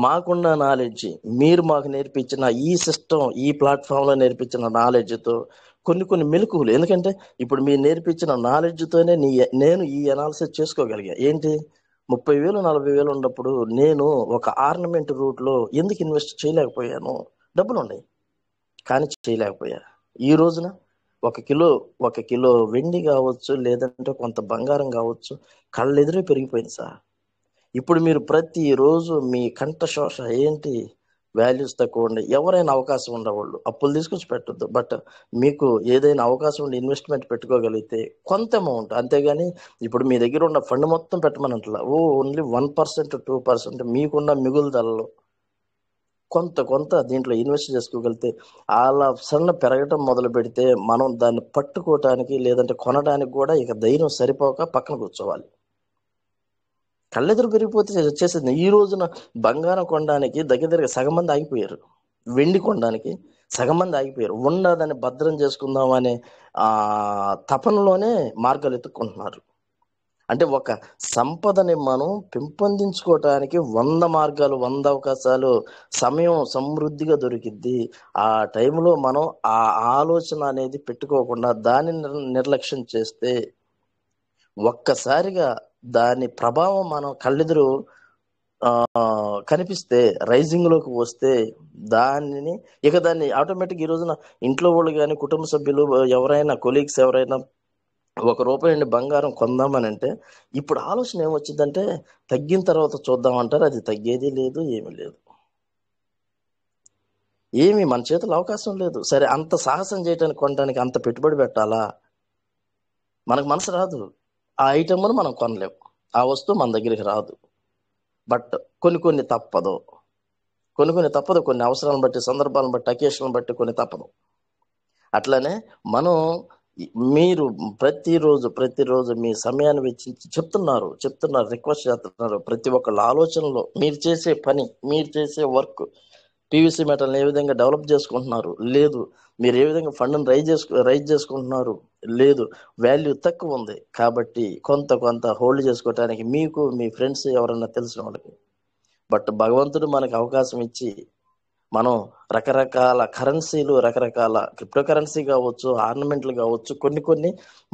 మాకున్న నాలెడ్జ్, మీరు మాకు నేర్పించిన ఈ సిస్టమ్, ఈ ప్లాట్ఫామ్లో నేర్పించిన నాలెడ్జ్తో కొన్ని మెలకువలు, ఎందుకంటే ఇప్పుడు మీరు నేర్పించిన నాలెడ్జ్తోనే నేను ఈ అనాలిసిస్ చేసుకోగలిగా. ఏంటి 30,000 40,000 ఉన్నప్పుడు నేను ఒక ఆర్నమెంట్ రూట్లో ఎందుకు ఇన్వెస్ట్ చేయలేకపోయాను? డబ్బులు ఉన్నాయి కానీ చేయలేకపోయా. ఈ రోజున ఒక కిలో వెండి కావచ్చు, లేదంటే కొంత బంగారం కావచ్చు, కళ్ళెదురే పెరిగిపోయింది సార్. ఇప్పుడు మీరు ప్రతిరోజు మీ కంఠశోష ఏంటి? వాల్యూస్ తక్కువ ఉండి ఎవరైనా అవకాశం ఉండేవాళ్ళు అప్పులు తీసుకొచ్చి పెట్టద్దు. బట్ మీకు ఏదైనా అవకాశం ఉండి ఇన్వెస్ట్మెంట్ పెట్టుకోగలిగితే కొంత అమౌంట్, అంతేగాని ఇప్పుడు మీ దగ్గర ఉన్న ఫండ్ మొత్తం పెట్టమనట్లా. ఓన్లీ 1% 2% మీకున్న మిగులుదలలో కొంత దీంట్లో ఇన్వెస్ట్ చేసుకోగలిగితే అలా సన్న పెరగటం మొదలు పెడితే మనం దాన్ని పట్టుకోవటానికి లేదంటే కొనడానికి కూడా ఇక ధైర్యం సరిపోక పక్కన కూర్చోవాలి. కళ్ళెదురు పెరిగిపోతే వచ్చేసింది. ఈ రోజున బంగారం కొనడానికి దగ్గర సగం మంది ఆగిపోయారు, వెండి కొనడానికి సగం మంది ఆగిపోయారు. ఉన్నదాన్ని భద్రం చేసుకుందాం అనే తపనలోనే మార్గాలు ఎత్తుక్కుంటున్నారు. అంటే ఒక సంపదని మనం పెంపొందించుకోవటానికి 100 మార్గాలు, 100 అవకాశాలు, సమయం సమృద్ధిగా దొరికిద్ది. ఆ టైంలో మనం ఆ ఆలోచన అనేది పెట్టుకోకుండా దాన్ని నిర్లక్ష్యం చేస్తే ఒక్కసారిగా దాని ప్రభావం మనం కళ్ళెదురు కనిపిస్తే, రైజింగ్ లోకి వస్తే దాన్ని ఆటోమేటిక్ ఈ రోజున ఇంట్లో వాళ్ళు కానీ కుటుంబ సభ్యులు ఎవరైనా కొలీగ్స్ ఎవరైనా ₹1 బంగారం కొందామని అంటే ఇప్పుడు ఆలోచన ఏమొచ్చిందంటే తగ్గిన తర్వాత చూద్దామంటారు. అది తగ్గేది లేదు, ఏమీ లేదు. ఏమి మన చేతుల్లో అవకాశం లేదు. సరే, అంత సాహసం చేయడానికి కొనడానికి అంత పెట్టుబడి పెట్టాలా? మనకు మనసు రాదు. ఆ ఐటమ్ను మనం కొనలేము, ఆ వస్తువు మన దగ్గరికి రాదు. బట్ కొన్ని తప్పదు, కొన్ని అవసరాలను బట్టి, సందర్భాలను బట్టి, అకేషన్లను బట్టి కొన్ని తప్పదు. అట్లానే మనం మీరు ప్రతిరోజు మీ సమయాన్ని వెచ్చించి చెప్తున్నారు, రిక్వెస్ట్ చేస్తున్నారు. ప్రతి ఒక్కళ్ళ ఆలోచనలో మీరు చేసే పని, మీరు చేసే వర్క్, పీవీసీ మెటల్ని ఏ విధంగా డెవలప్ చేసుకుంటున్నారు లేదు, మీరు ఏ విధంగా ఫండ్ని రైజ్ చేసుకుంటున్నారు లేదు, వాల్యూ తక్కువ ఉంది కాబట్టి కొంత హోల్డ్ చేసుకోవటానికి మీకు మీ ఫ్రెండ్స్ ఎవరన్నా తెలిసిన వాళ్ళకి. బట్ భగవంతుడు మనకు అవకాశం ఇచ్చి మనం రకరకాల కరెన్సీలు, రకరకాల క్రిప్టో కరెన్సీ కావచ్చు, ఆర్నమెంట్లు కావచ్చు, కొన్ని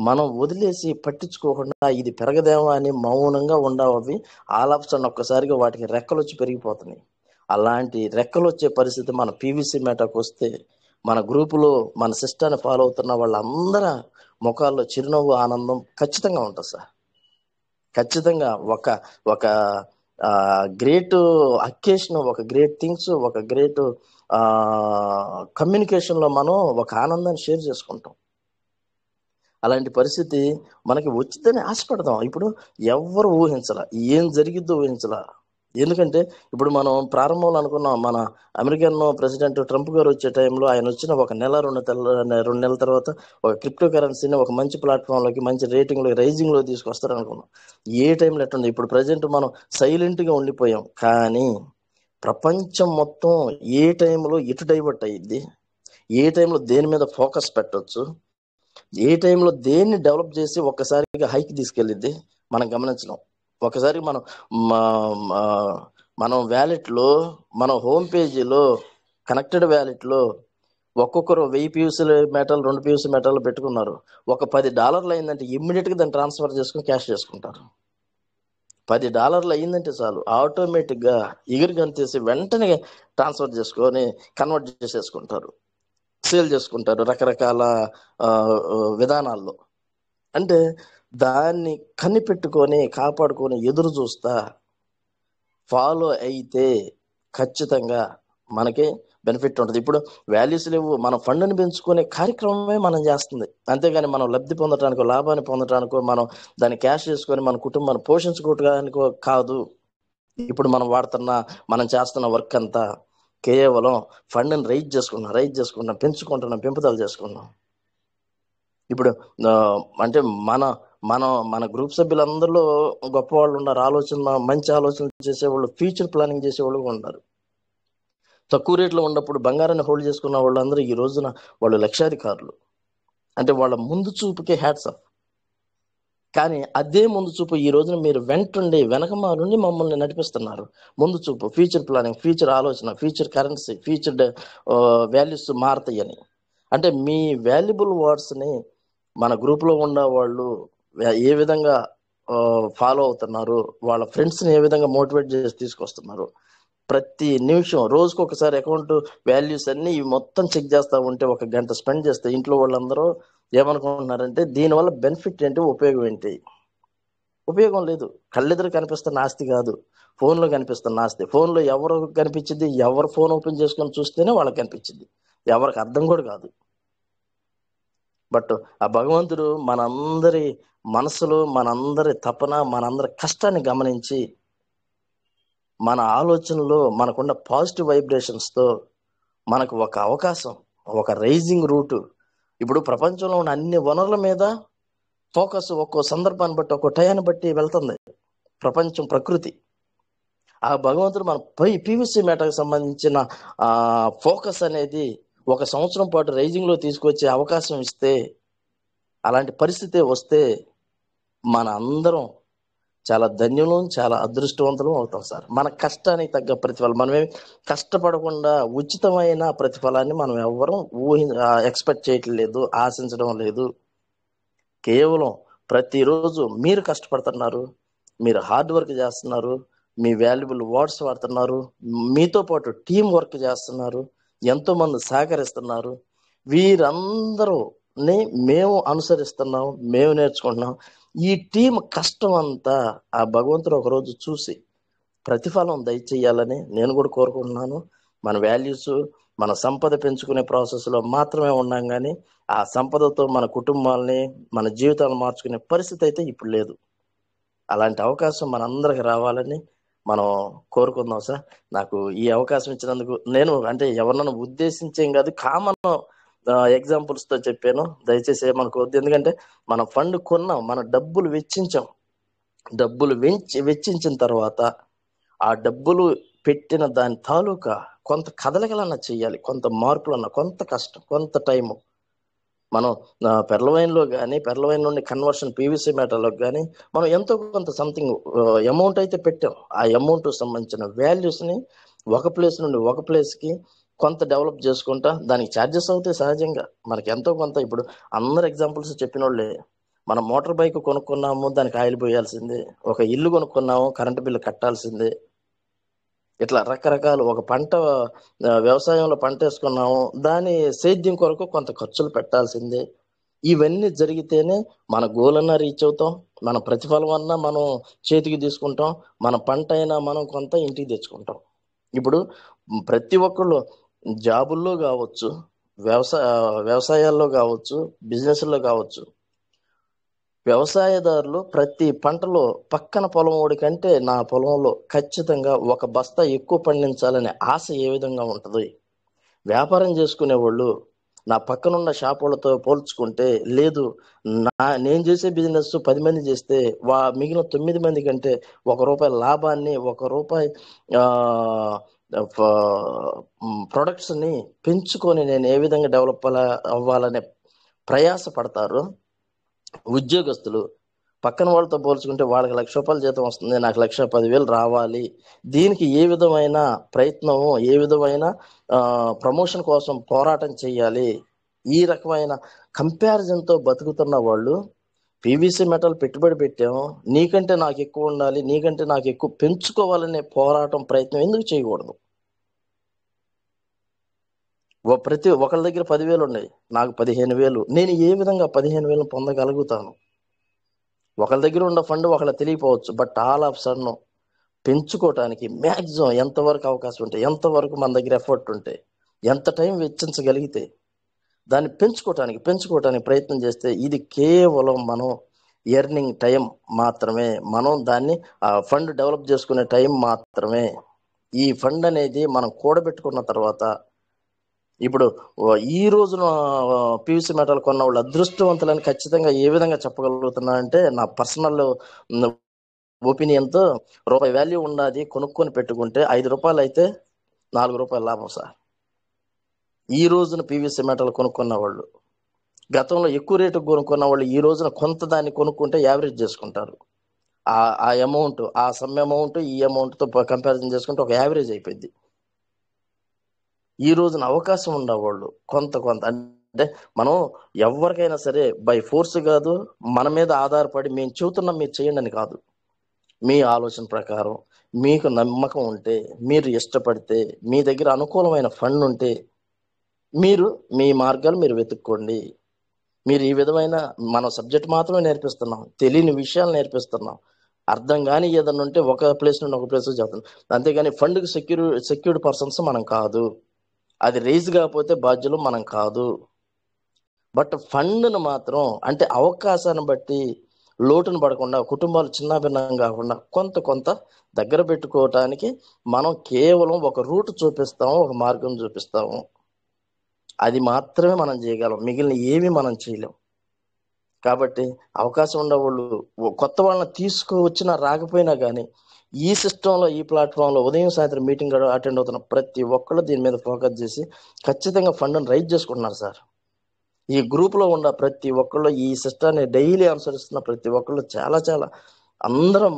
మనం వదిలేసి పట్టించుకోకుండా ఇది పెరగదేమో అని మౌనంగా ఉండవి. ఆల్ ఆఫ్ సడన్ ఒక్కసారిగా వాటికి రెక్కలు వచ్చి పెరిగిపోతున్నాయి. అలాంటి రెక్కలు వచ్చే పరిస్థితి మన పీవీసీ మెటాకు వస్తే మన గ్రూపులో మన సిస్టాన్ని ఫాలో అవుతున్న వాళ్ళందరూ ముఖాల్లో చిరునవ్వు, ఆనందం ఖచ్చితంగా ఉంటుంది సార్. ఖచ్చితంగా ఒక గ్రేట్ అకేషన్, ఒక గ్రేట్ థింగ్స్, ఒక గ్రేట్ కమ్యూనికేషన్లో మనం ఒక ఆనందాన్ని షేర్ చేసుకుంటాం. అలాంటి పరిస్థితి మనకి వచ్చిందని ఆశపడదాం. ఇప్పుడు ఎవరు ఊహించాల, ఏం జరిగిద్దో ఊహించాల. ఎందుకంటే ఇప్పుడు మనం ప్రారంభంలో అనుకున్నాం, మన అమెరికన్ ప్రెసిడెంట్ ట్రంప్ గారు వచ్చే టైంలో ఆయన వచ్చిన 1 నెల 2 నెలల తర్వాత ఒక క్రిప్టో కరెన్సీని ఒక మంచి ప్లాట్ఫామ్లోకి, మంచి రేటింగ్లో, రైజింగ్లో తీసుకొస్తారు అనుకున్నాం. ఏ టైంలో ఎట్టుంది? ఇప్పుడు ప్రజెంట్ మనం సైలెంట్గా ఉండిపోయాం. కానీ ప్రపంచం మొత్తం ఏ టైంలో ఎటు డైవర్ట్ అయ్యిద్ది, ఏ టైంలో దేని మీద ఫోకస్ పెట్టవచ్చు, ఏ టైంలో దేన్ని డెవలప్ చేసి ఒక్కసారిగా హైకి తీసుకెళ్ళిద్ది మనం గమనించడం. ఒకసారి మనం వ్యాలెట్లో, మన హోమ్ పేజీలో, కనెక్టెడ్ వ్యాలెట్లో ఒక్కొక్కరు 1000 PUC మెటల్, 2 PUC మెటల్ పెట్టుకున్నారు. ఒక $10 అయిందంటే ఇమ్మీడియట్గా దాన్ని ట్రాన్స్ఫర్ చేసుకుని క్యాష్ చేసుకుంటారు. $10 అయిందంటే చాలు, ఆటోమేటిక్గా ఎగిరి గంతేసి వెంటనే ట్రాన్స్ఫర్ చేసుకొని కన్వర్ట్ చేసేసుకుంటారు, సేల్ చేసుకుంటారు రకరకాల విధానాల్లో. అంటే దాన్ని కనిపెట్టుకొని కాపాడుకొని ఎదురు చూస్తా ఫాలో అయితే ఖచ్చితంగా మనకి బెనిఫిట్ ఉంటుంది. ఇప్పుడు వాల్యూస్ లేవు, మన ఫండ్ని పెంచుకునే కార్యక్రమమే మనం చేస్తుంది. అంతేగాని మనం లబ్ధి పొందటానికో, లాభాన్ని పొందటానికో, మనం దాన్ని క్యాష్ చేసుకొని మన కుటుంబాన్ని పోషించుకోవటానికో కాదు. ఇప్పుడు మనం చేస్తున్న వర్క్ అంతా కేవలం ఫండ్ని రైజ్ చేసుకుంటున్నాం, పెంపుదల చేసుకున్నాం. ఇప్పుడు అంటే మన గ్రూప్ సభ్యులందరిలో గొప్ప వాళ్ళు ఉన్నారు, మంచి ఆలోచన చేసేవాళ్ళు, ఫ్యూచర్ ప్లానింగ్ చేసేవాళ్ళు ఉన్నారు. తక్కువ రేట్లో ఉన్నప్పుడు బంగారాన్ని హోల్డ్ చేసుకున్న వాళ్ళందరూ ఈ రోజున వాళ్ళు లక్షాధికారులు. అంటే వాళ్ళ ముందు చూపుకే హ్యాట్స్ ఆఫ్. కానీ అదే ముందు చూపు ఈ రోజున మీరు వెనకమా నుండి మమ్మల్ని నడిపిస్తున్నారు. ముందు చూపు, ఫ్యూచర్ ప్లానింగ్, ఫ్యూచర్ ఆలోచన, ఫ్యూచర్ కరెన్సీ, ఫ్యూచర్ వాల్యూస్ మారుతాయని. అంటే మీ వాల్యుబుల్ వర్డ్స్ని మన గ్రూప్లో ఉన్న వాళ్ళు ఏ విధంగా ఫాలో అవుతున్నారు, వాళ్ళ ఫ్రెండ్స్ని ఏ విధంగా మోటివేట్ చేసి తీసుకొస్తున్నారు, ప్రతి నిమిషం రోజుకు ఒకసారి అకౌంట్ వాల్యూస్ అన్ని మొత్తం చెక్ చేస్తూ ఉంటే, 1 గంట స్పెండ్ చేస్తే ఇంట్లో వాళ్ళందరూ ఏమనుకుంటున్నారంటే దీనివల్ల బెనిఫిట్ ఏంటి, ఉపయోగం ఏంటి? ఉపయోగం లేదు. కళ్ళెదురు కనిపిస్తున్న ఆస్తి కాదు, ఫోన్లో కనిపిస్తున్న ఆస్తి. ఫోన్లో ఎవరు కనిపించింది, ఎవరు ఫోన్ ఓపెన్ చేసుకొని చూస్తేనే వాళ్ళకి కనిపించింది, ఎవరికి అర్థం కూడా కాదు. బట్ ఆ భగవంతుడు మనందరి మనసులో, మనందరి తపన, మనందరి కష్టాన్ని గమనించి మన ఆలోచనలో మనకున్న పాజిటివ్ వైబ్రేషన్స్తో మనకు ఒక అవకాశం, ఒక రైజింగ్ రూటు. ఇప్పుడు ప్రపంచంలో ఉన్న అన్ని వనరుల మీద ఫోకస్ ఒక్కో సందర్భాన్ని బట్టి, ఒక్కో టయాన్ని బట్టి వెళ్తుంది ప్రపంచం, ప్రకృతి. ఆ భగవంతుడు మన PVC మెటల్కి సంబంధించిన ఫోకస్ అనేది 1 సంవత్సరం పాటు రైజింగ్లో తీసుకొచ్చే అవకాశం ఇస్తే, అలాంటి పరిస్థితి వస్తే మన అందరం చాలా ధన్యులం, చాలా అదృష్టవంతులం అవుతాం సార్. మన కష్టానికి తగ్గ ప్రతిఫలం, మనమేమి కష్టపడకుండా ఉచితమైన ప్రతిఫలాన్ని మనం ఎవ్వరం ఎక్స్పెక్ట్ చేయట్లేదు, ఆశించడం లేదు. కేవలం ప్రతిరోజు మీరు కష్టపడుతున్నారు, మీరు హార్డ్ వర్క్ చేస్తున్నారు, మీ వాల్యుబుల్ వర్డ్స్ వాడుతున్నారు, మీతో పాటు టీం వర్క్ చేస్తున్నారు, ఎంతోమంది సహకరిస్తున్నారు. వీరందరూని మేము అనుసరిస్తున్నాం, మేము నేర్చుకుంటున్నాం. ఈ టీం కష్టం అంతా ఆ భగవంతుడు ఒకరోజు చూసి ప్రతిఫలం దయచేయాలని నేను కూడా కోరుకుంటున్నాను. మన వాల్యూస్, మన సంపద పెంచుకునే ప్రాసెస్లో మాత్రమే ఉన్నాం, కానీ ఆ సంపదతో మన కుటుంబాలని, మన జీవితాలను మార్చుకునే పరిస్థితి అయితే ఇప్పుడు లేదు. అలాంటి అవకాశం మనందరికి రావాలని మనం కోరుకుందాం సార్. నాకు ఈ అవకాశం ఇచ్చినందుకు, నేను అంటే ఎవరినైనా ఉద్దేశించేం కాదు, కామన్ ఎగ్జాంపుల్స్తో చెప్పాను, దయచేసి ఏమనుకోవద్దు. ఎందుకంటే మనం ఫండ్ కొన్నాం, మన డబ్బులు వెచ్చించాం, వెచ్చించిన తర్వాత ఆ డబ్బులు పెట్టిన దాని తాలూకా కొంత కదలికలన్నా చెయ్యాలి, కొంత మార్పులన్నా, కొంత కష్టం, కొంత టైము. మనం పెర్లవైన్లో కానీ, పెర్లవైన్ నుండి కన్వర్షన్ PVC మెటల్లోకి కానీ మనం ఎంతో కొంత సంథింగ్ అమౌంట్ అయితే పెట్టాం. ఆ అమౌంట్ సంబంధించిన వాల్యూస్ని ఒక ప్లేస్ నుండి ఒక ప్లేస్కి కొంత డెవలప్ చేసుకుంటా, దానికి ఛార్జెస్ అవుతాయి సహజంగా, మనకి ఎంతో కొంత. ఇప్పుడు అందరు ఎగ్జాంపుల్స్ చెప్పిన వాళ్ళే, మనం మోటార్ బైక్ కొనుక్కున్నాము, దానికి ఆయిల్ పోయాల్సిందే, ఒక ఇల్లు కొనుక్కున్నాము, కరెంటు బిల్లు కట్టాల్సిందే, ఇట్లా రకరకాలు. ఒక వ్యవసాయంలో పంట వేసుకున్నాము, దాని సేద్యం కొరకు కొంత ఖర్చులు పెట్టాల్సిందే. ఇవన్నీ జరిగితేనే మన గోల్ అన్నా రీచ్ అవుతాం, మన ప్రతిఫలం అన్నా మనం చేతికి తీసుకుంటాం, మన పంట అయినా మనం కొంత ఇంటికి తెచ్చుకుంటాం. ఇప్పుడు ప్రతి ఒక్కళ్ళు జాబుల్లో కావచ్చు, వ్యవసాయాల్లో కావచ్చు, బిజినెస్లో కావచ్చు, వ్యవసాయదారులు ప్రతి పంటలో పక్కన పొలం ఓడి కంటే నా పొలంలో ఖచ్చితంగా 1 బస్తా ఎక్కువ పండించాలనే ఆశ ఏ విధంగా ఉంటుంది. వ్యాపారం చేసుకునే వాళ్ళు నా పక్కనున్న షాప్ వాళ్ళతో పోల్చుకుంటే, లేదు నేను చేసే బిజినెస్ 10 మంది చేస్తే మిగిలిన 9 మంది కంటే ₹1 లాభాన్ని, ₹1 ప్రొడక్ట్స్ని పెంచుకొని నేను ఏ విధంగా డెవలప్ అవ్వాలనే ప్రయాస పడతారు. ఉద్యోగస్తులు పక్కన వాళ్ళతో పోల్చుకుంటే వాళ్ళకి ₹1,00,000 జీతం వస్తుంది, నాకు 1,10,000 రావాలి. దీనికి ఏ విధమైన ప్రయత్నం, ఏ విధమైన ప్రమోషన్ కోసం పోరాటం చేయాలి, ఈ రకమైన కంపారిజన్తో బతుకుతున్న వాళ్ళు పీవీసీ మెటల్ పెట్టుబడి పెట్టాము, నీకంటే నాకు ఎక్కువ ఉండాలి, నీకంటే నాకు ఎక్కువ పెంచుకోవాలనే పోరాటం ప్రయత్నం ఎందుకు చేయకూడదు? ప్రతి ఒకళ్ళ దగ్గర 10,000 ఉన్నాయి, నాకు 15,000, నేను ఏ విధంగా 15,000 పొందగలుగుతాను? ఒకళ్ళ దగ్గర ఉన్న ఫండ్ ఒకళ్ళ తెలియపోవచ్చు, బట్ ఆల్ ఆఫ్ సడన్ పెంచుకోవటానికి మ్యాక్సిమం ఎంతవరకు అవకాశం ఉంటే, ఎంతవరకు మన దగ్గర ఎఫర్ట్ ఉంటే, ఎంత టైం వెచ్చించగలిగితే దాన్ని పెంచుకోవటానికి ప్రయత్నం చేస్తే ఇది కేవలం మనం ఎర్నింగ్ టైం మాత్రమే, మనం దాన్ని ఫండ్ డెవలప్ చేసుకునే టైం మాత్రమే. ఈ ఫండ్ అనేది మనం కూడబెట్టుకున్న తర్వాత, ఇప్పుడు ఈ రోజున పీవీసీ మెటల్ కొన్న వాళ్ళు అదృష్టవంతులని ఖచ్చితంగా ఏ విధంగా చెప్పగలుగుతున్నా అంటే, నా పర్సనల్ ఒపీనియన్తో ₹1 వాల్యూ ఉన్నది కొనుక్కొని పెట్టుకుంటే ₹5 అయితే ₹4 లాభం సార్. ఈ రోజున పీవీసీ మెటల్ కొనుక్కున్న వాళ్ళు, గతంలో ఎక్కువ రేటుకు కొనుక్కున్న వాళ్ళు ఈ రోజున కొంత దాన్ని కొనుక్కుంటే యావరేజ్ చేసుకుంటారు. ఆ అమౌంట్, ఆ సమ్ అమౌంట్ ఈ అమౌంట్తో కంపారిజన్ చేసుకుంటే ఒక యావరేజ్ అయిపోయింది. ఈ రోజున అవకాశం ఉండేవాళ్ళు కొంత అంటే మనం ఎవరికైనా సరే బై ఫోర్స్ కాదు, మన మీద ఆధారపడి మేము చెబుతున్నాం మీరు చేయండి అని కాదు. మీ ఆలోచన ప్రకారం మీకు నమ్మకం ఉంటే, మీరు ఇష్టపడితే, మీ దగ్గర అనుకూలమైన ఫండ్ ఉంటే మీరు మీ మార్గాలు మీరు వెతుక్కోండి. మీరు ఈ విధమైన మనం సబ్జెక్ట్ మాత్రమే నేర్పిస్తున్నాం, తెలియని విషయాలు నేర్పిస్తున్నాం. అర్థం కానీ ఏదన్నా ఉంటే ఒక ప్లేస్ నుండి ఒక ప్లేస్ చెప్తున్నాం, అంతేగాని ఫండ్కి సెక్యూర్డ్ పర్సన్స్ మనం కాదు. అది రైజ్ కాకపోతే బాధ్యులు మనం కాదు. బట్ ఫండ్ను మాత్రం అంటే అవకాశాన్ని బట్టి లోటును పడకుండా, కుటుంబాలు చిన్నభిన్నం కాకుండా కొంత దగ్గర పెట్టుకోవటానికి మనం కేవలం ఒక రూట్ చూపిస్తాము, ఒక మార్గం చూపిస్తాము. అది మాత్రమే మనం చేయగలం, మిగిలిన ఏమి మనం చేయలేం. కాబట్టి అవకాశం ఉండేవాళ్ళు కొత్త వాళ్ళని తీసుకువచ్చినా రాకపోయినా కానీ ఈ సిస్టంలో, ఈ ప్లాట్ఫామ్లో ఉదయం సాయంత్రం మీటింగ్ అటెండ్ అవుతున్న ప్రతి ఒక్కళ్ళు దీని మీద ఫోకస్ చేసి ఖచ్చితంగా ఫండ్ని రైజ్ చేసుకుంటున్నారు సార్. ఈ గ్రూప్లో ఉన్న ప్రతి ఒక్కళ్ళు, ఈ సిస్టాన్ని డైలీ అనుసరిస్తున్న ప్రతి ఒక్కళ్ళు చాలా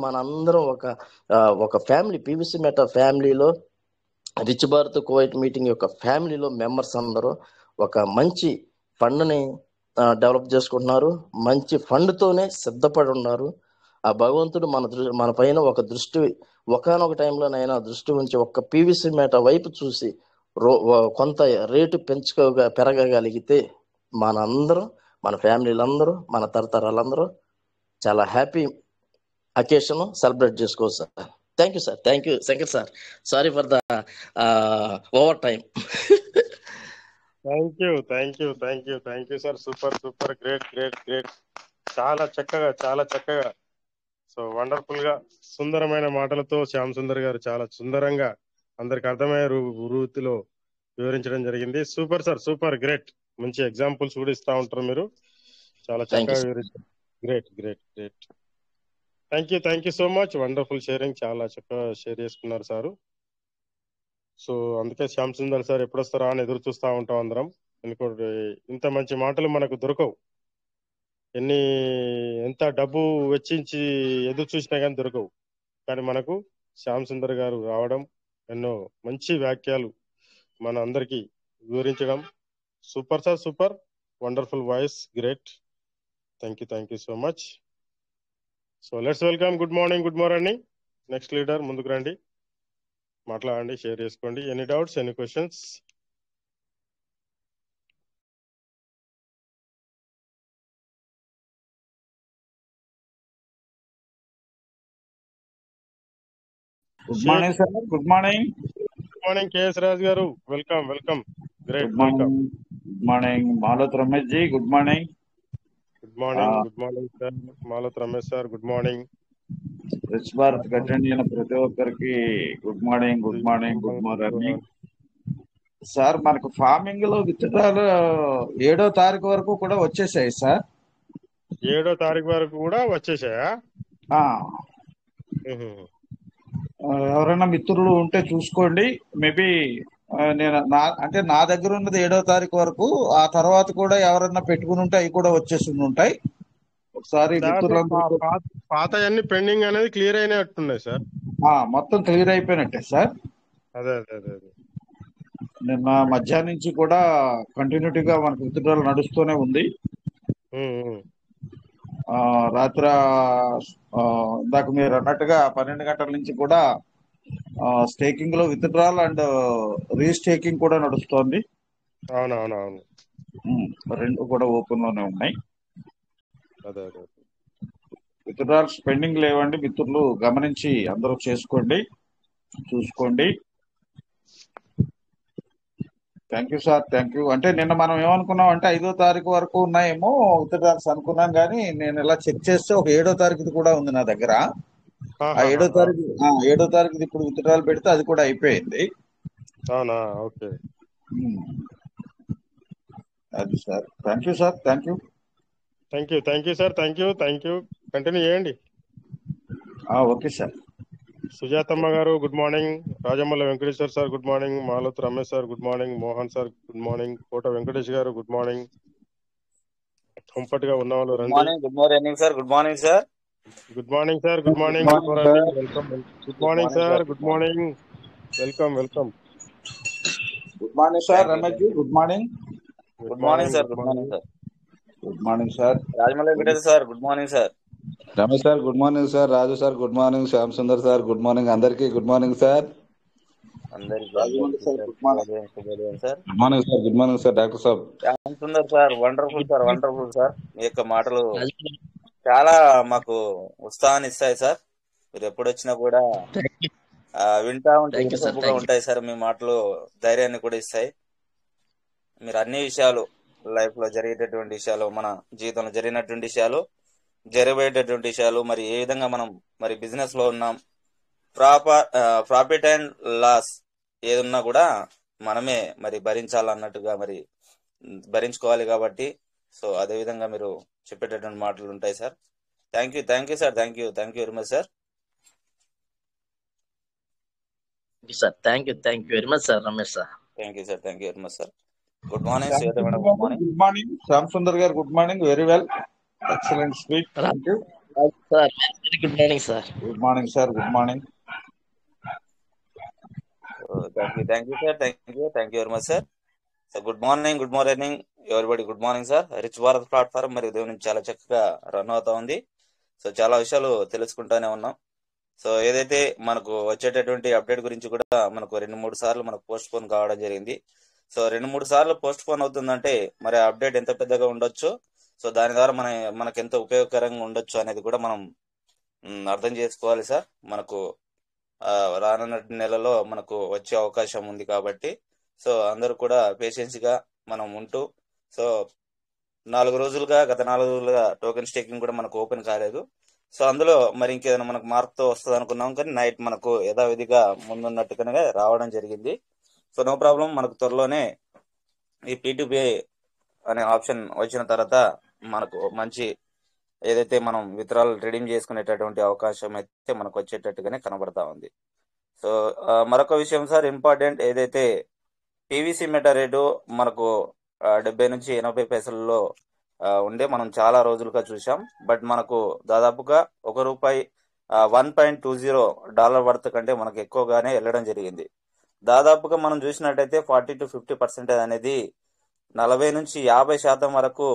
మనందరం ఒక ఫ్యామిలీ, పీవీసీ మెటల్ ఫ్యామిలీలో, రిచ్ భారత్ కువైట్ మీటింగ్ యొక్క ఫ్యామిలీలో మెంబర్స్ అందరూ ఒక మంచి ఫండ్ని డెవలప్ చేసుకుంటున్నారు, మంచి ఫండ్తోనే సిద్ధపడి ఉన్నారు. ఆ భగవంతుడు మన పైన ఒక దృష్టి, ఒకనొక టైంలోనైనా దృష్టి ఉంచి ఒక్క పీవీసీ మెటల్ వైపు చూసి కొంత రేటు పెరగగలిగితే మనందరం, మన ఫ్యామిలీలందరూ, మన తరతరాలందరూ చాలా హ్యాపీ అకేషన్ సెలబ్రేట్ చేసుకోవచ్చు sir. Thank you sir, thank you Shankar sir, sorry for the over time. Thank you sir, super great. చాలా చక్కగా సో వండర్ఫుల్ గా సుందరమైన మాటలతో శ్యామ్ సుందర్ గారు చాలా సుందరంగా అందరికి అర్థమయ్యే రీతిలో వివరించడం జరిగింది. Super sir, super great. మంచి ఎగ్జాంపుల్స్ కూడా ఇస్తా ఉంటారు మీరు, చాలా చక్కగా వివరించారు. Great. Thank you so much. Wonderful sharing, చాలా చక్కగా షేర్ చేసుకున్నారు సారు. సో అందుకే శ్యామ్ సుందర్ సార్ ఎప్పుడొస్తారా అని ఎదురు చూస్తూ ఉంటాం అందరం. ఎందుకంటే ఇంత మంచి మాటలు మనకు దొరకవు, ఎంత డబ్బు వెచ్చించి ఎదురు చూసినా కానీ దొరకవు. కానీ మనకు శ్యామ్ సుందర్ గారు రావడం, ఎన్నో మంచి వాక్యాలు మన అందరికీ వివరించడం, super sir, super wonderful voice, great. Thank you so much. So let's welcome. Good morning. Next leader ముందుకు రండి, మాట్లాడండి, షేర్ చేసుకోండి. Any doubts, any questions? Good morning sir. Good morning KS Raju garu, welcome. Great. Good morning Maloth Ramesh ji. Good morning sir. Maloth Ramesh sir, good morning. Rich Bharat attend అయిన ప్రతి ఒక్కరికి good morning. Sir మనకు farming లో విత్తనాలు 7వ తారీఖు వరకు కూడా వచ్చేసాయి సార్. 7వ తారీఖు వరకు కూడా వచ్చేసాయా? ఎవరైనా మిత్రులు ఉంటే చూసుకోండి. మేబీ నా దగ్గర ఉన్నది 7వ తారీఖు వరకు. ఆ తర్వాత కూడా ఎవరైనా పెట్టుకుని ఉంటే అవి కూడా వచ్చేసి ఉంటాయి. ఒకసారి సార్ మిత్రులందరూ పాత అన్ని పెండింగ్ అనేది క్లియర్ అయినట్టున్నాయి సార్. మొత్తం క్లియర్ అయిపోయినట్టే సార్. అదే అదే అదే అదే నిన్న మధ్యాహ్నం నుంచి కూడా కంటిన్యూటీగా మనకు విత్డ్రాల్ నడుస్తూనే ఉంది. రాత్రి ఇందాక మీరు అన్నట్టుగా 12 గంటల నుంచి కూడా స్టేకింగ్ లో విత్డ్రాల్ అండ్ రీస్టేకింగ్ కూడా నడుస్తోంది. అవునవునవును, రెండు కూడా ఓపెన్ లోనే ఉన్నాయి. అదే అదే విత్డ్రాల్స్ పెండింగ్ లేవండి, మిత్రులు గమనించి అందరూ చేసుకోండి, చూసుకోండి. Thank you sir, thank you. అంటే నిన్న మనం ఏమనుకున్నాం అంటే 5వ తారీఖు వరకు ఉన్నాయేమో విత్డ్రాల్స్ అనుకున్నాం, కానీ నేను ఇలా చెక్ చేస్తే ఒక 7వ తారీఖుది కూడా ఉంది నా దగ్గర. ఆ 7వ తారీఖుది ఇప్పుడు విత్డ్రాల్ పెడితే అది కూడా అయిపోయింది. అవునా, ఓకే. అది sir. Thank you sir, thank you. Thank you sir, thank you. Continue చేయండి. Okay sir. Sujathamma garu good morning. Rajamalla Venkateshwar sir good morning. Malath Ramesh sir good morning. Mohan sir good morning. Kota Venkatesh garu good morning. Comfort గా ఉన్న వాళ్ళు రండి. Good morning sir. Good morning sir. Good morning sir. Good morning. Welcome. Good morning sir. Good morning. Welcome. Good morning sir Ramesh ji. Good morning. Good morning sir. Good morning sir. Good morning sir. Rajamalla Venkateshwara sir good morning sir. Ramesh sir good morning sir. Raju sir good morning. Shyam Sundar sir good morning. అందరికి good morning sir. అందరికి good morning sir. Good morning sir. Good morning sir. Doctor sir Shyam Sundar sir wonderful sir. Wonderful sir. మీ యొక్క మాటలు చాలా మాకు ఉత్సాహాన్ని ఇస్తాయి sir. మీరు ఎప్పుడు వచ్చినా కూడా వింటా ఉంటే గొప్పగా ఉంటాయి సార్. మీ మాటలు ధైర్యాన్ని కూడా ఇస్తాయి. మీరు అన్ని విషయాలు లైఫ్ లో జరిగేటటువంటి విషయాలు, మన జీవితంలో జరిగినటువంటి విషయాలు, జరగబోయేటటువంటి విషయాలు, మరి ఏ విధంగా మనం మరి బిజినెస్ లో ఉన్నాం, ప్రాఫిట్ అండ్ లాస్ ఏదున్నా కూడా మనమే మరి భరించాలన్నట్టుగా మరి భరించుకోవాలి కాబట్టి, సో అదే విధంగా మీరు చెప్పేటటువంటి మాటలు ఉంటాయి sir. Thank you sir. Thank you very much sir. Thank you very much sir Ramesh sir. Thank you very much sir. Good morning good morning Shyam Sundar garu. Good morning. Very well, excellent speech. Thank you sir. Good morning sir. Good morning sir. Good morning. Thank you sir. Thank you very much sir. So good morning everybody. Good morning sir. Rich Bharat platform మరి ఉదయం నుంచి చాలా చక్కగా run అవుతా ఉంది. So చాలా విషయాలు తెలుసుకుంటానే ఉన్నాం. సో ఏదైతే మనకు వచ్చేటటువంటి అప్డేట్ గురించి కూడా మనకు 2-3 సార్లు మనకు పోస్ట్ పోన్ కావడం జరిగింది. సో 2-3 సార్లు పోస్ట్ పోన్ అవుతుందంటే మరి అప్డేట్ ఎంత పెద్దగా ఉండొచ్చు, సో దాని ద్వారా మనకు ఎంత ఉపయోగకరంగా ఉండొచ్చు అనేది కూడా మనం అర్థం చేసుకోవాలి సార్. మనకు రానున్న నెలలో మనకు వచ్చే అవకాశం ఉంది కాబట్టి, సో అందరూ కూడా పేషెన్స్ గా మనం ఉంటూ, సో 4 రోజులుగా గత 4 రోజులుగా టోకెన్ స్టేకింగ్ కూడా మనకు ఓపెన్ కాలేదు. సో అందులో మరి ఇంకేదైనా మనకు మార్పుతో వస్తుంది అనుకున్నాం, కానీ నైట్ మనకు యథావిధిగా ముందున్నట్టుగానే రావడం జరిగింది. So no problem. మనకు త్వరలోనే ఈ P2P అనే ఆప్షన్ వచ్చిన తర్వాత మనకు మంచి ఏదైతే మనం విత్డ్రాల్ రిడీమ్ చేసుకునేటటువంటి అవకాశం అయితే మనకు వచ్చేటట్టుగానే కనబడతా ఉంది. సో మరొక విషయం సార్ ఇంపార్టెంట్, ఏదైతే PVC మెటా రేటు మనకు 70 నుంచి 80 పైసలలో ఉండే మనం చాలా రోజులుగా చూసాం. బట్ మనకు దాదాపుగా ₹1 $1.20 వర్త్ కంటే మనకు ఎక్కువగానే వెళ్ళడం జరిగింది. దాదాపుగా మనం చూసినట్టయితే 40 to 50% అనేది 40 నుంచి 50% వరకు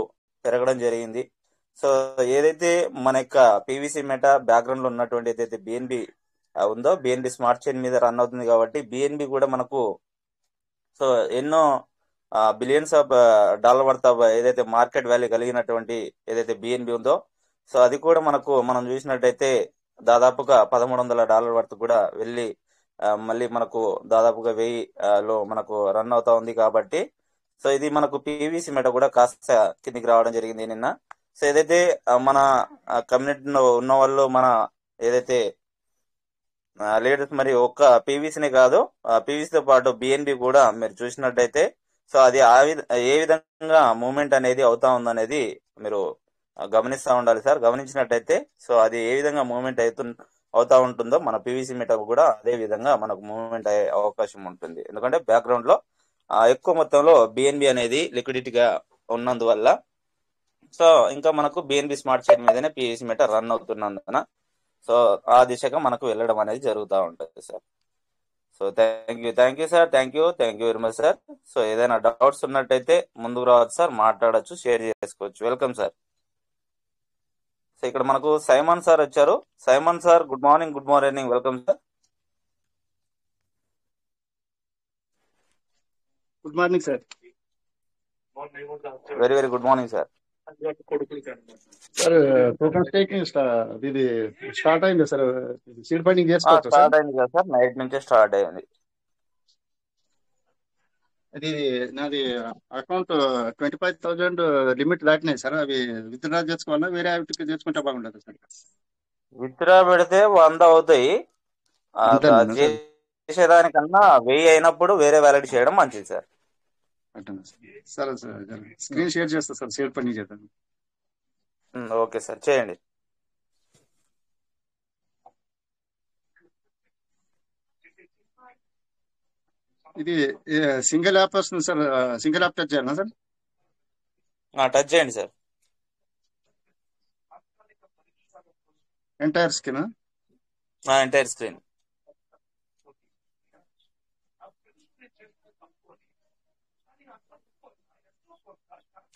పెరగడం జరిగింది. సో ఏదైతే మన యొక్క PVC మెటా బ్యాక్గ్రౌండ్ లో ఉన్నటువంటి ఏదైతే BNB ఉందో, BNB స్మార్ట్ చైన్ మీద రన్ అవుతుంది కాబట్టి BNB కూడా మనకు సో ఎన్నో billions of dollar worth of ఏదైతే మార్కెట్ వాల్యూ కలిగినటువంటి ఏదైతే BNB ఉందో, సో అది కూడా మనం చూసినట్టయితే దాదాపుగా $1,300 వర్త్ కూడా వెళ్ళి మళ్ళీ మనకు దాదాపుగా 1000లో మనకు రన్ అవుతా ఉంది కాబట్టి, సో ఇది మనకు PVC మెటా కూడా కాస్త కిందికి రావడం జరిగింది నిన్న. సో ఏదైతే మన కమ్యూనిటీలో ఉన్న వాళ్ళు మన ఏదైతే లీడర్స్ మరి ఒక్క PVCనే కాదు, PVCతో పాటు BNB కూడా మీరు చూసినట్టయితే, సో అది ఏ విధంగా మూవ్మెంట్ అనేది అవుతా ఉందనేది మీరు గమనిస్తూ ఉండాలి సార్. గమనించినట్టయితే సో అది ఏ విధంగా మూవ్మెంట్ అవుతా ఉంటుందో మన PVC మెటా కూడా అదే విధంగా మనకు మూవ్మెంట్ అయ్యే అవకాశం ఉంటుంది. ఎందుకంటే బ్యాక్గ్రౌండ్ లో ఎక్కువ మొత్తంలో BNB అనేది లిక్విడిటీగా ఉన్నందువల్ల సో ఇంకా మనకు బిఎన్బి స్మార్ట్ చైన్ మీదనే పివిసి మీటర్ రన్ అవుతున్నందున సో ఆ దిశగా మనకు వెళ్ళడం అనేది జరుగుతూ ఉంటుంది sir. So thank you sir, thank you very much sir. So ఏదైనా డౌట్స్ ఉన్నట్టయితే ముందుకు రావచ్చు సార్, మాట్లాడచ్చు, షేర్ చేసుకోవచ్చు. Welcome sir. సో ఇక్కడ మనకు సైమన్ సార్ వచ్చారు. Simon sir, good morning, welcome sir. Good morning sir. Very very good morning sir. Sir token staking ఇది స్టార్ట్ అయింది సార్. సీడ్ ఫండింగ్ చేసుకోవచ్చు సార్. స్టార్ట్ అయింది కదా సార్, నైట్ నుంచే స్టార్ట్ అయింది. అది నాది అకౌంట్ 25,000 లిమిట్ దాటినాయి సార్. అవి విత్డ్రా చేసుకోవాలా వేరే యాక్టివిటీ చేసుకుంటే బాగుంటుంది సార్. విత్డ్రా పెడితే 100 అవుతాయి. అంతేనా సార్? చేసేదానికన్నా 1000 అయినప్పుడు వేరే వ్యాలిడ్ చేయడం మంచిది సార్. అట్టనా సార్? సరే సార్, స్క్రీన్ షేర్ చేస్తా సార్, సీడ్ ఫండింగ్ చేద్దాం. ఓకే సార్, చేయండి. ఇది సింగిల్ యాప్ వస్తుంది సార్. సింగిల్ యాప్ టచ్ చేయాలా సార్? టచ్ చేయండి sir. Entire screen entire screen.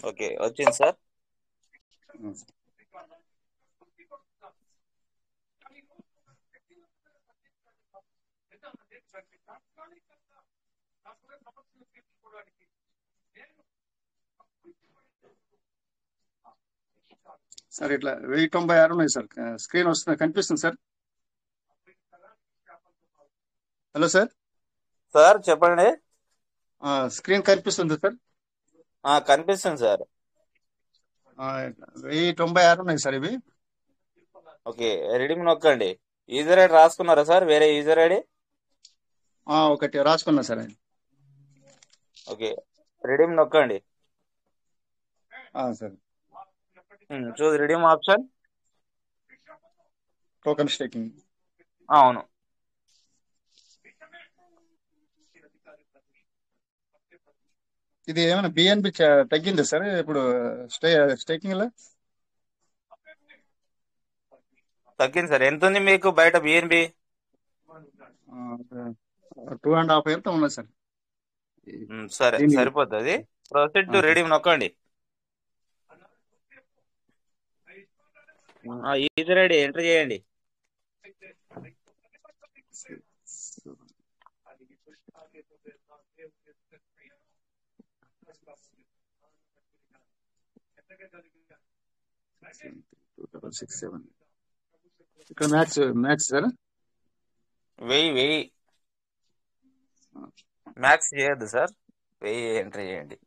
Okay, వచ్చింది సార్. సార్ ఇట్లా 1096 ఉన్నాయి సార్. స్క్రీన్ వస్తుంది, కనిపిస్తుంది సార్. Hello sir. సార్ చెప్పండి. స్క్రీన్ కనిపిస్తుంది సార్. కనిపిస్తుంది సార్. 1096 ఉన్నాయి సార్ ఇవి. ఓకే, రీడింగ్ నొక్కండి. యూజర్ ఐడి రాసుకున్నారా సార్? వేరే యూజర్ ఐడి ఒకటి రాసుకున్నా సార్. ఓకే, రీడింగ్ నొక్కండి. సార్ చూసి రిడీమ్ ఆప్షన్. Token staking. అవును. ఇది ఏమైనా బిఎన్బి తగ్గింది సార్ ఇప్పుడు స్టేకింగ్ లో? తగ్గింది సార్. ఎంత ఉంది మీకు బయట బిఎన్బి? 2.5 ఎంతో ఉన్నది సార్. సరే, సరిపోతుంది. ప్రొసీడ్ టు రిడీమ్ నొక్కండి. యూజర్ ఐడి ఎంటర్ చేయండి. ఇక్కడ మ్యాథ్స్ సార్. 1000 మ్యాక్స్ చేయొద్దు సార్, 1000 ఎంటర్ చేయండి.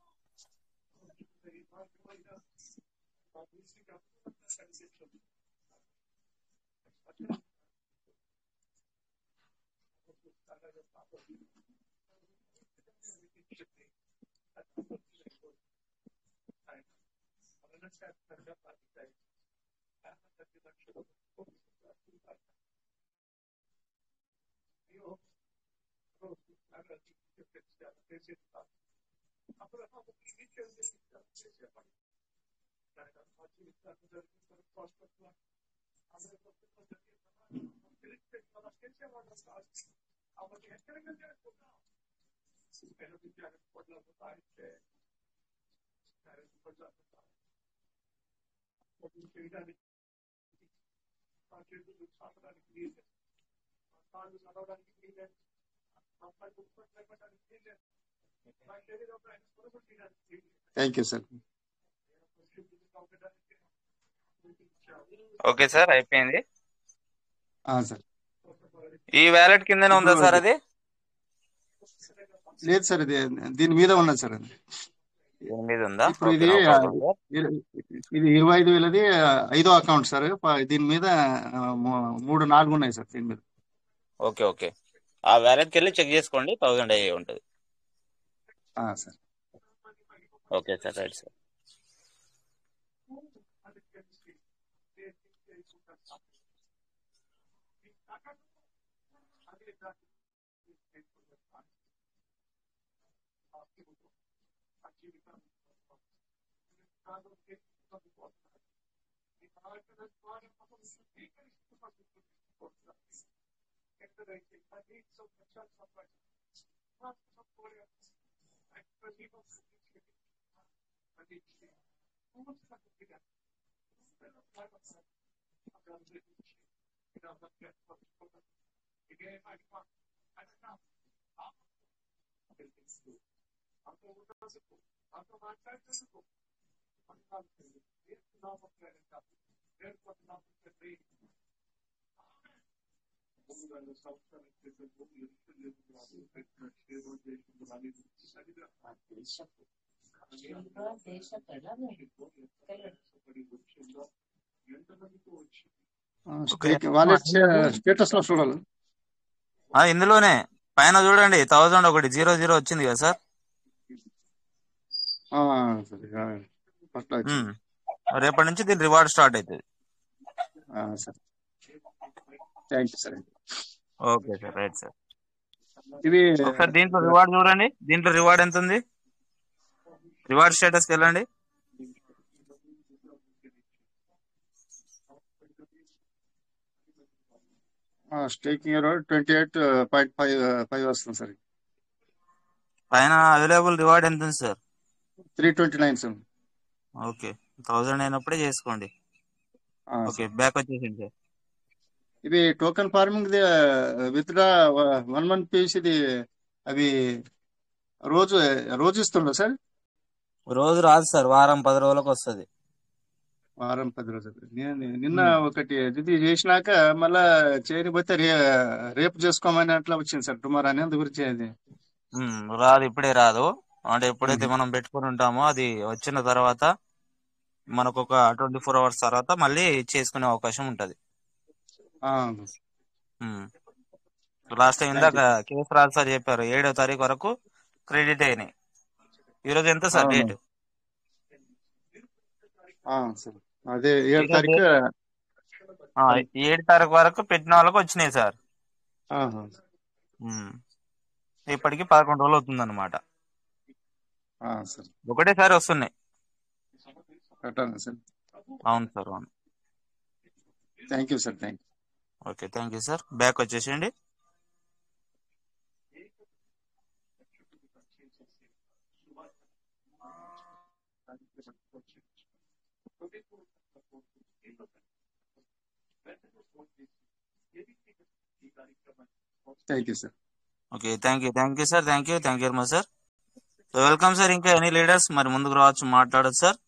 Thank you sir. Okay sir, అయిపోయింది. సార్ ఈ వ్యాలెట్ కిందనే ఉందా సార్? అది లేదు సార్, ఇది దీని మీద ఉన్నది సార్. అది దీని మీద ఉందా? ఇప్పుడు ఇది 25,000ది 5వ అకౌంట్ సార్. దీని మీద 3-4 ఉన్నాయి సార్ దీని మీద. ఓకే ఓకే, ఆ వ్యాలెట్కి వెళ్ళి చెక్ చేసుకోండి, 1000 అయ్యే ఉంటుంది. Sir okay sir, right sir. Wallet status లో చూడాలి. ఇందులోనే పైన చూడండి 1000 ఒకటి 00 వచ్చింది కదా సార్. రేపటి నుంచి దీని రివార్డ్ స్టార్ట్ అవుతుంది. Thank you sir. Okay sir, right sir. ఇది ఒకసారి దీంట్లో రివార్డ్ చూడండి. దీంట్లో రివార్డ్ ఎంత ఉంది? రివార్డ్ స్టేటస్కి వెళ్ళండి. స్టేకింగ్ 28.5 వస్తుంది సార్. పైన అవైలబుల్ రివార్డ్ ఎంత ఉంది సార్? 329 సార్. ఓకే, 1000 అయినప్పుడే చేసుకోండి. ఓకే, బ్యాక్ వచ్చేసింది సార్. ఇది token farming withdraw 1 month piece. ఇది అవి రోజు ఇస్తుండ్రా సార్? రోజు రాదు సార్, వారం 10 రోజులకు వస్తుంది. వారం 10 రోజులు. నిన్న ఒకటి ఇది చేసినాక మళ్ళా చేయకపోతే రేపు చేసుకోమని అట్లా వచ్చింది సార్. టుమారో అని అందు గురించి అది రాదు, ఇప్పుడే రాదు. అంటే ఎప్పుడైతే మనం పెట్టుకుని ఉంటామో అది వచ్చిన తర్వాత మనకు ఒక 24 hours తర్వాత మళ్ళీ చేసుకునే అవకాశం ఉంటది. లాస్ట్ టైం ఇందాక కేసు రాజు సార్ చెప్పారు 7వ తారీఖు వరకు క్రెడిట్ అయినాయి. ఈరోజు ఎంత సార్ డేట్? అదే 7 తారీఖు 7 తారీఖు వరకు పెట్టిన వాళ్ళకి వచ్చినాయి సార్. ఇప్పటికి 11 రోజులు అవుతుంది అనమాట. ఒకటేసారి వస్తున్నాయి. అవును సార్, అవును. Thank you sir. Thank you. Okay, thank you sir. Back వచ్చేసేయండి. Thank you sir. Okay, thank you sir. Thank you very much sir. So welcome sir. ఇంకా ఎనీ లీడర్స్ మరి ముందుకు రావచ్చు, మాట్లాడచ్చు sir.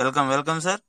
Welcome sir.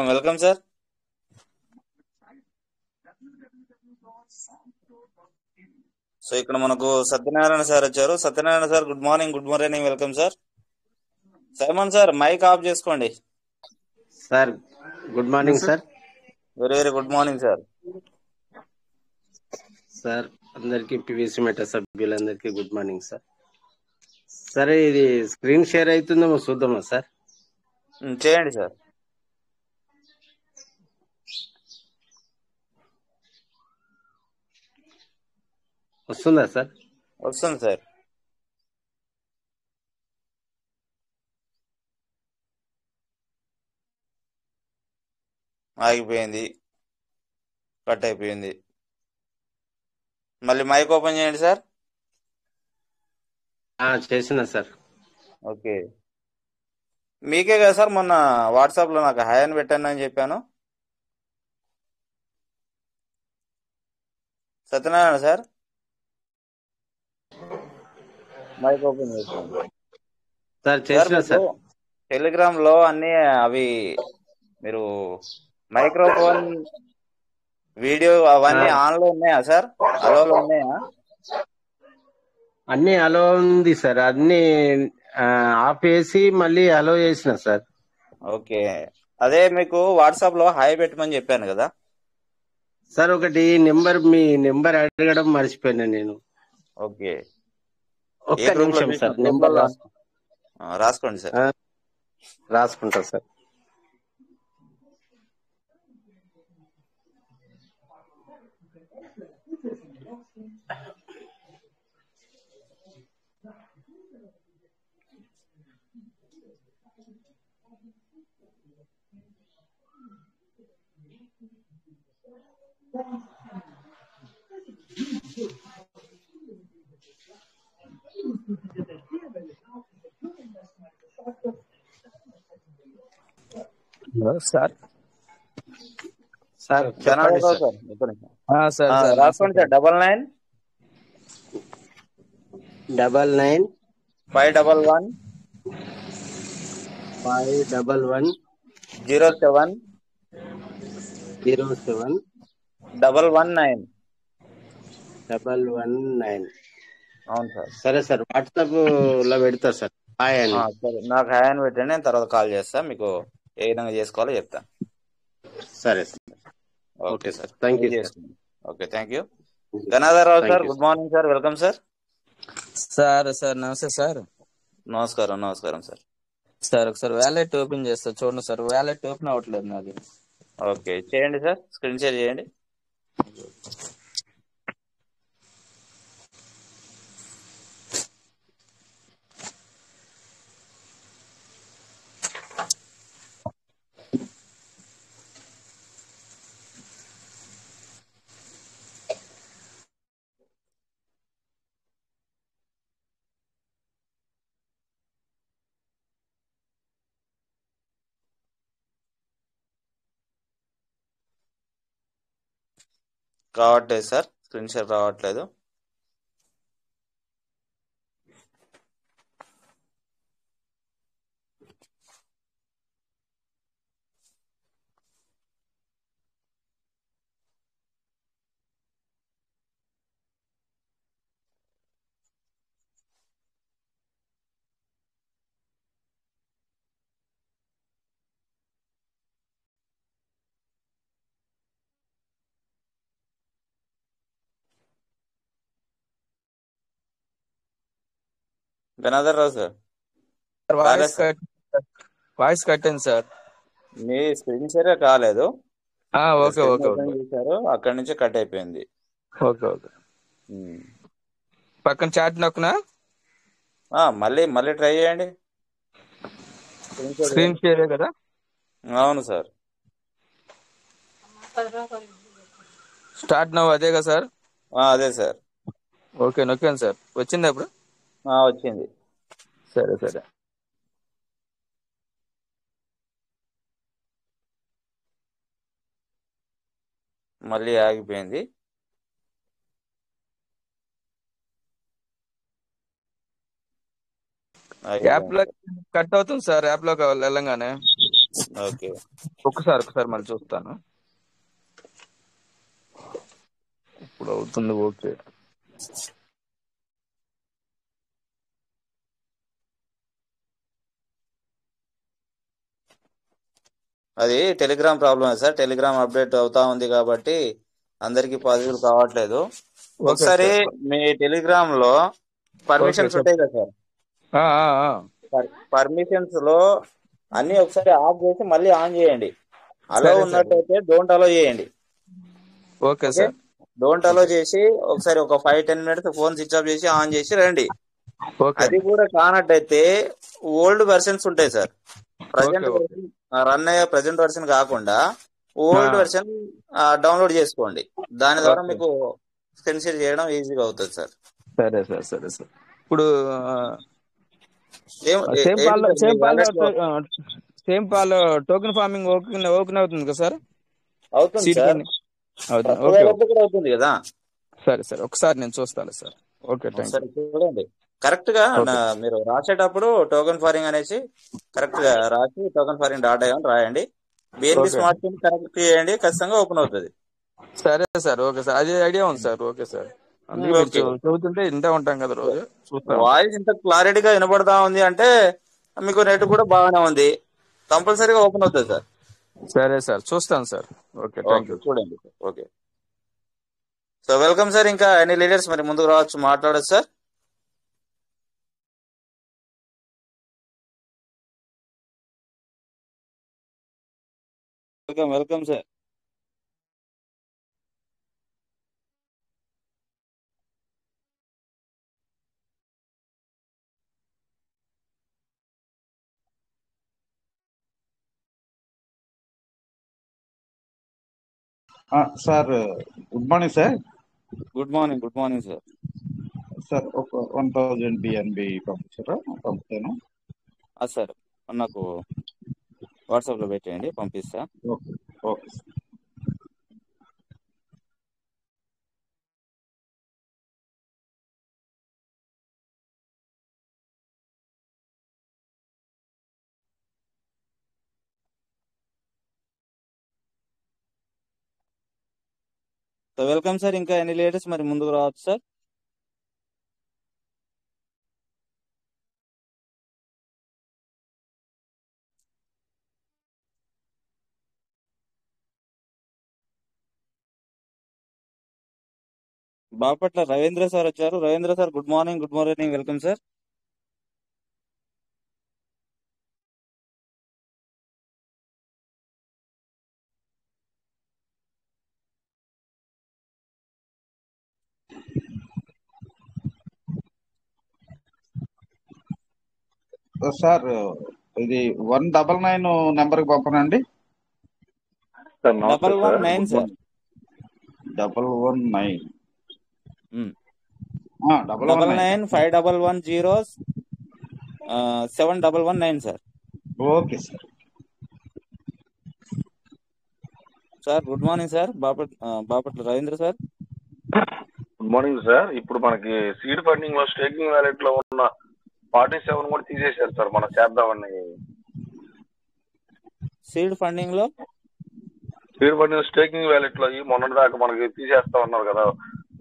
Welcome sir. So ఇక్కడ మనకు Satyanarayana sir వచ్చారు. Satyanarayana sir, good morning. Welcome sir. Simon sir, mike off చేసుకోండి sir. Good morning sir. Very very good morning sir. Sir అందరికి పివిసి మెటా సభ్యులందరికీ గుడ్ మార్నింగ్ సార్. సరే ఇది screen share అవుతుందేమో చూద్దామా సార్? చేయండి సార్. వస్తుందా సార్? వస్తుంది సార్. ఆగిపోయింది, కట్ అయిపోయింది. మళ్ళీ మైక్ ఓపెన్ చేయండి సార్. చేసిన సార్. ఓకే, మీకే కదా సార్ మొన్న వాట్సాప్లో నాకు హాయ్ అని పెట్టాను అని చెప్పాను. సత్యనారాయణ సార్, మైక్ ఓపెన్ చేసుకోండి సార్. సార్ చేసిన మీకు సార్. టెలిగ్రామ్ లో అన్ని అవి మీరు మైక్రోఫోన్ వీడియో అవన్నీ ఆన్ లో ఉన్నాయా సార్? అలోలో ఉన్నాయా? అన్ని అలో ఉంది సార్. అన్ని ఆఫ్ చేసి మళ్ళీ అలో చేసిన సార్. ఓకే, అదే మీకు వాట్సాప్ లో హాయ్ పెట్టమని చెప్పాను కదా సార్. ఒకటి మీ నెంబర్ అడగడం మర్చిపోయినా నేను. ఓకే, ఒక్క నిమిషం సార్. నెంబర్ రాసుకోండి సార్. రాసుకుంటా సార్. సార్ సార్ చెప్పండి సార్. రాసుకోండి సార్. 99 99 511 511 07 07 119. 119. అవును సార్. సరే సార్. వాట్సాప్ లో పెడతా సార్ హాయ్ అని. సరే, నాకు హాయ్ అని పెట్టండి, నేను తర్వాత కాల్ చేస్తా, మీకు ఏ విధంగా చేసుకోవాలో చెప్తా. సరే sir. Okay sir, thank you. Okay, thank you. Ganadhar Rao sir, good morning sir, welcome sir. Sir నమస్తే సార్. నమస్కారం. నమస్కారం సార్. సార్ ఒకసారి వ్యాలెట్ ఓపెన్ చేస్తా చూడండి సార్. వ్యాలెట్ ఓపెన్ అవ్వట్లేదు నాది. ఓకే, చేయండి సార్, స్క్రీన్ షేర్ చేయండి. రావట్లేదు సార్, స్క్రీన్ షేర్ రావట్లేదు. గణాధర్ రావు సార్, వాయిస్ కట్టింది సార్. మీ స్క్రీన్ షేర్ కాలేదు. ఓకే ఓకే చేశారు, అక్కడి నుంచి కట్ అయిపోయింది. Okay okay. పక్కన చాట్ నొక్కనా? మళ్ళీ ట్రై చేయండి. స్క్రీన్ షేరే కదా? అవును సార్. స్టార్ట్ నవ్వు అదే కదా సార్? అదే సార్. Okay, నొక్కాను sir. వచ్చింది అప్పుడు? వచ్చింది. సరే సరే. మళ్ళీ ఆగిపోయింది. యాప్ లో కట్ అవుతుంది సార్. యాప్ లో వెళ్ళంగానే. ఓకే, ఒకసారి మళ్ళీ చూస్తాను. ఇప్పుడు అవుతుంది. ఓకే. అది టెలిగ్రామ్ ప్రాబ్లమే సార్. టెలిగ్రామ్ అప్డేట్ అవుతా ఉంది కాబట్టి అందరికి పాజిబుల్ కావట్లేదు. ఓకే ఒకసారి సార్. మీ టెలిగ్రామ్ లో ఓకే పర్మిషన్స్ ఉంటాయి కదా సార్, పర్మిషన్స్ లో అన్ని ఒకసారి ఆఫ్ చేసి మళ్ళీ ఆన్ చేయండి. అలో సరే సార్. ఉన్నట్టయితే డోంట్ అలో చేయండి. Okay okay, sir. Don't allow okay చేసి ఒకసారి ఒక 5-10 మినిట్స్ ఫోన్ స్విచ్ ఆఫ్ చేసి ఆన్ చేసి రండి. ఓకే అది అండి. కూడా కానట్టయితే ఓల్డ్ వెర్షన్స్ ఉంటాయి sir. Okay present okay version run అయ్యే ప్రజెంట్ వెర్షన్ కాకుండా ఓల్డ్ వెర్షన్ డౌన్లోడ్ చేసుకోండి. దాని ద్వారా ఓకే మీకు స్క్రీన్ షేర్ చేయడం ఈజీగా అవుతుంది సార్. సరే సార్. సరే సార్. ఇప్పుడు ఏంటి సార్ మీ వ్యాలెట్ లో same pool token farming open అవుతుంది కదా సార్? అవుతుంది సీడ్ సార్, ఫండింగ్ అవుతుంది. ట్రస్ట్ ఓకే వ్యాలెట్ ఓకే కూడా అవుతుంది కదా. సరే సార్. ఒకసారి నేను చూస్తాను సార్. Okay thank you. ఒకసారి చూడండి కరెక్ట్ గా. ఓకే మీరు రాసేటప్పుడు టోకెన్ ఫారింగ్ అనేసి కరెక్ట్ గా రాసి టోకెన్ ఫారింగ్ డాట్ అని రాయండి. BNB okay smart phone connect చేయండి, ఖచ్చితంగా ఓపెన్ అవుతుంది. సరే సార్. Okay sir. అది ఐడియా ఉంది సార్. Okay sir. అందుకే మీరు ఓకే, చదువుతుంటే ఇంటే ఉంటాం కదా రోజు, చూస్తూ ఉంటాం. వాయిస్ ఇంత క్లారిటీగా వినపడతా ఉంది అంటే మీకు నెట్ కూడా బాగానే ఉంది, కంపల్సరీగా ఓపెన్ అవుతుంది సార్. సరే సార్. చూస్తాను sir. Okay thank okay you. చూడండి sir. Okay, so welcome sir. ఇంకా ఎనీ లీడర్స్ మరి ముందుకు రావచ్చు, మాట్లాడచ్చు sir. Welcome welcome sir. Sir good morning sir. Good morning sir. Sir ఒక 1000 బిఎన్బి పంపించారా? పంపుతాను. సార్ నాకు వాట్సాప్ లో పెట్టేయండి, పంపిస్తా. Okay okay sir. So welcome sir. ఇంకా ఎనీ లీడర్స్ మరి ముందుకు రావచ్చు సార్. బాపట్ల రవీంద్ర సార్ వచ్చారు. Ravindra sir good morning welcome sir. Sir ఇది 199 నెంబర్కి పంపనండి. సార్ నమస్తే sir. 119 sir. 119 99 5110 7119 sir. Okay sir. Sir good morning sir. Bapatla Ravindra sir. Good morning sir. ఇప్పుడు మనకి సీడ్ ఫండింగ్ లో స్టేకింగ్ వ్యాలెట్ లో ఉన్న 47 కూడా తీసేశారు సార్. మనం చేద్దామని. సీడ్ ఫండింగ్ లో స్టేకింగ్ వ్యాలెట్ లో మొన్నటి దాకా మనకి తీసేస్తా ఉన్నారు కదా.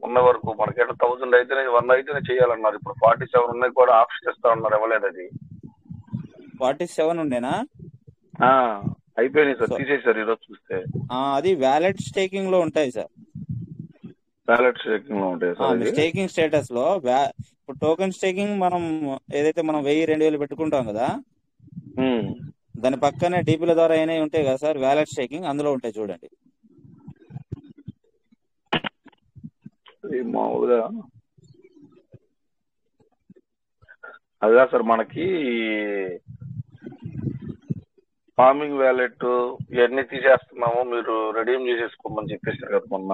ఉన్న వరకు మనకి 1000 అయితేనే 1 అయితేనే చేయాలన్నారు. ఇప్పుడు 47 ఉన్నాయి కూడా ఆప్షన్ ఇస్తా ఉన్నారు. ఇవ్వలేదు అది. 47 ఉండేనా? అయిపోయినాయి సార్, తీసేశారు ఈరోజు చూస్తే. అది వ్యాలెట్ స్టేకింగ్ లో ఉంటాయి సార్. వ్యాలెట్ స్టేకింగ్ లో ఉంటాయి సార్. స్టేకింగ్ స్టేటస్ లో ఇప్పుడు టోకెన్ స్టేకింగ్ మనం ఏదైతే మనం 1000-2000 పెట్టుకుంటాం కదా, దాని పక్కనే డీపీల ద్వారా అయినా ఉంటాయి కదా సార్, వ్యాలెట్ స్టేకింగ్ అందులో ఉంటాయి చూడండి. మామూలుగా అదే సార్ మనకి ఫార్మింగ్ వ్యాలెట్ ఇవన్నీ తీసేస్తున్నాము, మీరు రెడీమ్ చేసేసుకోమని చెప్పేసారు కదా మొన్న.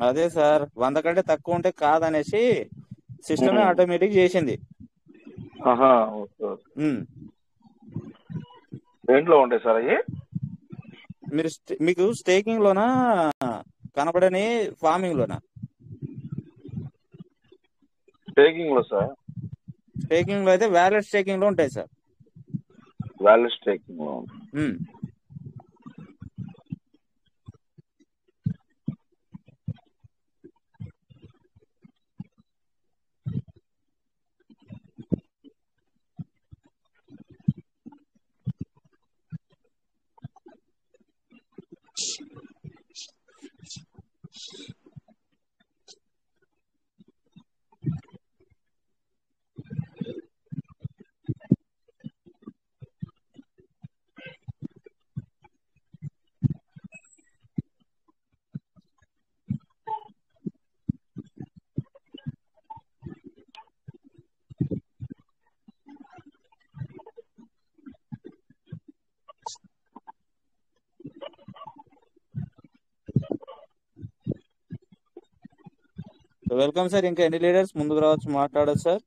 అదే సార్, 100 కంటే తక్కువ ఉంటే కాదనేసి సిస్టమే ఆటోమేటిక్ చేసింది. దేంట్లో ఉంటాయి సార్ అవి? మీకు స్టేకింగ్ లోనా కనపడని, ఫార్మింగ్ లోనా? స్టేకింగ్ లో సార్. స్టేకింగ్ లో అయితే వ్యాలెట్ స్టేకింగ్ లో ఉంటాయి సార్. వ్యాలెట్ స్టేకింగ్ లో వెల్కమ్ సార్. ఇంకా ఎన్ని లీడర్స్ ముందుకు రావచ్చు మాట్లాడచ్చు సార్?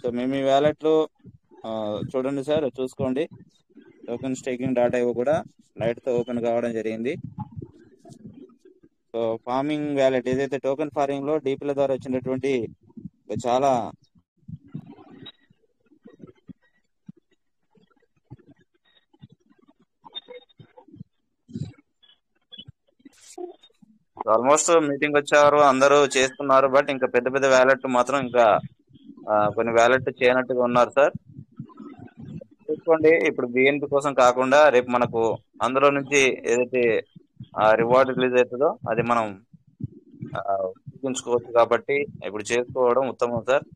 సో మేము మీ వ్యాలెట్లో చూడండి సార్, చూసుకోండి. టోకెన్ స్టేకింగ్ డాటా కూడా లైట్తో ఓపెన్ కావడం జరిగింది. సో ఫార్మింగ్ వ్యాలెట్ ఏదైతే టోకెన్ ఫార్మింగ్ లో డీపీల ద్వారా వచ్చినటువంటి చాలా ఆల్మోస్ట్ మీటింగ్ వచ్చారు, అందరూ చేస్తున్నారు. బట్ ఇంకా పెద్ద పెద్ద వ్యాలెట్ మాత్రం ఇంకా కొన్ని వ్యాలెట్ చేయనట్టుగా ఉన్నారు సార్. చూసుకోండి, ఇప్పుడు బిఎన్పి కోసం కాకుండా రేపు మనకు అందులో నుంచి ఏదైతే రివార్డ్ రిలీజ్ అవుతుందో అది మనం చూపించుకోవచ్చు. కాబట్టి ఇప్పుడు చేసుకోవడం ఉత్తమం సార్.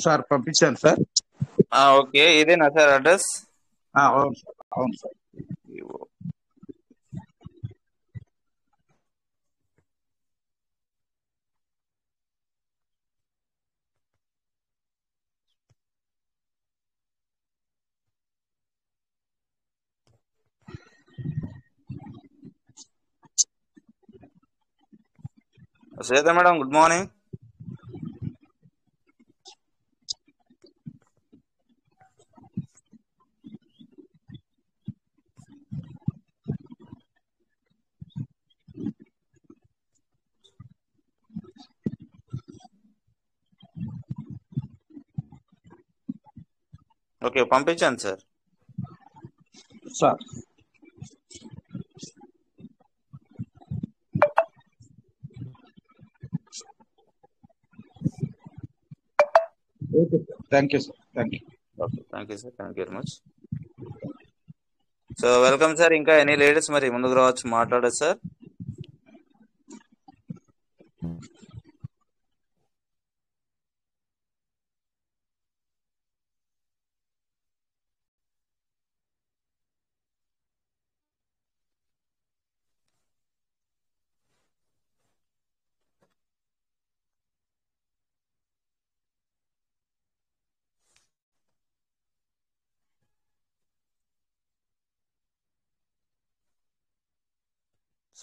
సార్ పంపించాను సార్. ఓకే, ఇదేనా సార్ అడ్రస్? అవును సార్, అవును సార్. శ్వేత మేడం, గుడ్ మార్నింగ్. ఓకే, పంపించాను sir. Sir okay sir, thank you sir, thank you. Okay, thank you sir, thank you very much. So welcome sir. ఇంకా any ladies మరి ముందుకు రావచ్చు మాట్లాడచ్చు sir.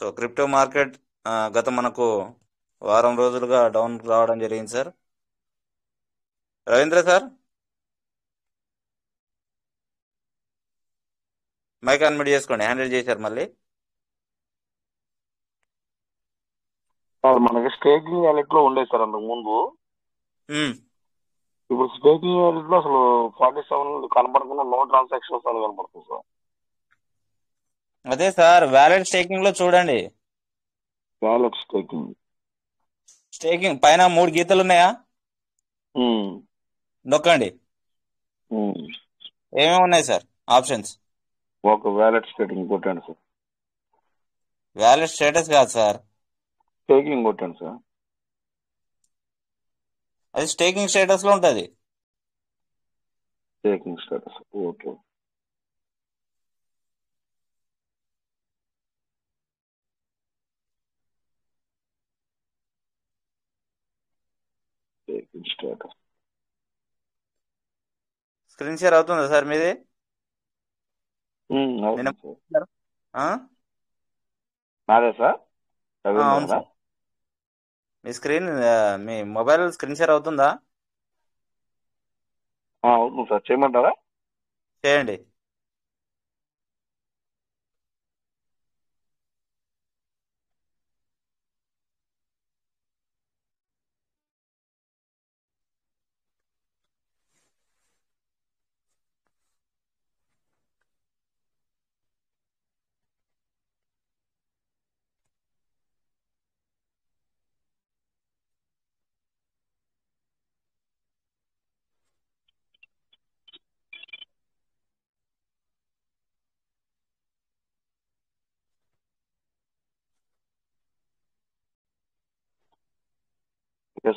So crypto market గత మనకు వారం రోజులుగా డౌన్ రావడం జరిగింది sir. Ravindra sir, mic unmute చేసుకోండి, హ్యాండిల్ చేశారు మళ్ళీ. మనకి స్టేకింగ్ వ్యాలెట్ లో ఉండే సార్ అంతకు ముందు. ఇప్పుడు స్టేకింగ్ వ్యాలెట్ లో అసలు 47 కనపడకుండా నో ట్రాన్సాక్షన్స్ అని కనపడుతుంది సార్. అదే సార్, వ్యాలెట్ స్టేకింగ్ లో చూడండి. వ్యాలెట్ స్టేకింగ్ పైన 3 గీతలు ఉన్నాయా? నొక్కండి. ఏమేమి ఉన్నాయి సార్ ఆప్షన్స్? ఒక వ్యాలెట్ స్టేకింగ్ కొట్టండి సార్. వ్యాలెట్ స్టేటస్ కాదు సార్, స్టేకింగ్ కొట్టండి సార్. అది స్టేకింగ్ స్టేటస్ లో ఉంటది. Staking status, okay. Staking status screen share అవుతుందా సార్ మీది? నాదే సార్. అవును సార్. మీ స్క్రీన్, మీ మొబైల్ స్క్రీన్ షేర్ అవుతుందా? అవుతుంది సార్, చేయమంటారా? చేయండి.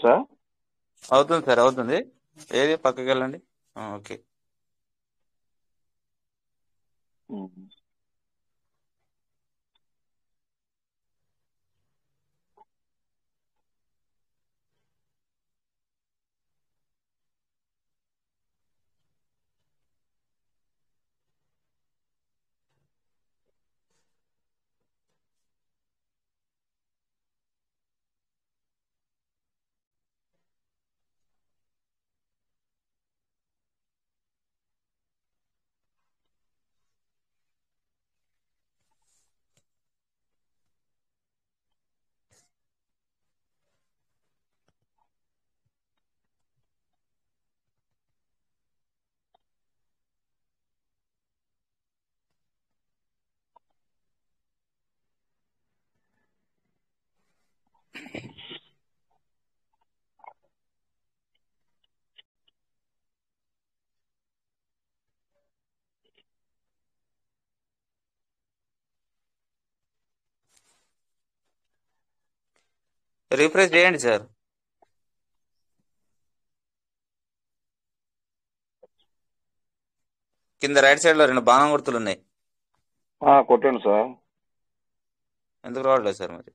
సార్ అవుతుంది సార్, అవుతుంది. ఏది పక్కకి వెళ్ళండి. ఓకే. రిఫ్రెష్ చేయండి సార్. కింద రైట్ సైడ్ లో 2 బాణం గుర్తులు ఉన్నాయి. కొట్టండి సార్. ఎందుకు రావట్లేదు సార్ మరి?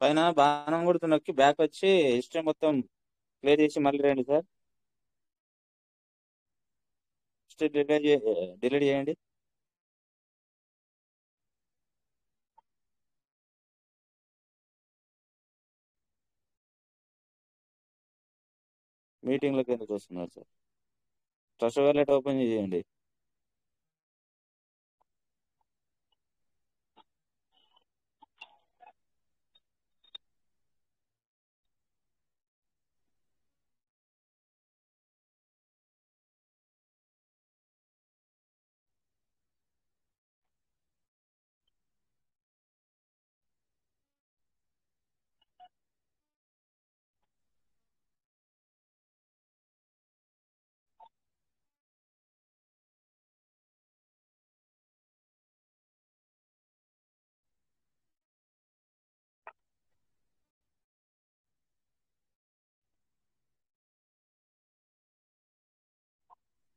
పైన బాణం గుర్తు నొక్కి బ్యాక్ వచ్చి హిస్టరీ మొత్తం క్లియర్ చేసి మళ్ళీ రండి సార్. హిస్టరీ డిలీట్ చేయండి. మీటింగ్లోకి ఎందుకు వస్తున్నారు సార్? ట్రస్ట్ వాలెట్ ఓపెన్ చేయండి.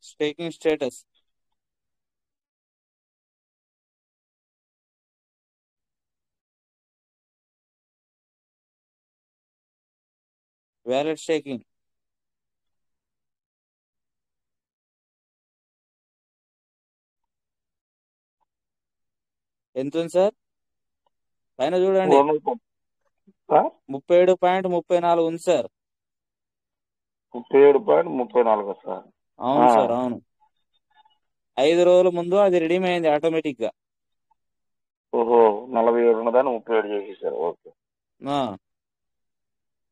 స్టేకింగ్ స్టేటస్ వ్యాలెట్ స్టేకింగ్ ఎంత ఉంది సార్? పైన చూడండి 37.34 ఉంది సార్. 37.34 సార్. అవును సార్, అవును. 5 రోజుల ముందు అది రిడీమ్ అయింది ఆటోమేటిక్ గా. ఓహో, 47 ఉన్నదాన్ని 37 చేసేసారు. ఓకే.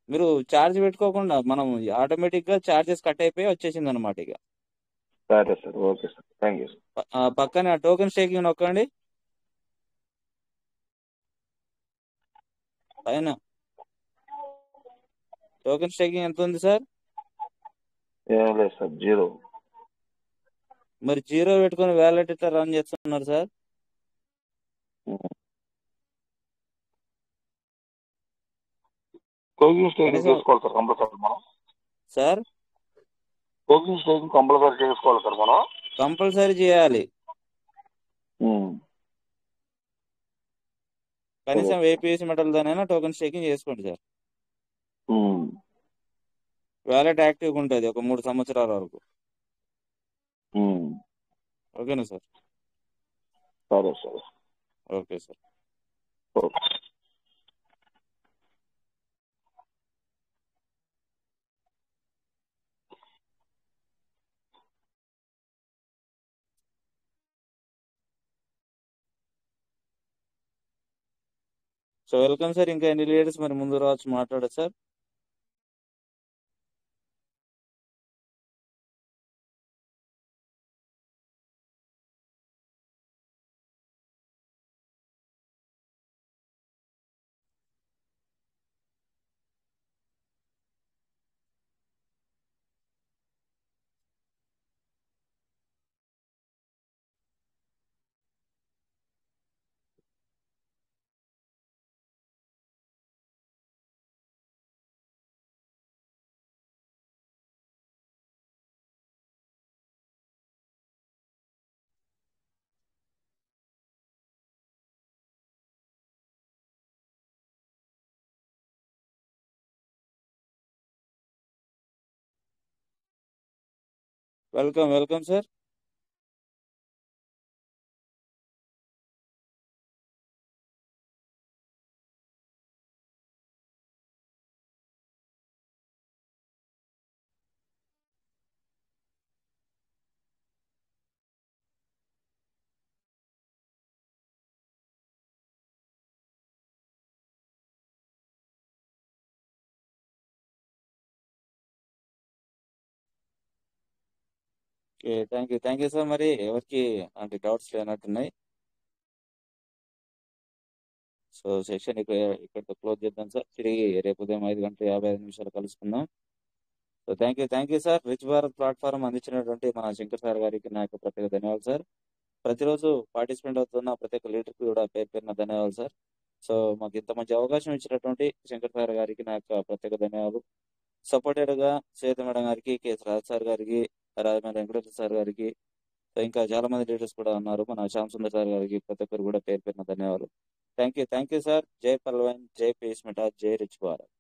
మీరు ఛార్జ్ పెట్టుకోకుండా మనం ఆటోమేటిక్ గా ఛార్జెస్ కట్ అయిపోయి వచ్చేసింది అనమాట. ఇక సరే sir, okay sir, thank you sir. పక్కనే టోకెన్ స్టేకింగ్ నొక్కండి. పైన టోకెన్ స్టేకింగ్ ఎంత ఉంది సార్? ఏం లేదు సార్, 0. మరి 0 పెట్టుకొని వ్యాలెట్ ఇట్లా రన్ చేస్తున్నారు సార్? టోకెన్ స్టేకింగ్ చేసుకోవాలి సార్ కంపల్సరీ మనం. సార్ టోకెన్ స్టేకింగ్ కంపల్సరీ చేసుకోవాలి సార్ మనం. కంపల్సరీ చేయాలి. కనీసం ఏపీఎస్ మెటల్తోనైనా టోకెన్ స్టేకింగ్ చేసుకోండి సార్. వ్యాలెట్ యాక్టివ్గా ఉంటుంది ఒక 3 సంవత్సరాల వరకు. ఓకేనా సార్? సరే sir, okay sir. Okay. So welcome sir. ఇంకా ఎన్ని లీడర్స్ మరి ముందు రావచ్చు మాట్లాడచ్చు sir? Welcome welcome sir. Okay, thank you sir. మరి ఎవరికి అంటే డౌట్స్ లేనట్టున్నాయి. సో సెషన్ ఇక్కడ క్లోజ్ చేద్దాం సార్. తిరిగి రేపు ఉదయం 5:55 కలుసుకుందాం. So thank you sir. Rich Bharat platform అందించినటువంటి మన శంకర్ సార్ గారికి నా యొక్క ప్రత్యేక ధన్యవాదాలు సార్. ప్రతిరోజు పార్టిసిపేట్ అవుతున్న ప్రతి ఒక్క లీడర్కి కూడా పేరున ధన్యవాదాలు సార్. సో మాకు ఇంత మంచి అవకాశం ఇచ్చినటువంటి శంకర్ సార్ గారికి నా యొక్క ప్రత్యేక ధన్యవాదాలు. సపోర్టెడ్ గా శ్వేత మేడం గారికి, కేఎస్ రాజ్ సార్ గారికి, రాజమండ్రి వెంకటేశ్వర సార్ గారికి, సో ఇంకా చాలా మంది లీడర్స్ కూడా ఉన్నారు. మన శ్యామ్ సుందర్ సార్ గారికి ప్రతి ఒక్కరు కూడా పేరున ధన్యవాదాలు. Thank you sir. జై పల్వన్, జై పీస్ మిఠా, జై రిచ్ భారత్.